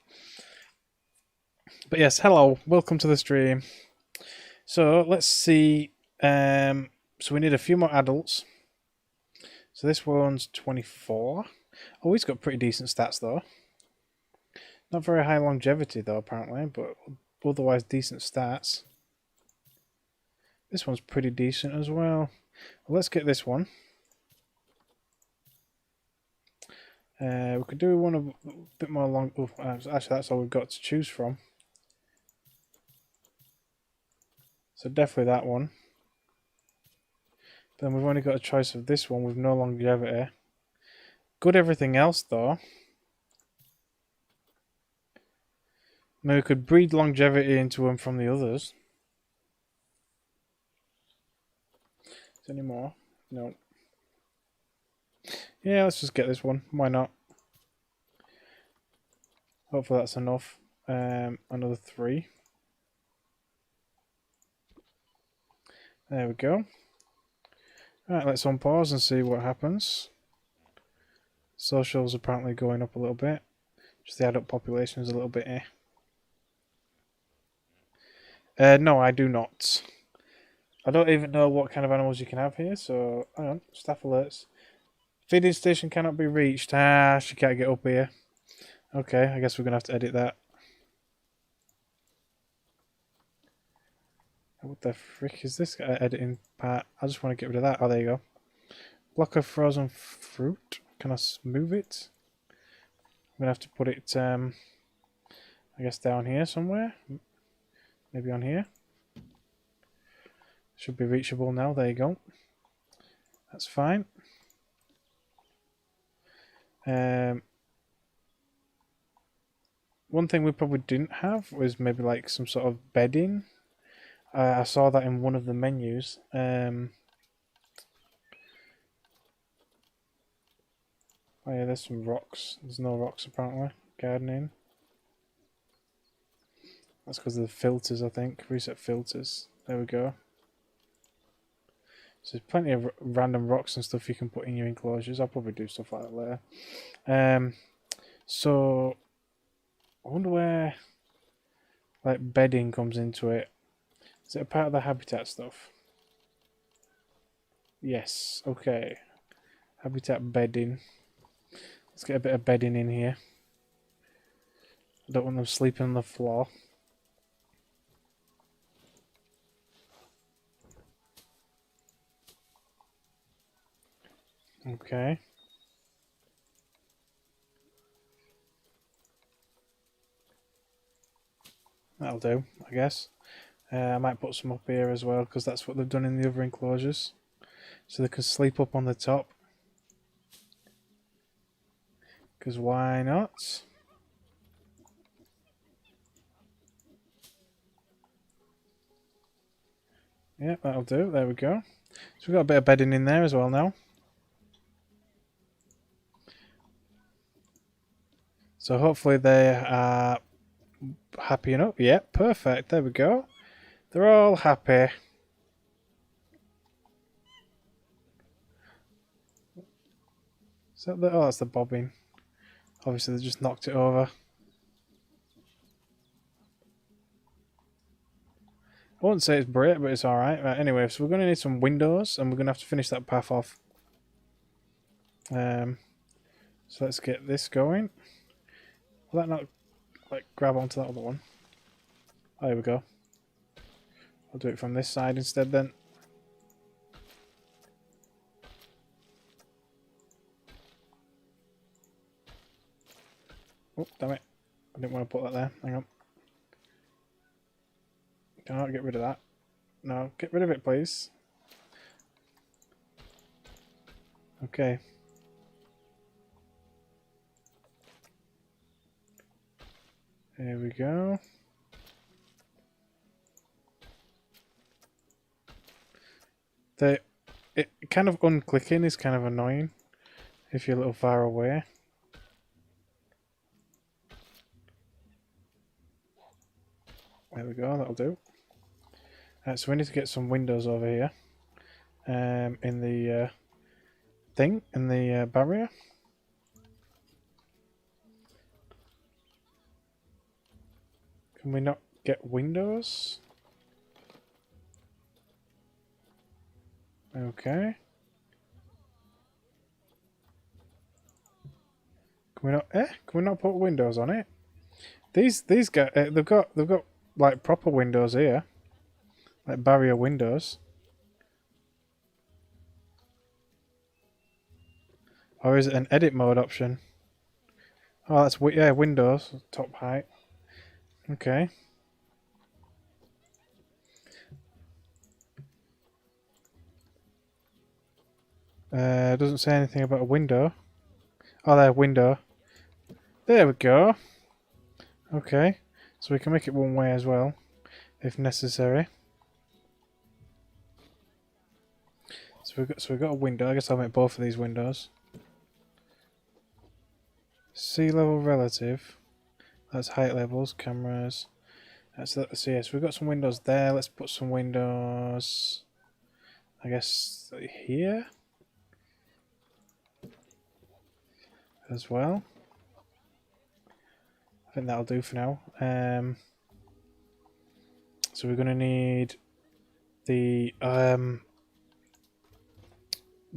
But yes, hello, welcome to the stream. So let's see. So we need a few more adults. So this one's 24. Oh, he's got pretty decent stats though. Not very high longevity though, apparently, but otherwise decent stats. This one's pretty decent as well. Well, let's get this one. We could do one a bit more long. Oh, actually, that's all we've got to choose from. So definitely that one. Then we've only got a choice of this one with no longevity. Good everything else though. Maybe we could breed longevity into them from the others. Is there any more? No. Yeah, let's just get this one. Why not? Hopefully that's enough. Another 3. There we go. Right, let's unpause and see what happens. Social's apparently going up a little bit. Just the adult population is a little bit no, I do not. I don't even know what kind of animals you can have here, so hang on. Staff alerts. Feeding station cannot be reached. Ah, she can't get up here. Okay, I guess we're going to have to edit that. What the frick is this editing part? I just want to get rid of that. Oh, there you go. Block of frozen fruit. Can I move it? I'm going to have to put it, I guess, down here somewhere. Maybe on here. Should be reachable now. There you go. That's fine. One thing we probably didn't have was maybe like some sort of bedding. I saw that in one of the menus. Oh yeah, there's some rocks. There's no rocks apparently. Gardening. That's because of the filters, I think. Reset filters. There we go. So there's plenty of random rocks and stuff you can put in your enclosures. I'll probably do stuff like that later. So I wonder where like bedding comes into it. Is it a part of the habitat stuff? Yes. Okay. Habitat bedding. Let's get a bit of bedding in here. I don't want them sleeping on the floor. Okay. That'll do, I guess. I might put some up here as well, because that's what they've done in the other enclosures. So they can sleep up on the top. Because why not? Yeah, that'll do. There we go. So we've got a bit of bedding in there as well now. So hopefully they are happy enough. Yeah, perfect. There we go. They're all happy. So oh, that's the bobbin. Obviously they just knocked it over. I wouldn't say it's great, but it's alright. Right, anyway, so we're going to need some windows, and we're going to have to finish that path off. So let's get this going. Will that not like grab onto that other one? Oh, there we go. I'll do it from this side instead then. Oh, damn it. I didn't want to put that there. Hang on. Cannot get rid of that. No, get rid of it, please. Okay. There we go. It kind of unclicking is kind of annoying if you're a little far away. There we go, that'll do. So we need to get some windows over here. In the thing, in the barrier. Can we not get windows? Okay. Can we not? Can we not put windows on it? These guys, they've got like proper windows here, like barrier windows. Or is it an edit mode option? Oh, that's yeah, windows top height. Okay. Doesn't say anything about a window. Oh, there, window. There we go. Okay, so we can make it one way as well, if necessary. So we've got a window. I guess I'll make both of these windows. Sea level relative. That's height levels, cameras. So yes, we've got some windows there. Let's put some windows, I guess, here as well. I think that'll do for now. So we're going to need the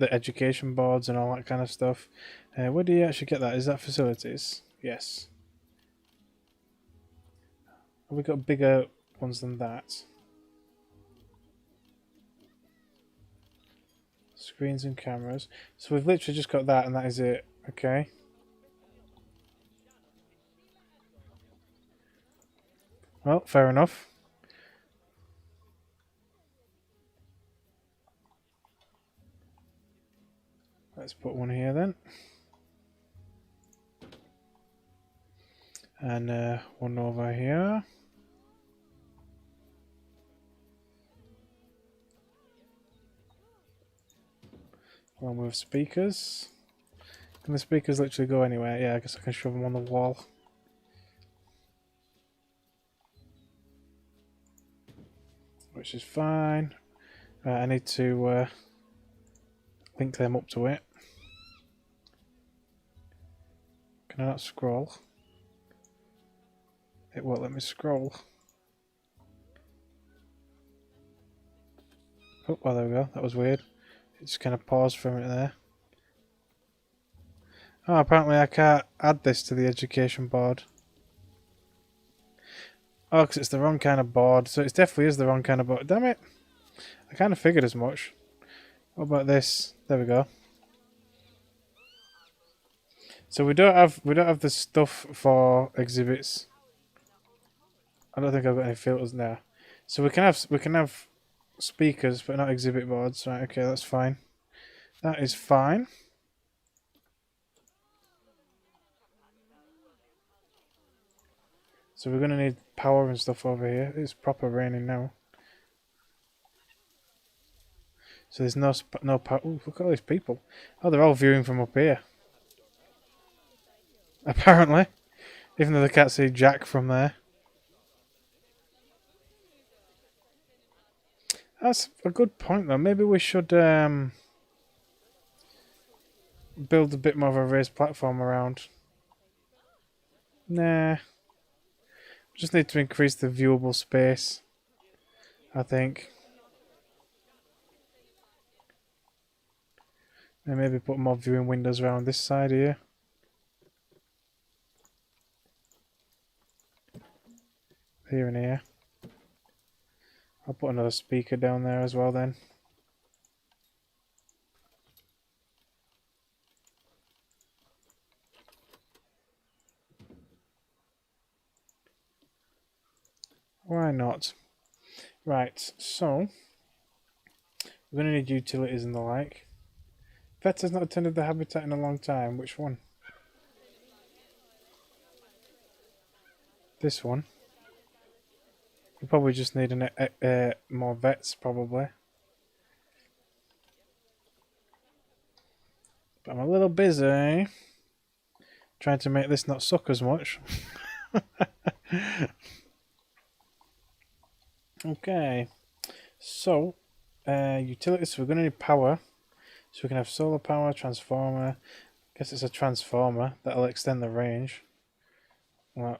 education boards and all that kind of stuff. Where do you actually get that? Is that facilities? Yes. Have we got bigger ones than that? Screens and cameras. So we've literally just got that and that is it. Okay. Well, fair enough. Let's put one here then. And one over here. Along with speakers. Can the speakers literally go anywhere? Yeah, I guess I can shove them on the wall. Which is fine. I need to link them up to it. Can I not scroll? It won't let me scroll. Oh, well, there we go. That was weird. It just kind of paused for a minute there. Oh, apparently I can't add this to the education board. Oh, because it's the wrong kind of board. So it definitely is the wrong kind of board. Damn it. I kind of figured as much. What about this? There we go. So we don't have the stuff for exhibits. I don't think I've got any filters now. So we can have speakers, but not exhibit boards. Right? Okay, that's fine. That is fine. So we're gonna need power and stuff over here. It's proper raining now. So there's no power. Ooh, look at all these people. Oh, they're all viewing from up here. Apparently, even though they can't see Jack from there. That's a good point, though. Maybe we should build a bit more of a raised platform around. Nah. Just need to increase the viewable space, I think. And maybe put more viewing windows around this side here. Here and here. I'll put another speaker down there as well then. Why not? Right, so we're going to need utilities and the like. Vet has not attended the habitat in a long time. Which one? This one. We probably just need more vets, probably. But I'm a little busy trying to make this not suck as much. Okay, so utilities. So we're going to need power. So we can have solar power, transformer. Guess it's a transformer that'll extend the range. Well,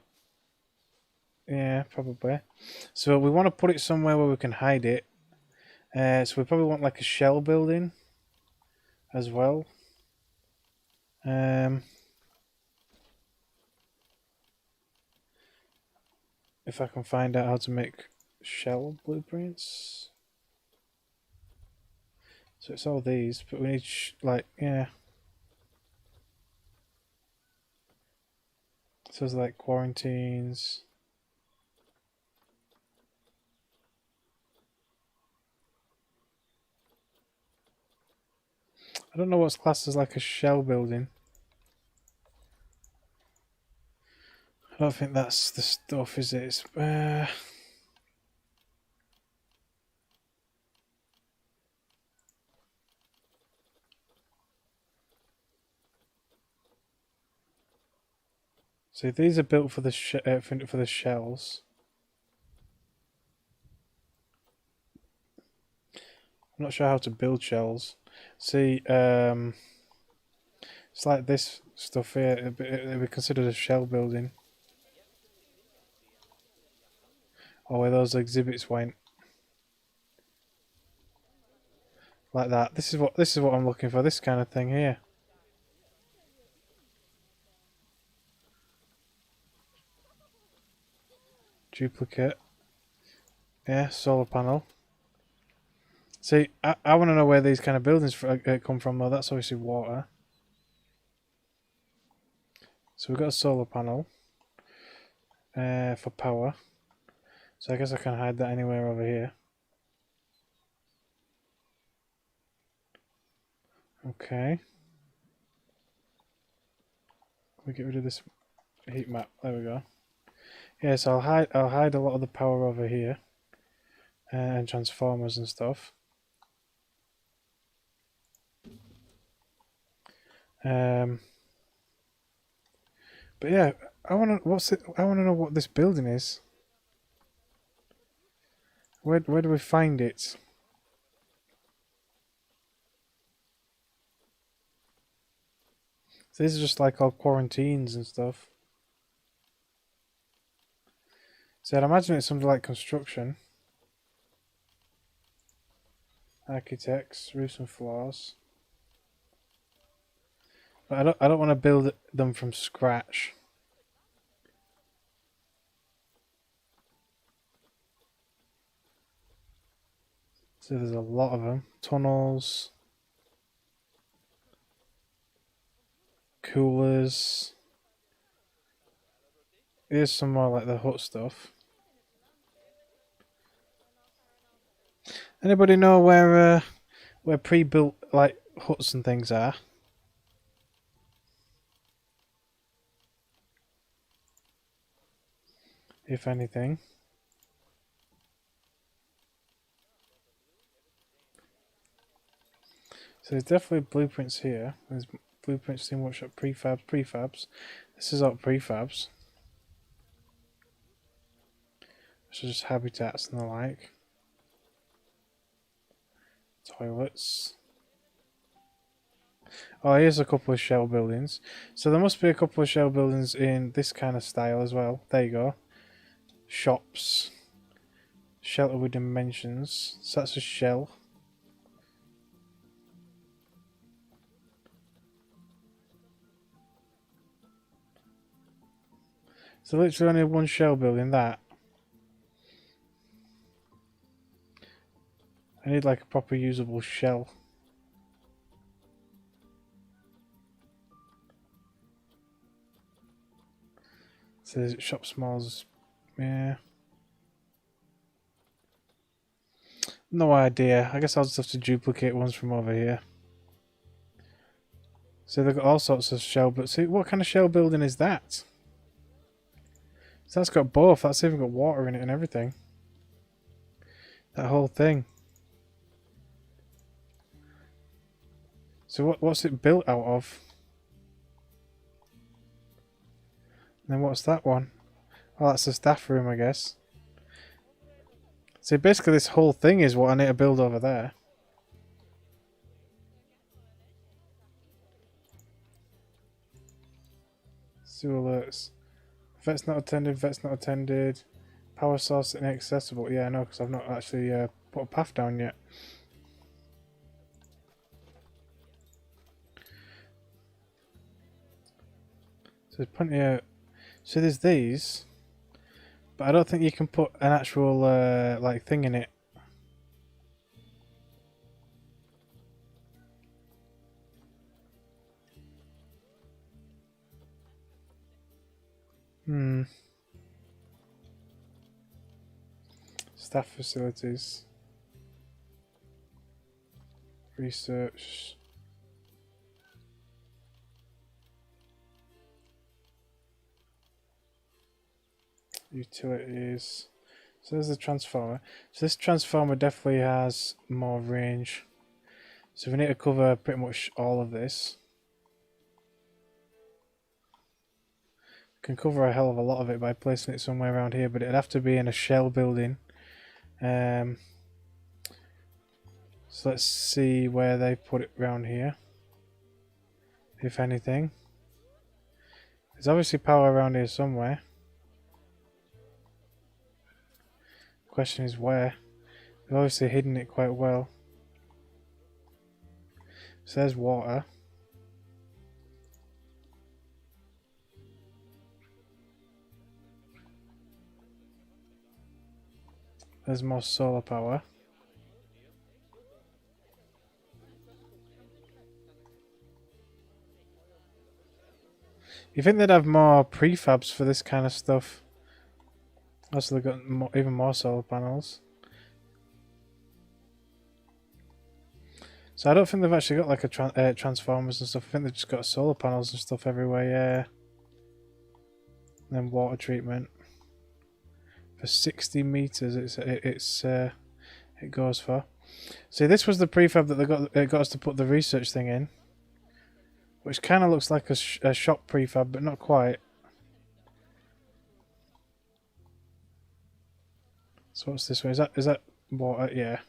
yeah, probably. So we want to put it somewhere where we can hide it. So we probably want like a shell building as well. If I can find out how to make shell blueprints. So it's all these, but we need yeah. So it's like quarantines. I don't know what's classed as like a shell building. I don't think that's the stuff, is it? It's, so these are built for the for the shells. I'm not sure how to build shells. See, it's like this stuff here. It'd be considered a shell building. Or where those exhibits went. Like that. This is what I'm looking for. This kind of thing here. Duplicate. Yeah, solar panel. See, I want to know where these kind of buildings come from, though. That's obviously water. So we've got a solar panel for power. So I guess I can hide that anywhere over here. Okay. We get rid of this heat map. There we go. Yeah, so I'll hide a lot of the power over here and transformers and stuff. But yeah, I want to know what this building is. Where do we find it? So these are just like all quarantines and stuff. So I'd imagine it's something like construction. Architects, roofs and floors. But I don't want to build them from scratch. So there's a lot of them. Tunnels. Coolers. Here's some more like the hut stuff. Anybody know where pre-built like huts and things are? If anything. So there's definitely blueprints here. There's blueprints in workshop prefabs. This is all prefabs. So just habitats and the like. Toilets. Oh, here's a couple of shell buildings. So there must be a couple of shell buildings in this kind of style as well. There you go. Shops. Shelter with dimensions. So that's a shell. So literally only one shell building, that. I need like a proper usable shell. So there's shop smalls. Yeah. No idea. I guess I'll just have to duplicate ones from over here. So they've got all sorts of shell, but see, what kind of shell building is that? So that's got both. That's even got water in it and everything. That whole thing. So what's it built out of? And then what's that one? Oh, that's the staff room, I guess. So basically this whole thing is what I need to build over there. Sewer alerts. Vet's not attended, vet's not attended. Power source inaccessible. Yeah, I know, because I've not actually put a path down yet. So there's plenty of... So there's these. But I don't think you can put an actual, like, thing in it. Staff facilities. Research. Utilities. So there's the transformer. So this transformer definitely has more range. So we need to cover pretty much all of this. Can cover a hell of a lot of it by placing it somewhere around here, but it'd have to be in a shell building. So let's see where they put it around here, if anything. There's obviously power around here somewhere. Question is where. They've obviously hidden it quite well. So there's water. There's more solar power. You think they'd have more prefabs for this kind of stuff? Also, they've got more, even more solar panels. So I don't think they've actually got like a transformers and stuff. I think they've just got solar panels and stuff everywhere. Yeah. And then water treatment for 60 meters. It goes for. See, this was the prefab that they got us to put the research thing in, which kind of looks like a shop prefab, but not quite. So what's this way? Is that water? Yeah.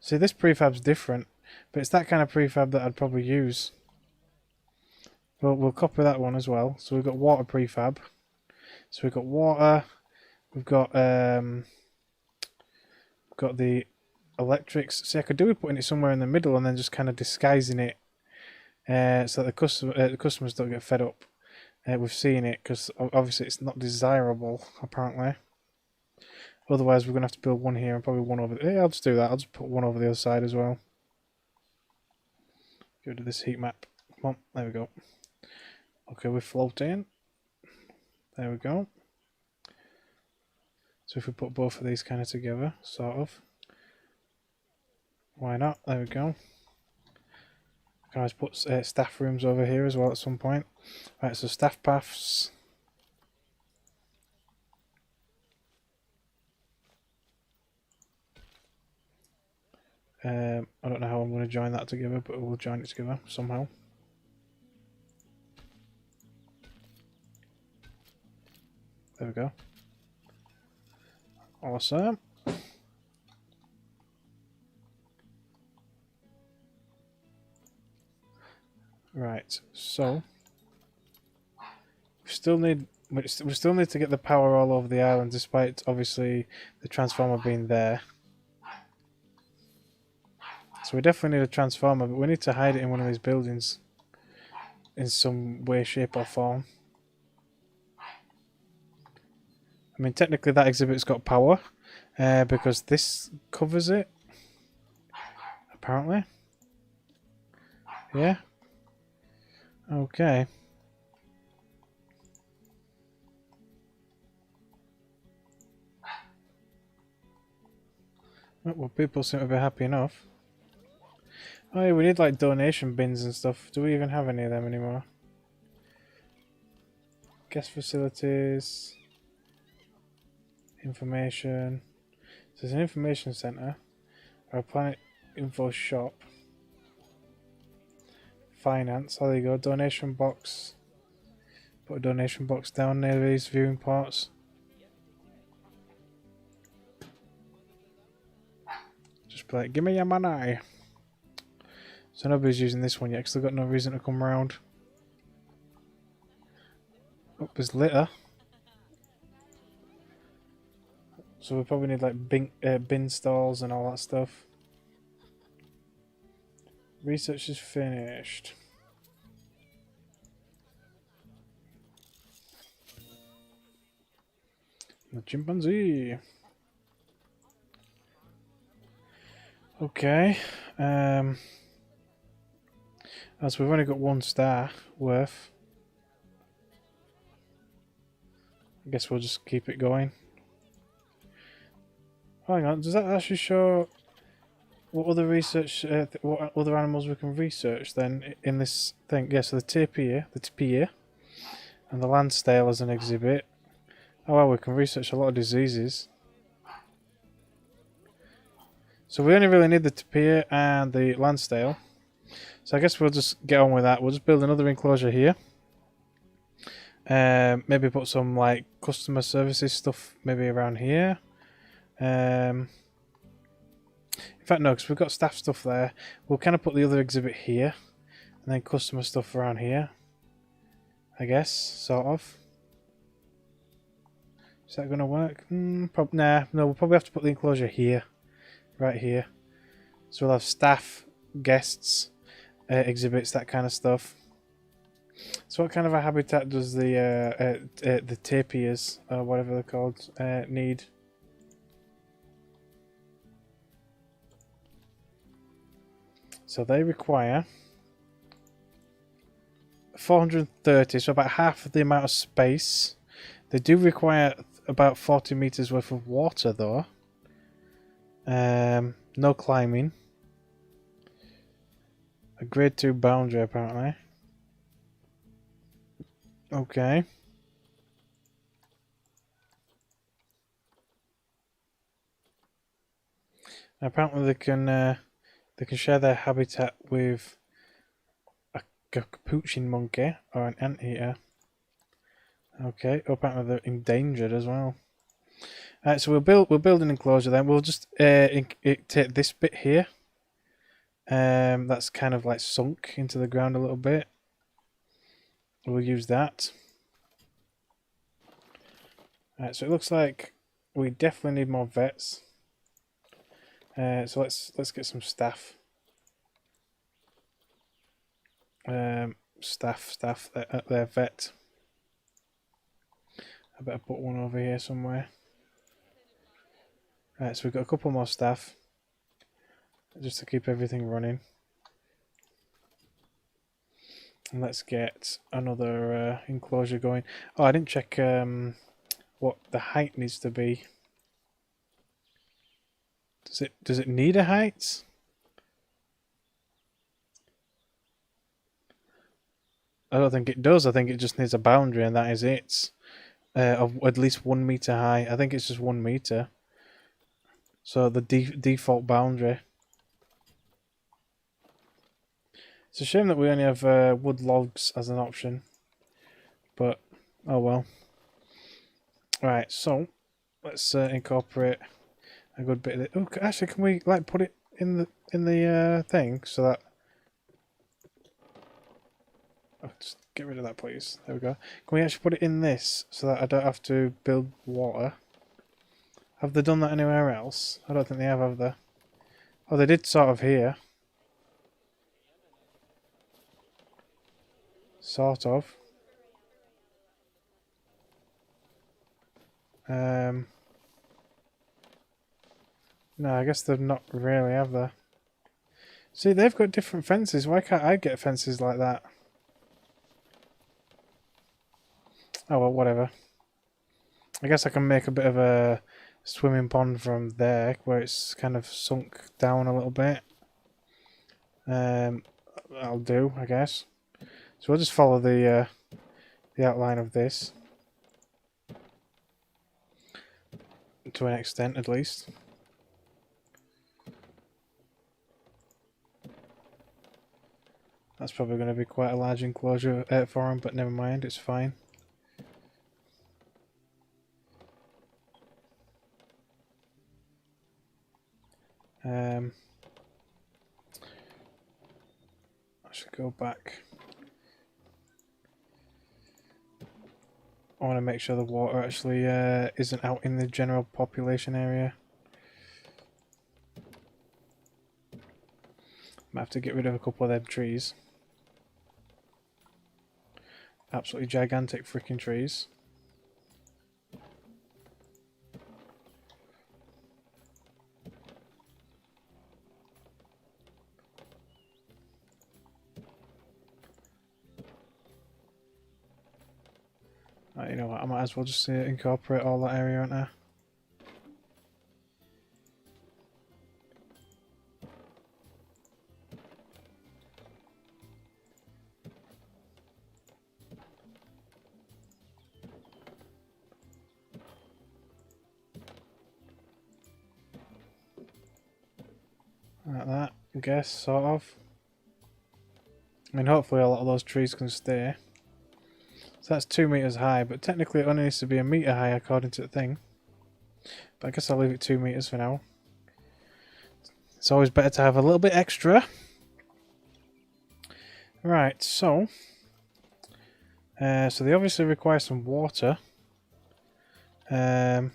See, this prefab's different, but it's that kind of prefab that I'd probably use. Well, we'll copy that one as well. So we've got water prefab. So we've got water. We've got the electrics. See, I could do with putting it somewhere in the middle and then just kind of disguising it, so that the customers don't get fed up with seeing it, because obviously it's not desirable apparently. Otherwise, we're gonna have to build one here and probably one over there. Yeah, I'll just do that. I'll just put one over the other side as well. Go to this heat map. Come on, there we go. Okay, we're floating. There we go. So if we put both of these kind of together, sort of. Why not? There we go. Can always put staff rooms over here as well at some point. Right, so staff paths. I don't know how I'm going to join that together, but we'll join it together somehow. There we go. Awesome. Right, so we still need to get the power all over the island, despite obviously the transformer being there. So we definitely need a transformer, but we need to hide it in one of these buildings in some way, shape or form. I mean, technically that exhibit's got power, because this covers it, apparently. Yeah. Okay. Oh, well, people seem to be happy enough. Oh yeah, we need like donation bins and stuff. Do we even have any of them anymore? Guest facilities. Information. So there's an information centre. Our planet info shop. Finance. Oh, there you go. Donation box. Put a donation box down near these viewing ports. Just be like, give me your money. So nobody's using this one yet because they've got no reason to come round. Oh, there's litter. So we probably need like bin stalls and all that stuff. Research is finished. The chimpanzee. Okay. So we've only got 1 star worth. I guess we'll just keep it going. Hang on, does that actually show what other research, what other animals we can research then in this thing? Yeah, so the tapir, and the land snail as an exhibit. Oh well, we can research a lot of diseases. So we only really need the tapir and the land snail. So I guess we'll just get on with that. We'll just build another enclosure here. Maybe put some like customer services stuff maybe around here. In fact, no, because we've got staff stuff there. We'll kind of put the other exhibit here, and then customer stuff around here. I guess, sort of. Is that going to work? Nah, no, we'll probably have to put the enclosure here. Right here. So we'll have staff, guests, exhibits, that kind of stuff. So what kind of a habitat does the tapirs, or whatever they're called, need? So they require 430, so about half of the amount of space. They do require about 40 meters worth of water though. No climbing. A grade 2 boundary apparently. Okay. Apparently they can share their habitat with a capuchin monkey or an anteater. Okay. Apparently they're endangered as well. Alright, so we'll build an enclosure then. We'll just take this bit here. That's kind of like sunk into the ground a little bit. We'll use that. Alright, so it looks like we definitely need more vets. So let's get some staff. Staff. They're vet. I better put one over here somewhere. Right, so we've got a couple more staff, just to keep everything running. And let's get another enclosure going. Oh, I didn't check what the height needs to be. Does it need a height? I don't think it does. I think it just needs a boundary, and that is it. Of at least 1 meter high. I think it's just 1 meter. So the default boundary. It's a shame that we only have wood logs as an option. But oh well. Right, so let's incorporate a good bit of it. Oh, actually, can we like put it in the thing so that? Oh, just get rid of that, please. There we go. Can we actually put it in this so that I don't have to build water? Have they done that anywhere else? I don't think they have they? Oh, they did sort of here. Sort of. No, I guess they've not really, have they? See, they've got different fences. Why can't I get fences like that? Oh well, whatever. I guess I can make a bit of a swimming pond from there, where it's kind of sunk down a little bit. I'll do, I guess. So we'll just follow the outline of this to an extent, at least. That's probably going to be quite a large enclosure for him, but never mind, it's fine. I should go back. I want to make sure the water actually isn't out in the general population area. Might have to get rid of a couple of them trees. Absolutely gigantic freaking trees. Right, you know what, I might as well just incorporate all that area in there. Like that, I guess, sort of. I mean, hopefully a lot of those trees can stay. So that's 2 meters high, but technically it only needs to be 1 meter high according to the thing. But I guess I'll leave it 2 meters for now. It's always better to have a little bit extra. Right, so they obviously require some water. If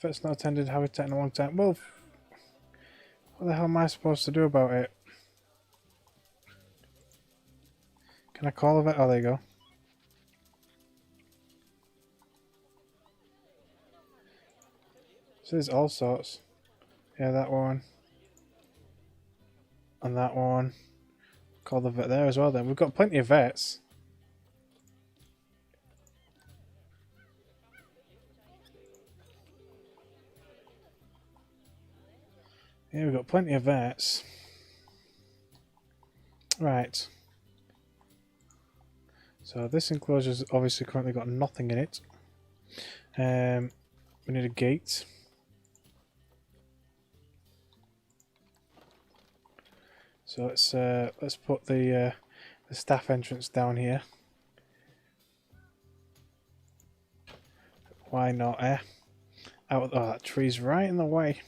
it's not attended habitat in a long time, well, what the hell am I supposed to do about it? Can I call of it? Oh, there you go. So there's all sorts. Yeah, that one. And that one. Call the vet there as well then. We've got plenty of vets. Yeah, we've got plenty of vets. Right. So this enclosure's obviously currently got nothing in it. We need a gate. So let's put the staff entrance down here. Why not, eh? Oh, that tree's right in the way.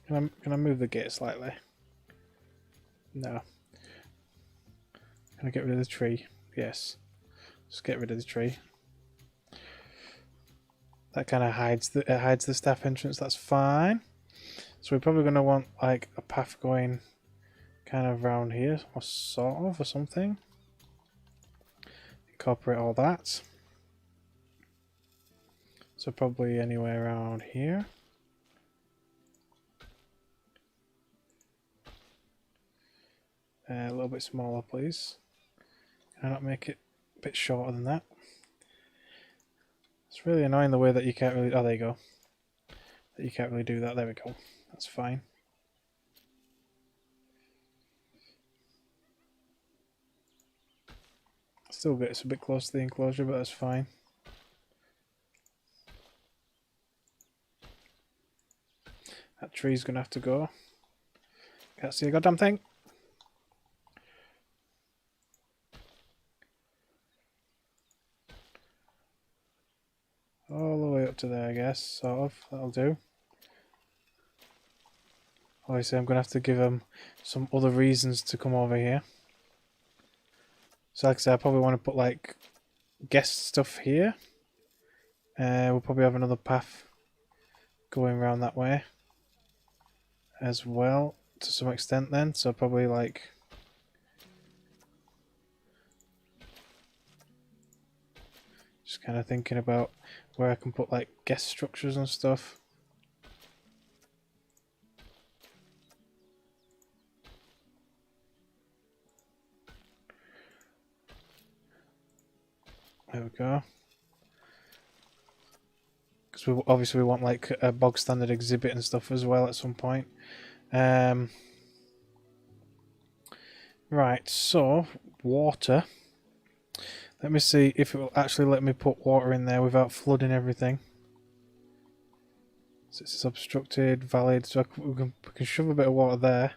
Can I move the gate slightly? No. Can I get rid of the tree? Yes. Just get rid of the tree. That kind of hides the staff entrance. That's fine. So we're probably going to want like a path going kind of around here, or sort of, or something. Incorporate all that. So probably anywhere around here. A little bit smaller, please. Can I not make it a bit shorter than that? It's really annoying the way that you can't really... Oh, there you go. That you can't really do that. There we go. That's fine. Still gets a bit close to the enclosure, but that's fine. That tree's going to have to go. Can't see a goddamn thing. All the way up to there, I guess, sort of. That'll do. Obviously, I'm going to have to give them some other reasons to come over here. So, like I said, I probably want to put, like, guest stuff here. We'll probably have another path going around that way as well, to some extent then. So, probably, like... Just kind of thinking about where I can put, like, guest structures and stuff. There we go. because we obviously we want like a bog standard exhibit and stuff as well at some point. Right, so water. Let me see if it will actually let me put water in there without flooding everything. So it's obstructed, valid, so we can shove a bit of water there.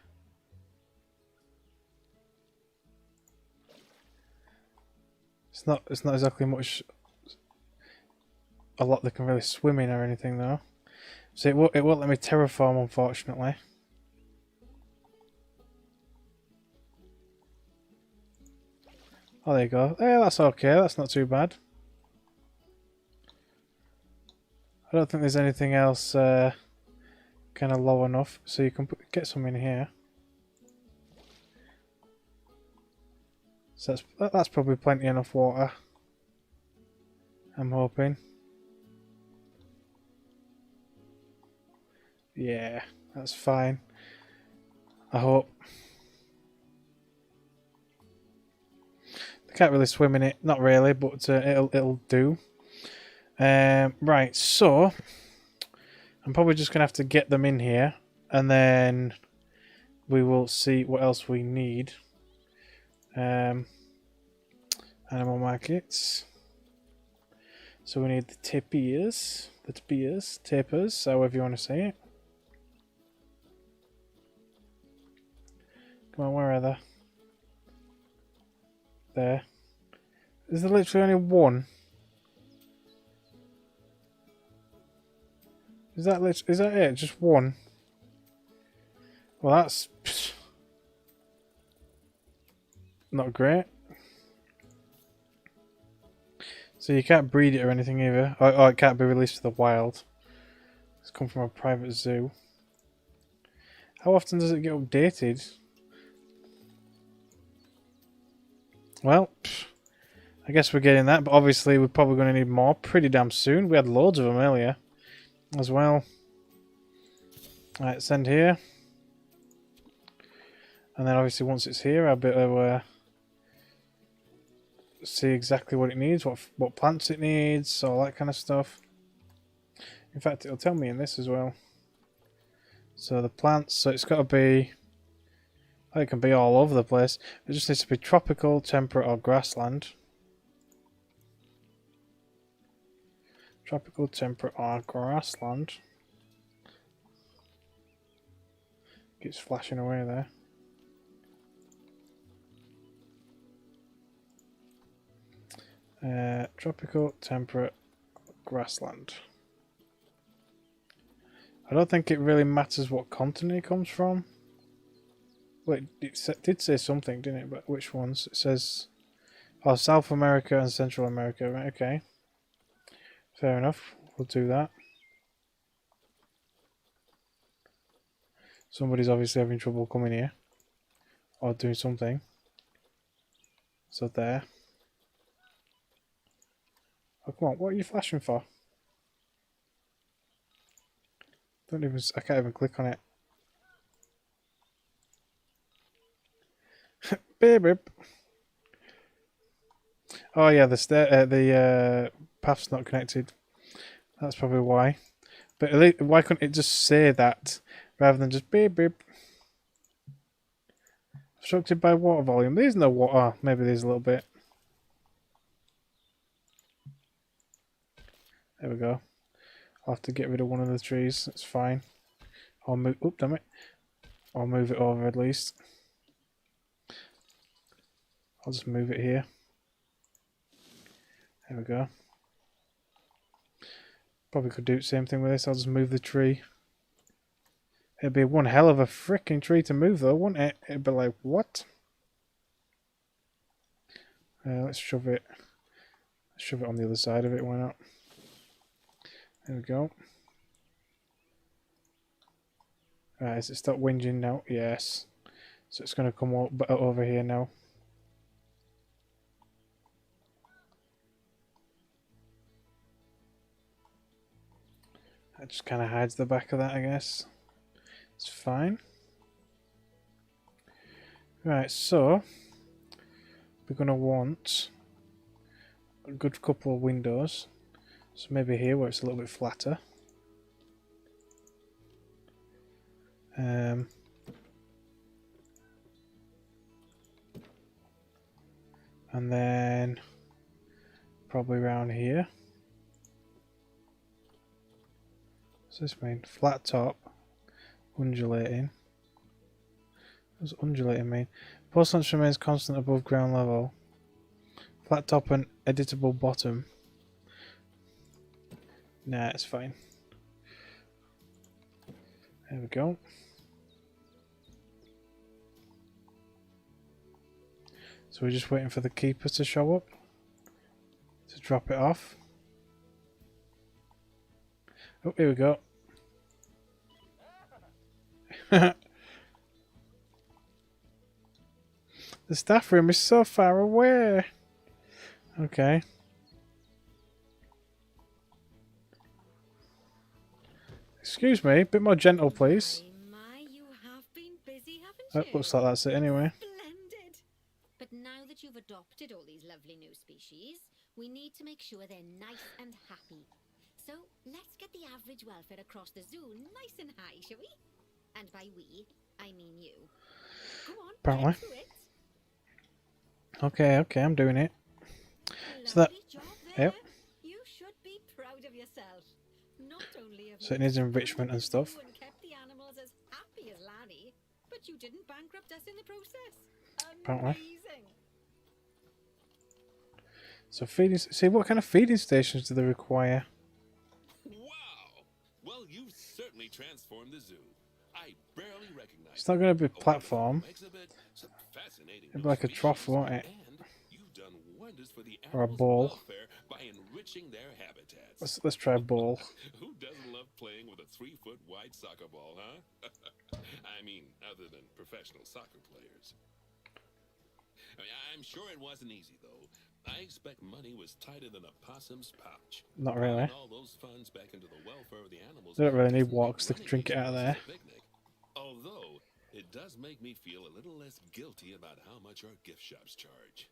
It's not exactly a lot that can really swim in or anything though. So it won't let me terraform, unfortunately. Oh, there you go. Yeah, that's okay. That's not too bad. I don't think there's anything else kind of low enough, so you can get some in here. So that's probably plenty enough water. I'm hoping. Yeah, that's fine. I hope. I can't really swim in it, not really, but it'll do. Right, so I'm probably just gonna have to get them in here, and then we will see what else we need. Animal markets. So we need the tapirs, tapers, however you want to say it. Come on, where are they? There. Is there literally only one? Is that it? Just one? Well, that's not great. So you can't breed it or anything either. Or it can't be released to the wild. It's come from a private zoo. How often does it get updated? Well, I guess we're getting that, but obviously we're probably going to need more pretty damn soon. We had loads of them earlier as well. Alright, send here. And then obviously once it's here, I'll be able to see exactly what it needs, what plants it needs, all that kind of stuff. In fact, it'll tell me in this as well. So the plants, so it's got to be, it can be all over the place. It just needs to be tropical, temperate, or grassland. Tropical, temperate, or grassland. Keeps flashing away there. Tropical, temperate, grassland. I don't think it really matters what continent it comes from. Wait, it did say something, didn't it? But which ones? It says, oh, South America and Central America. Right, okay. Fair enough. We'll do that. Somebody's obviously having trouble coming here. Or doing something. So there. Oh, come on. What are you flashing for? I can't even click on it. Beep, beep. Oh yeah, the path's not connected. That's probably why. But at least, why couldn't it just say that rather than just beep beep? Obstructed by water volume. There's no water. Oh, maybe there's a little bit. There we go. I'll have to get rid of one of the trees. That's fine. I'll move. Oop, damn it. I'll move it over at least. I'll just move it here. There we go. Probably could do the same thing with this. I'll just move the tree. It'd be one hell of a freaking tree to move though, wouldn't it? It'd be like, what? Let's shove it. Let's shove it on the other side of it, why not? There we go. Has it stopped whinging now? Yes. So it's going to come over here now. That just kind of hides the back of that, I guess. It's fine. Right, so we're going to want a good couple of windows. So maybe here where it's a little bit flatter. And then probably around here. What's this mean? Flat top, undulating. What does undulating mean? Post launch remains constant above ground level. Flat top and editable bottom. Nah, it's fine. There we go. So we're just waiting for the keeper to show up to drop it off. Oh, here we go. The staff room is so far away. Okay. Excuse me, a bit more gentle, please. My, you have been busy, haven't That you? looks like that's it anyway. Splendid. But now that you've adopted all these lovely new species, we need to make sure they're nice and happy. So let's get the average welfare across the zoo nice and high, shall we? And by we, I mean you. Go on, Apparently. get to it. Okay, I'm doing it. So that- Lovely job there. yep. You should be proud of yourself. Not only have So you it needs expanded enrichment the and stuff. zoo and kept the animals as happy as Lanny, but you didn't bankrupt us in the process. Apparently. Amazing. So feeding. See, what kind of feeding stations do they require? Wow! Well, you've certainly transformed the zoo. I barely recognize It's not going to be a a wonderful platform. exhibit, some fascinating It'll be new like a trough, species, won't it? And you've done wonders for the Or a animals' ball. welfare by enriching their habitats. Let's try a ball. Who doesn't love playing with a 3-foot wide soccer ball, huh? I mean, other than professional soccer players. I'm sure it wasn't easy, though. I expect money was tighter than a possum's pouch. Not really. Putting all those funds back into the welfare of the animals. They don't really need doesn't walks to make running drink it each out of once there. a picnic. Although, it does make me feel a little less guilty about how much our gift shops charge.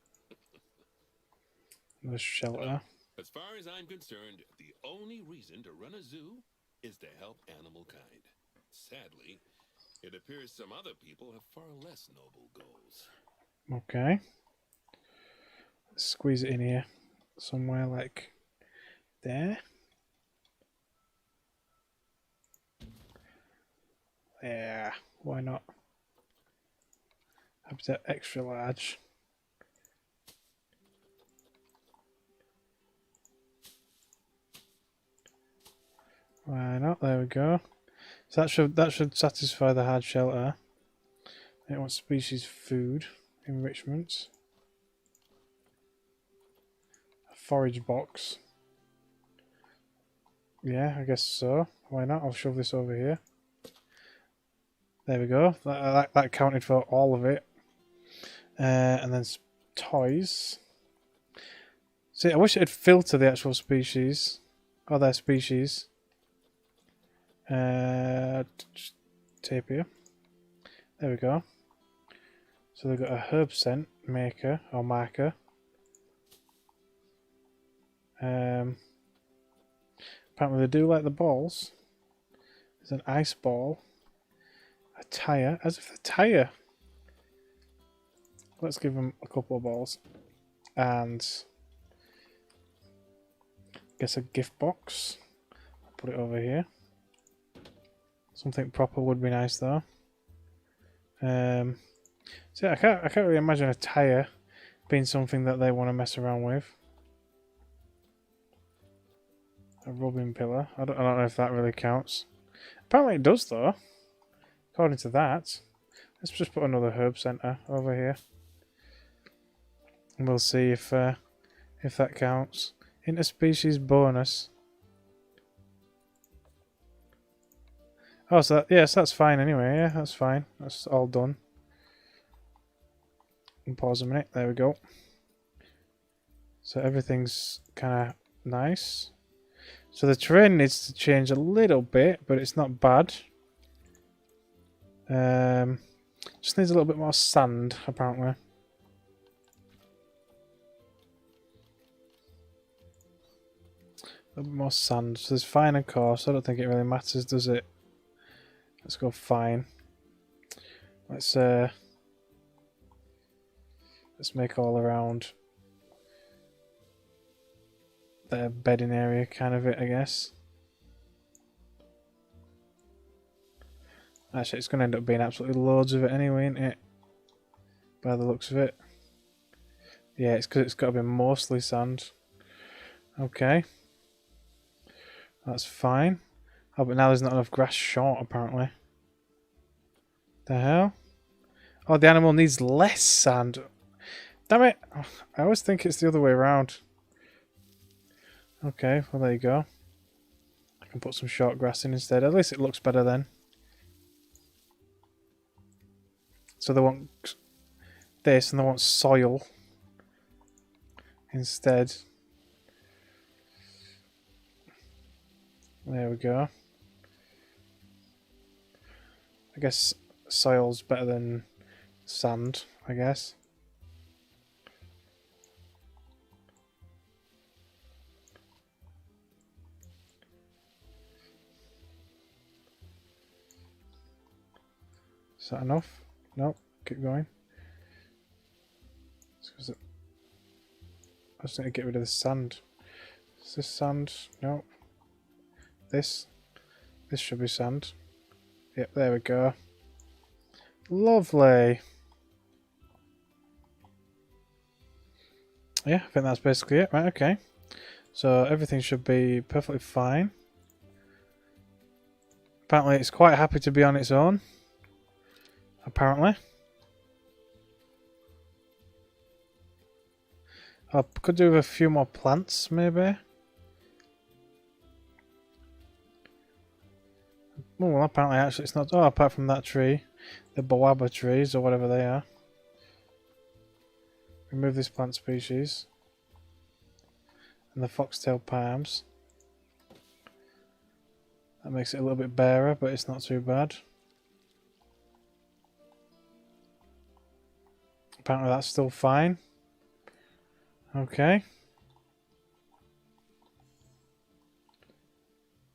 The shelter. As far as I'm concerned, the only reason to run a zoo is to help animal kind. Sadly, it appears some other people have far less noble goals. Okay. Let's squeeze it in here. Somewhere like there. Yeah, why not? Habitat extra large. Why not? There we go. So that should satisfy the hard shelter. It wants species food enrichment. A forage box. Yeah, I guess so. Why not? I'll shove this over here. There we go. That counted for all of it. And then toys. See, I wish it'd filter the actual species. Or their species. Tape here. There we go. So they've got a herb scent maker or marker. Apparently they do like the balls. There's an ice ball. A tyre. As if a tyre. Let's give them a couple of balls. And I guess a gift box. I'll put it over here. Something proper would be nice though. So I can't really imagine a tyre being something that they want to mess around with. A rubbing pillar. I don't know if that really counts. Apparently it does though. According to that. Let's just put another herb center over here. And we'll see if that counts. Interspecies bonus. Oh, so yes, that's fine anyway. Yeah, that's fine. That's all done. And pause a minute. There we go. So everything's kind of nice. So the terrain needs to change a little bit, but it's not bad. Just needs a little bit more sand, apparently. A bit more sand. So there's fine and coarse. I don't think it really matters, does it? Let's go fine. Let's make all around the bedding area kind of it, I guess. Actually, it's going to end up being absolutely loads of it anyway, isn't it? By the looks of it. Yeah, it's because it's got to be mostly sand. Okay. That's fine. Oh, but now there's not enough grass short, apparently. The hell? Oh, the animal needs less sand. Damn it! I always think it's the other way around. Okay, well there you go. I can put some short grass in instead. At least it looks better then. So they want this and they want soil instead. There we go. I guess soil's better than sand, I guess. Is that enough? Nope. Keep going. I just need to get rid of the sand. Is this sand? No. This should be sand. Yep, there we go. Lovely. Yeah, I think that's basically it. Right, okay. So everything should be perfectly fine. Apparently it's quite happy to be on its own. Apparently. I could do with a few more plants, maybe. Oh, well, apparently actually it's not... Oh, apart from that tree. The boaba trees, or whatever they are. Remove this plant species. And the foxtail palms. That makes it a little bit barer, but it's not too bad. Apparently that's still fine. Okay.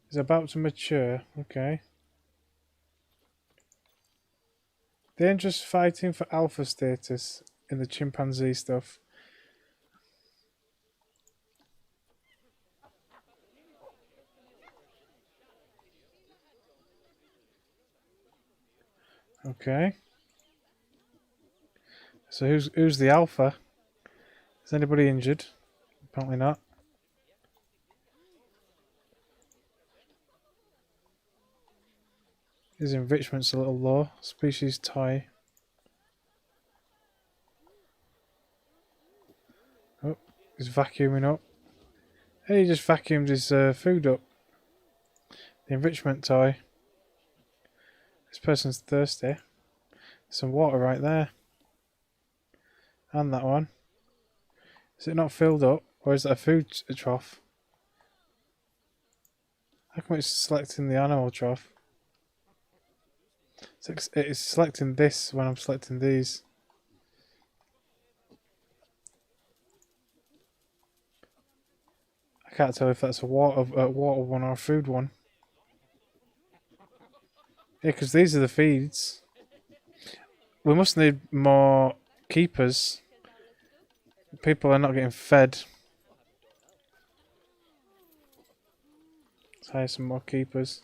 It's about to mature. Okay. Dangerous fighting for alpha status in the chimpanzee stuff. Okay. So who's the alpha? Is anybody injured? Apparently not. His enrichment's a little low. Species toy. Oh, he's vacuuming up. Hey, he just vacuumed his food up. The enrichment toy. This person's thirsty. Some water right there. And that one. Is it not filled up? Or is that a food trough? How come it's selecting the animal trough? It's selecting this when I'm selecting these. I can't tell if that's a water one or a food one. Yeah, because these are the feeds. We must need more keepers. People are not getting fed. Let's hire some more keepers.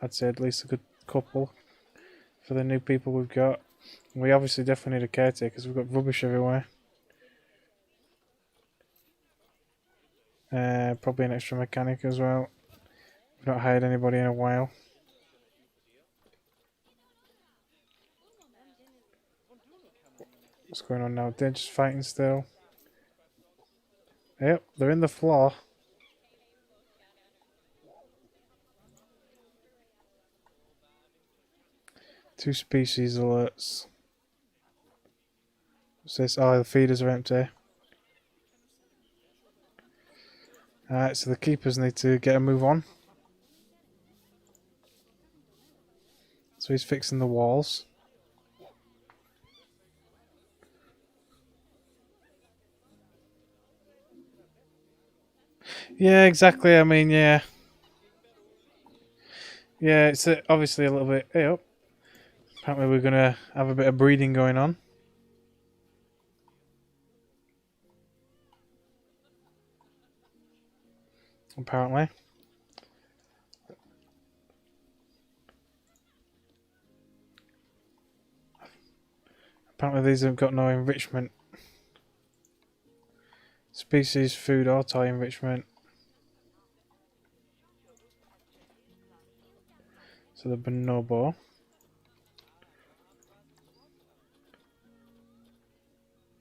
I'd say at least a good couple for the new people we've got. We obviously definitely need a caretaker because we've got rubbish everywhere. Probably an extra mechanic as well. We've not hired anybody in a while. What's going on now? They're just fighting still. Yep, they're in the floor. Two species alerts. What's this? Oh, the feeders are empty. Alright, so the keepers need to get a move on. So he's fixing the walls. Yeah, exactly. I mean, yeah. Yeah, it's obviously a little bit... Hey, oh, apparently we're going to have a bit of breeding going on. Apparently. Apparently these have got no enrichment. Species, food, or toy enrichment. So the bonobo.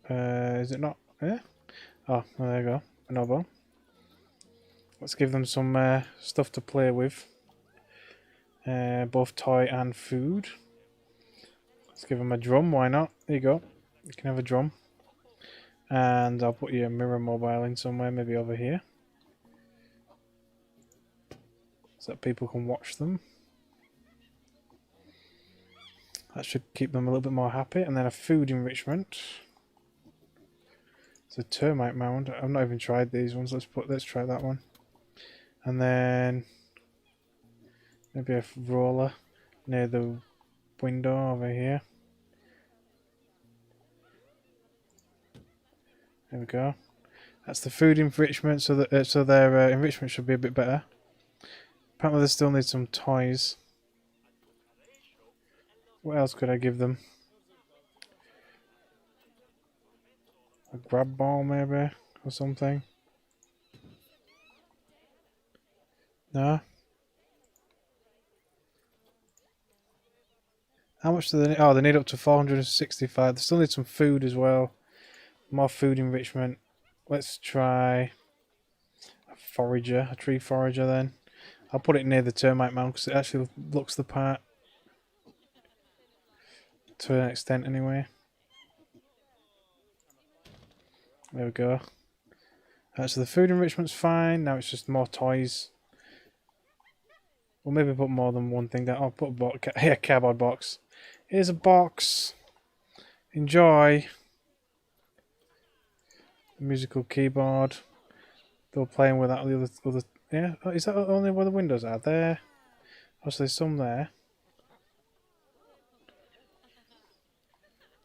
Is it not? Yeah? Oh, well, there you go. Bonobo. Let's give them some stuff to play with. Both toy and food. Let's give them a drum, why not? There you go. You can have a drum. And I'll put your mirror mobile in somewhere, maybe over here. So that people can watch them. That should keep them a little bit more happy. And then a food enrichment. It's a termite mound. I've not even tried these ones. Let's try that one. And then maybe a roller near the window over here. There we go. That's the food enrichment, so that their enrichment should be a bit better. Apparently they still need some toys. What else could I give them? A grab ball maybe, or something. No? How much do they need? Oh, they need up to 465. They still need some food as well. More food enrichment. Let's try a forager, a tree forager then. I'll put it near the termite mound because it actually looks the part. To an extent anyway. There we go. So the food enrichment's fine. Now it's just more toys. We'll maybe put more than one thing down. I'll put a cardboard box. Here's a box. Enjoy. The musical keyboard. They were playing with that. The other. Yeah. Oh, is that only where the windows are? There. Oh, so there's some there.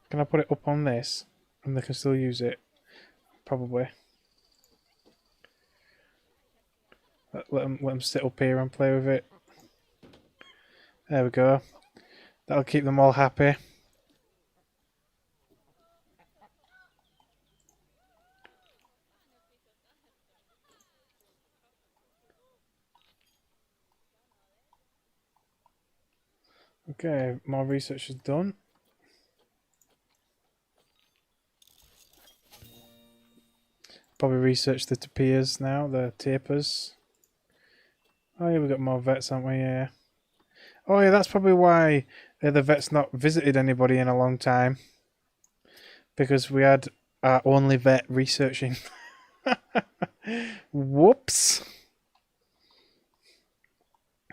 Can I put it up on this? And they can still use it? Probably. Let them sit up here and play with it. There we go. That'll keep them all happy. Okay, more research is done. Probably research the tapirs now, the tapers. Oh yeah, we've got more vets, haven't we? Yeah. Oh yeah, that's probably why the vet's not visited anybody in a long time. Because we had our only vet researching. Whoops.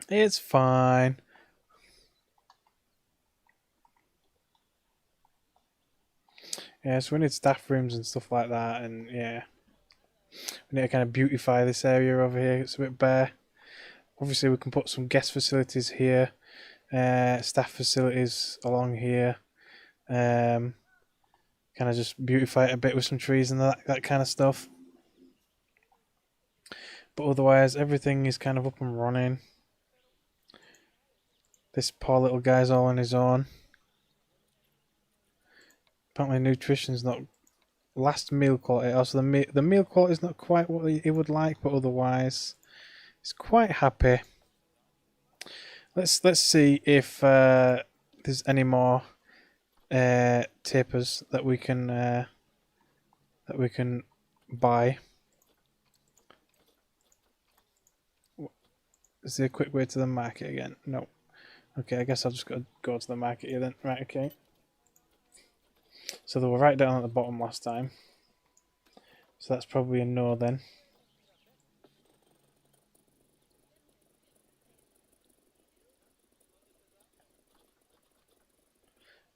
It's fine. Yeah, so we need staff rooms and stuff like that, and yeah. We need to kind of beautify this area over here. It's a bit bare. Obviously, we can put some guest facilities here, staff facilities along here. Kind of just beautify it a bit with some trees and that kind of stuff. But otherwise, everything is kind of up and running. This poor little guy's all on his own. Apparently, nutrition's not last meal quality. Also, the meal quality is not quite what he would like, but otherwise, he's quite happy. Let's see if there's any more tapers that we can buy. Is there a quick way to the market again? No. Okay, I guess I'll just go to the market here then. Right, okay. So they were right down at the bottom last time. So that's probably a no then.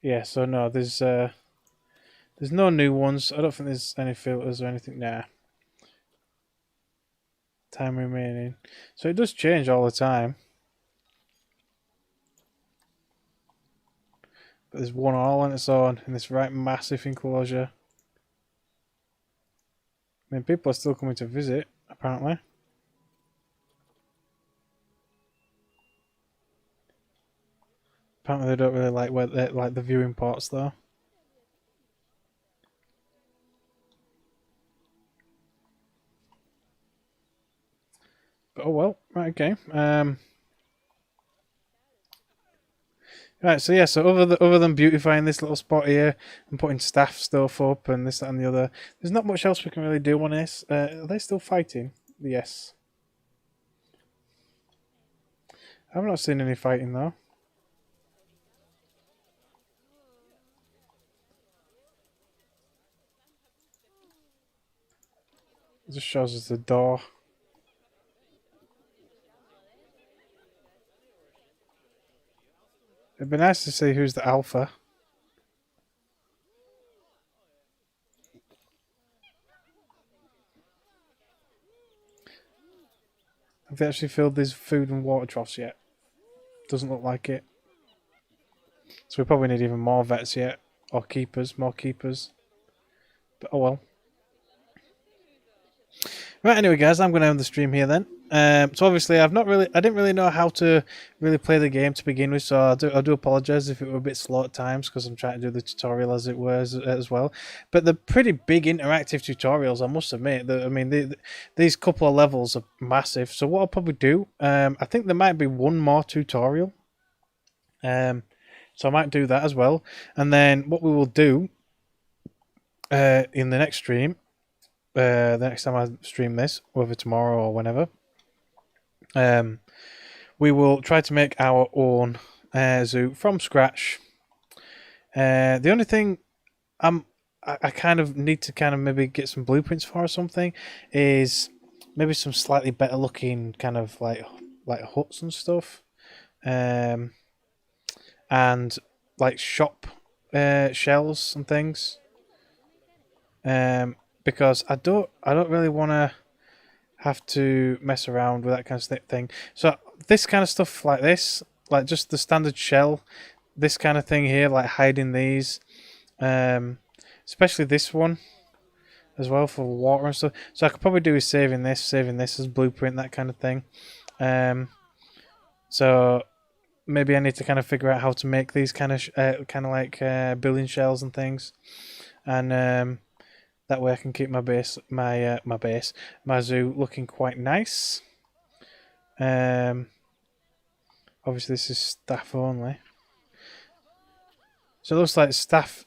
Yeah, so no, there's no new ones. I don't think there's any filters or anything there. Time remaining. So it does change all the time. But there's one all on its own in this right massive enclosure. I mean, people are still coming to visit, apparently. Apparently they don't really like where they like the viewing ports though. But oh well, right, okay. Right, so yeah, so other than beautifying this little spot here and putting staff stuff up and this, that, and the other, there's not much else we can really do on this. Are they still fighting? Yes. I've not seen any fighting though. It just shows us the door. It'd be nice to see who's the alpha. Have they actually filled these food and water troughs yet? Doesn't look like it. So we probably need even more vets yet. Or keepers, more keepers. But oh well. Right, anyway guys, I'm going to end the stream here then. So obviously I didn't really know how to really play the game to begin with, so I do apologise if it were a bit slow at times because I'm trying to do the tutorial as it was as well. But they're pretty big interactive tutorials, I must admit. I mean, these couple of levels are massive. So what I'll probably do, I think there might be one more tutorial. So I might do that as well. And then what we will do in the next stream, the next time I stream this, whether tomorrow or whenever, we will try to make our own zoo from scratch. The only thing I kind of need to kind of maybe get some blueprints for or something is maybe some slightly better looking kind of like huts and stuff, and like shop shells and things. Because I don't really want to have to mess around with that kind of thing. So this kind of stuff like this, like just the standard shell, this kind of thing here, like hiding these, especially this one as well for water and stuff. So I could probably do is saving this as blueprint, that kind of thing. So maybe I need to kind of figure out how to make these kind of like building shells and things, and that way I can keep my zoo looking quite nice. Obviously this is staff only. So it looks like staff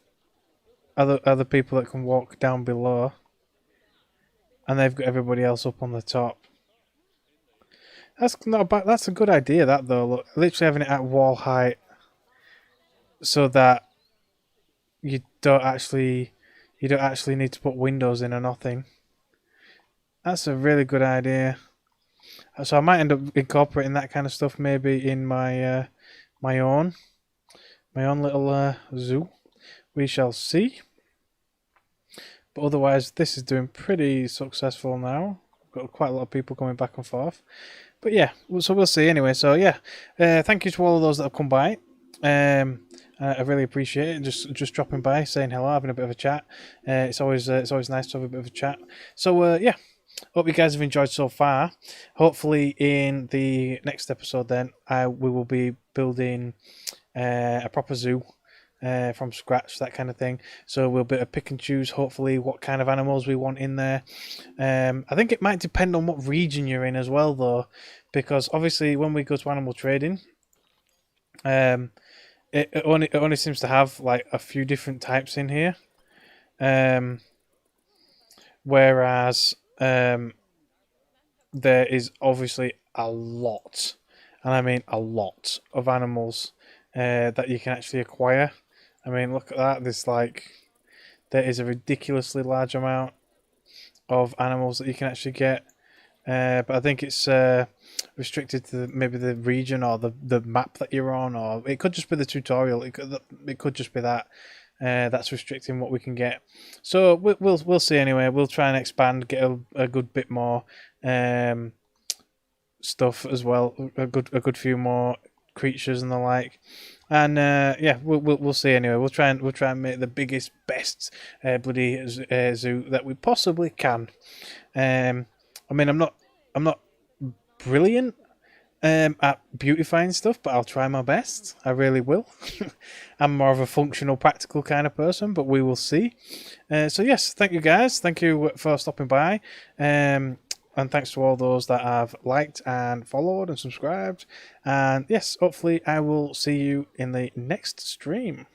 are the people that can walk down below. And they've got everybody else up on the top. That's not bad. That's a good idea, that though. Look, literally having it at wall height so that you don't actually need to put windows in or nothing. That's a really good idea. So I might end up incorporating that kind of stuff maybe in my my own little zoo. We shall see. But otherwise, this is doing pretty successful now. Got quite a lot of people coming back and forth. But yeah, so we'll see anyway. So yeah, thank you to all of those that have come by. I really appreciate it. Just dropping by, saying hello, having a bit of a chat. It's always nice to have a bit of a chat. So yeah, hope you guys have enjoyed so far. Hopefully, in the next episode, then we will be building a proper zoo. From scratch, that kind of thing. So we'll be able to pick and choose, hopefully, what kind of animals we want in there. I think it might depend on what region you're in as well, though, because obviously when we go to animal trading, it only seems to have like a few different types in here, whereas there is obviously a lot, and I mean a lot of animals that you can actually acquire. I mean, look at that. There is a ridiculously large amount of animals that you can actually get. But I think it's restricted to maybe the region or the map that you're on, or it could just be the tutorial. It could just be that. that's restricting what we can get. So we'll see anyway. We'll try and expand, get a good bit more stuff as well, a good few more creatures and the like. And yeah, we'll see anyway. We'll try and make the biggest, best bloody zoo that we possibly can. I mean, I'm not brilliant at beautifying stuff, but I'll try my best. I really will. I'm more of a functional, practical kind of person, but we will see. So yes, thank you guys. Thank you for stopping by. And thanks to all those that have liked and followed and subscribed. And yes, hopefully I will see you in the next stream.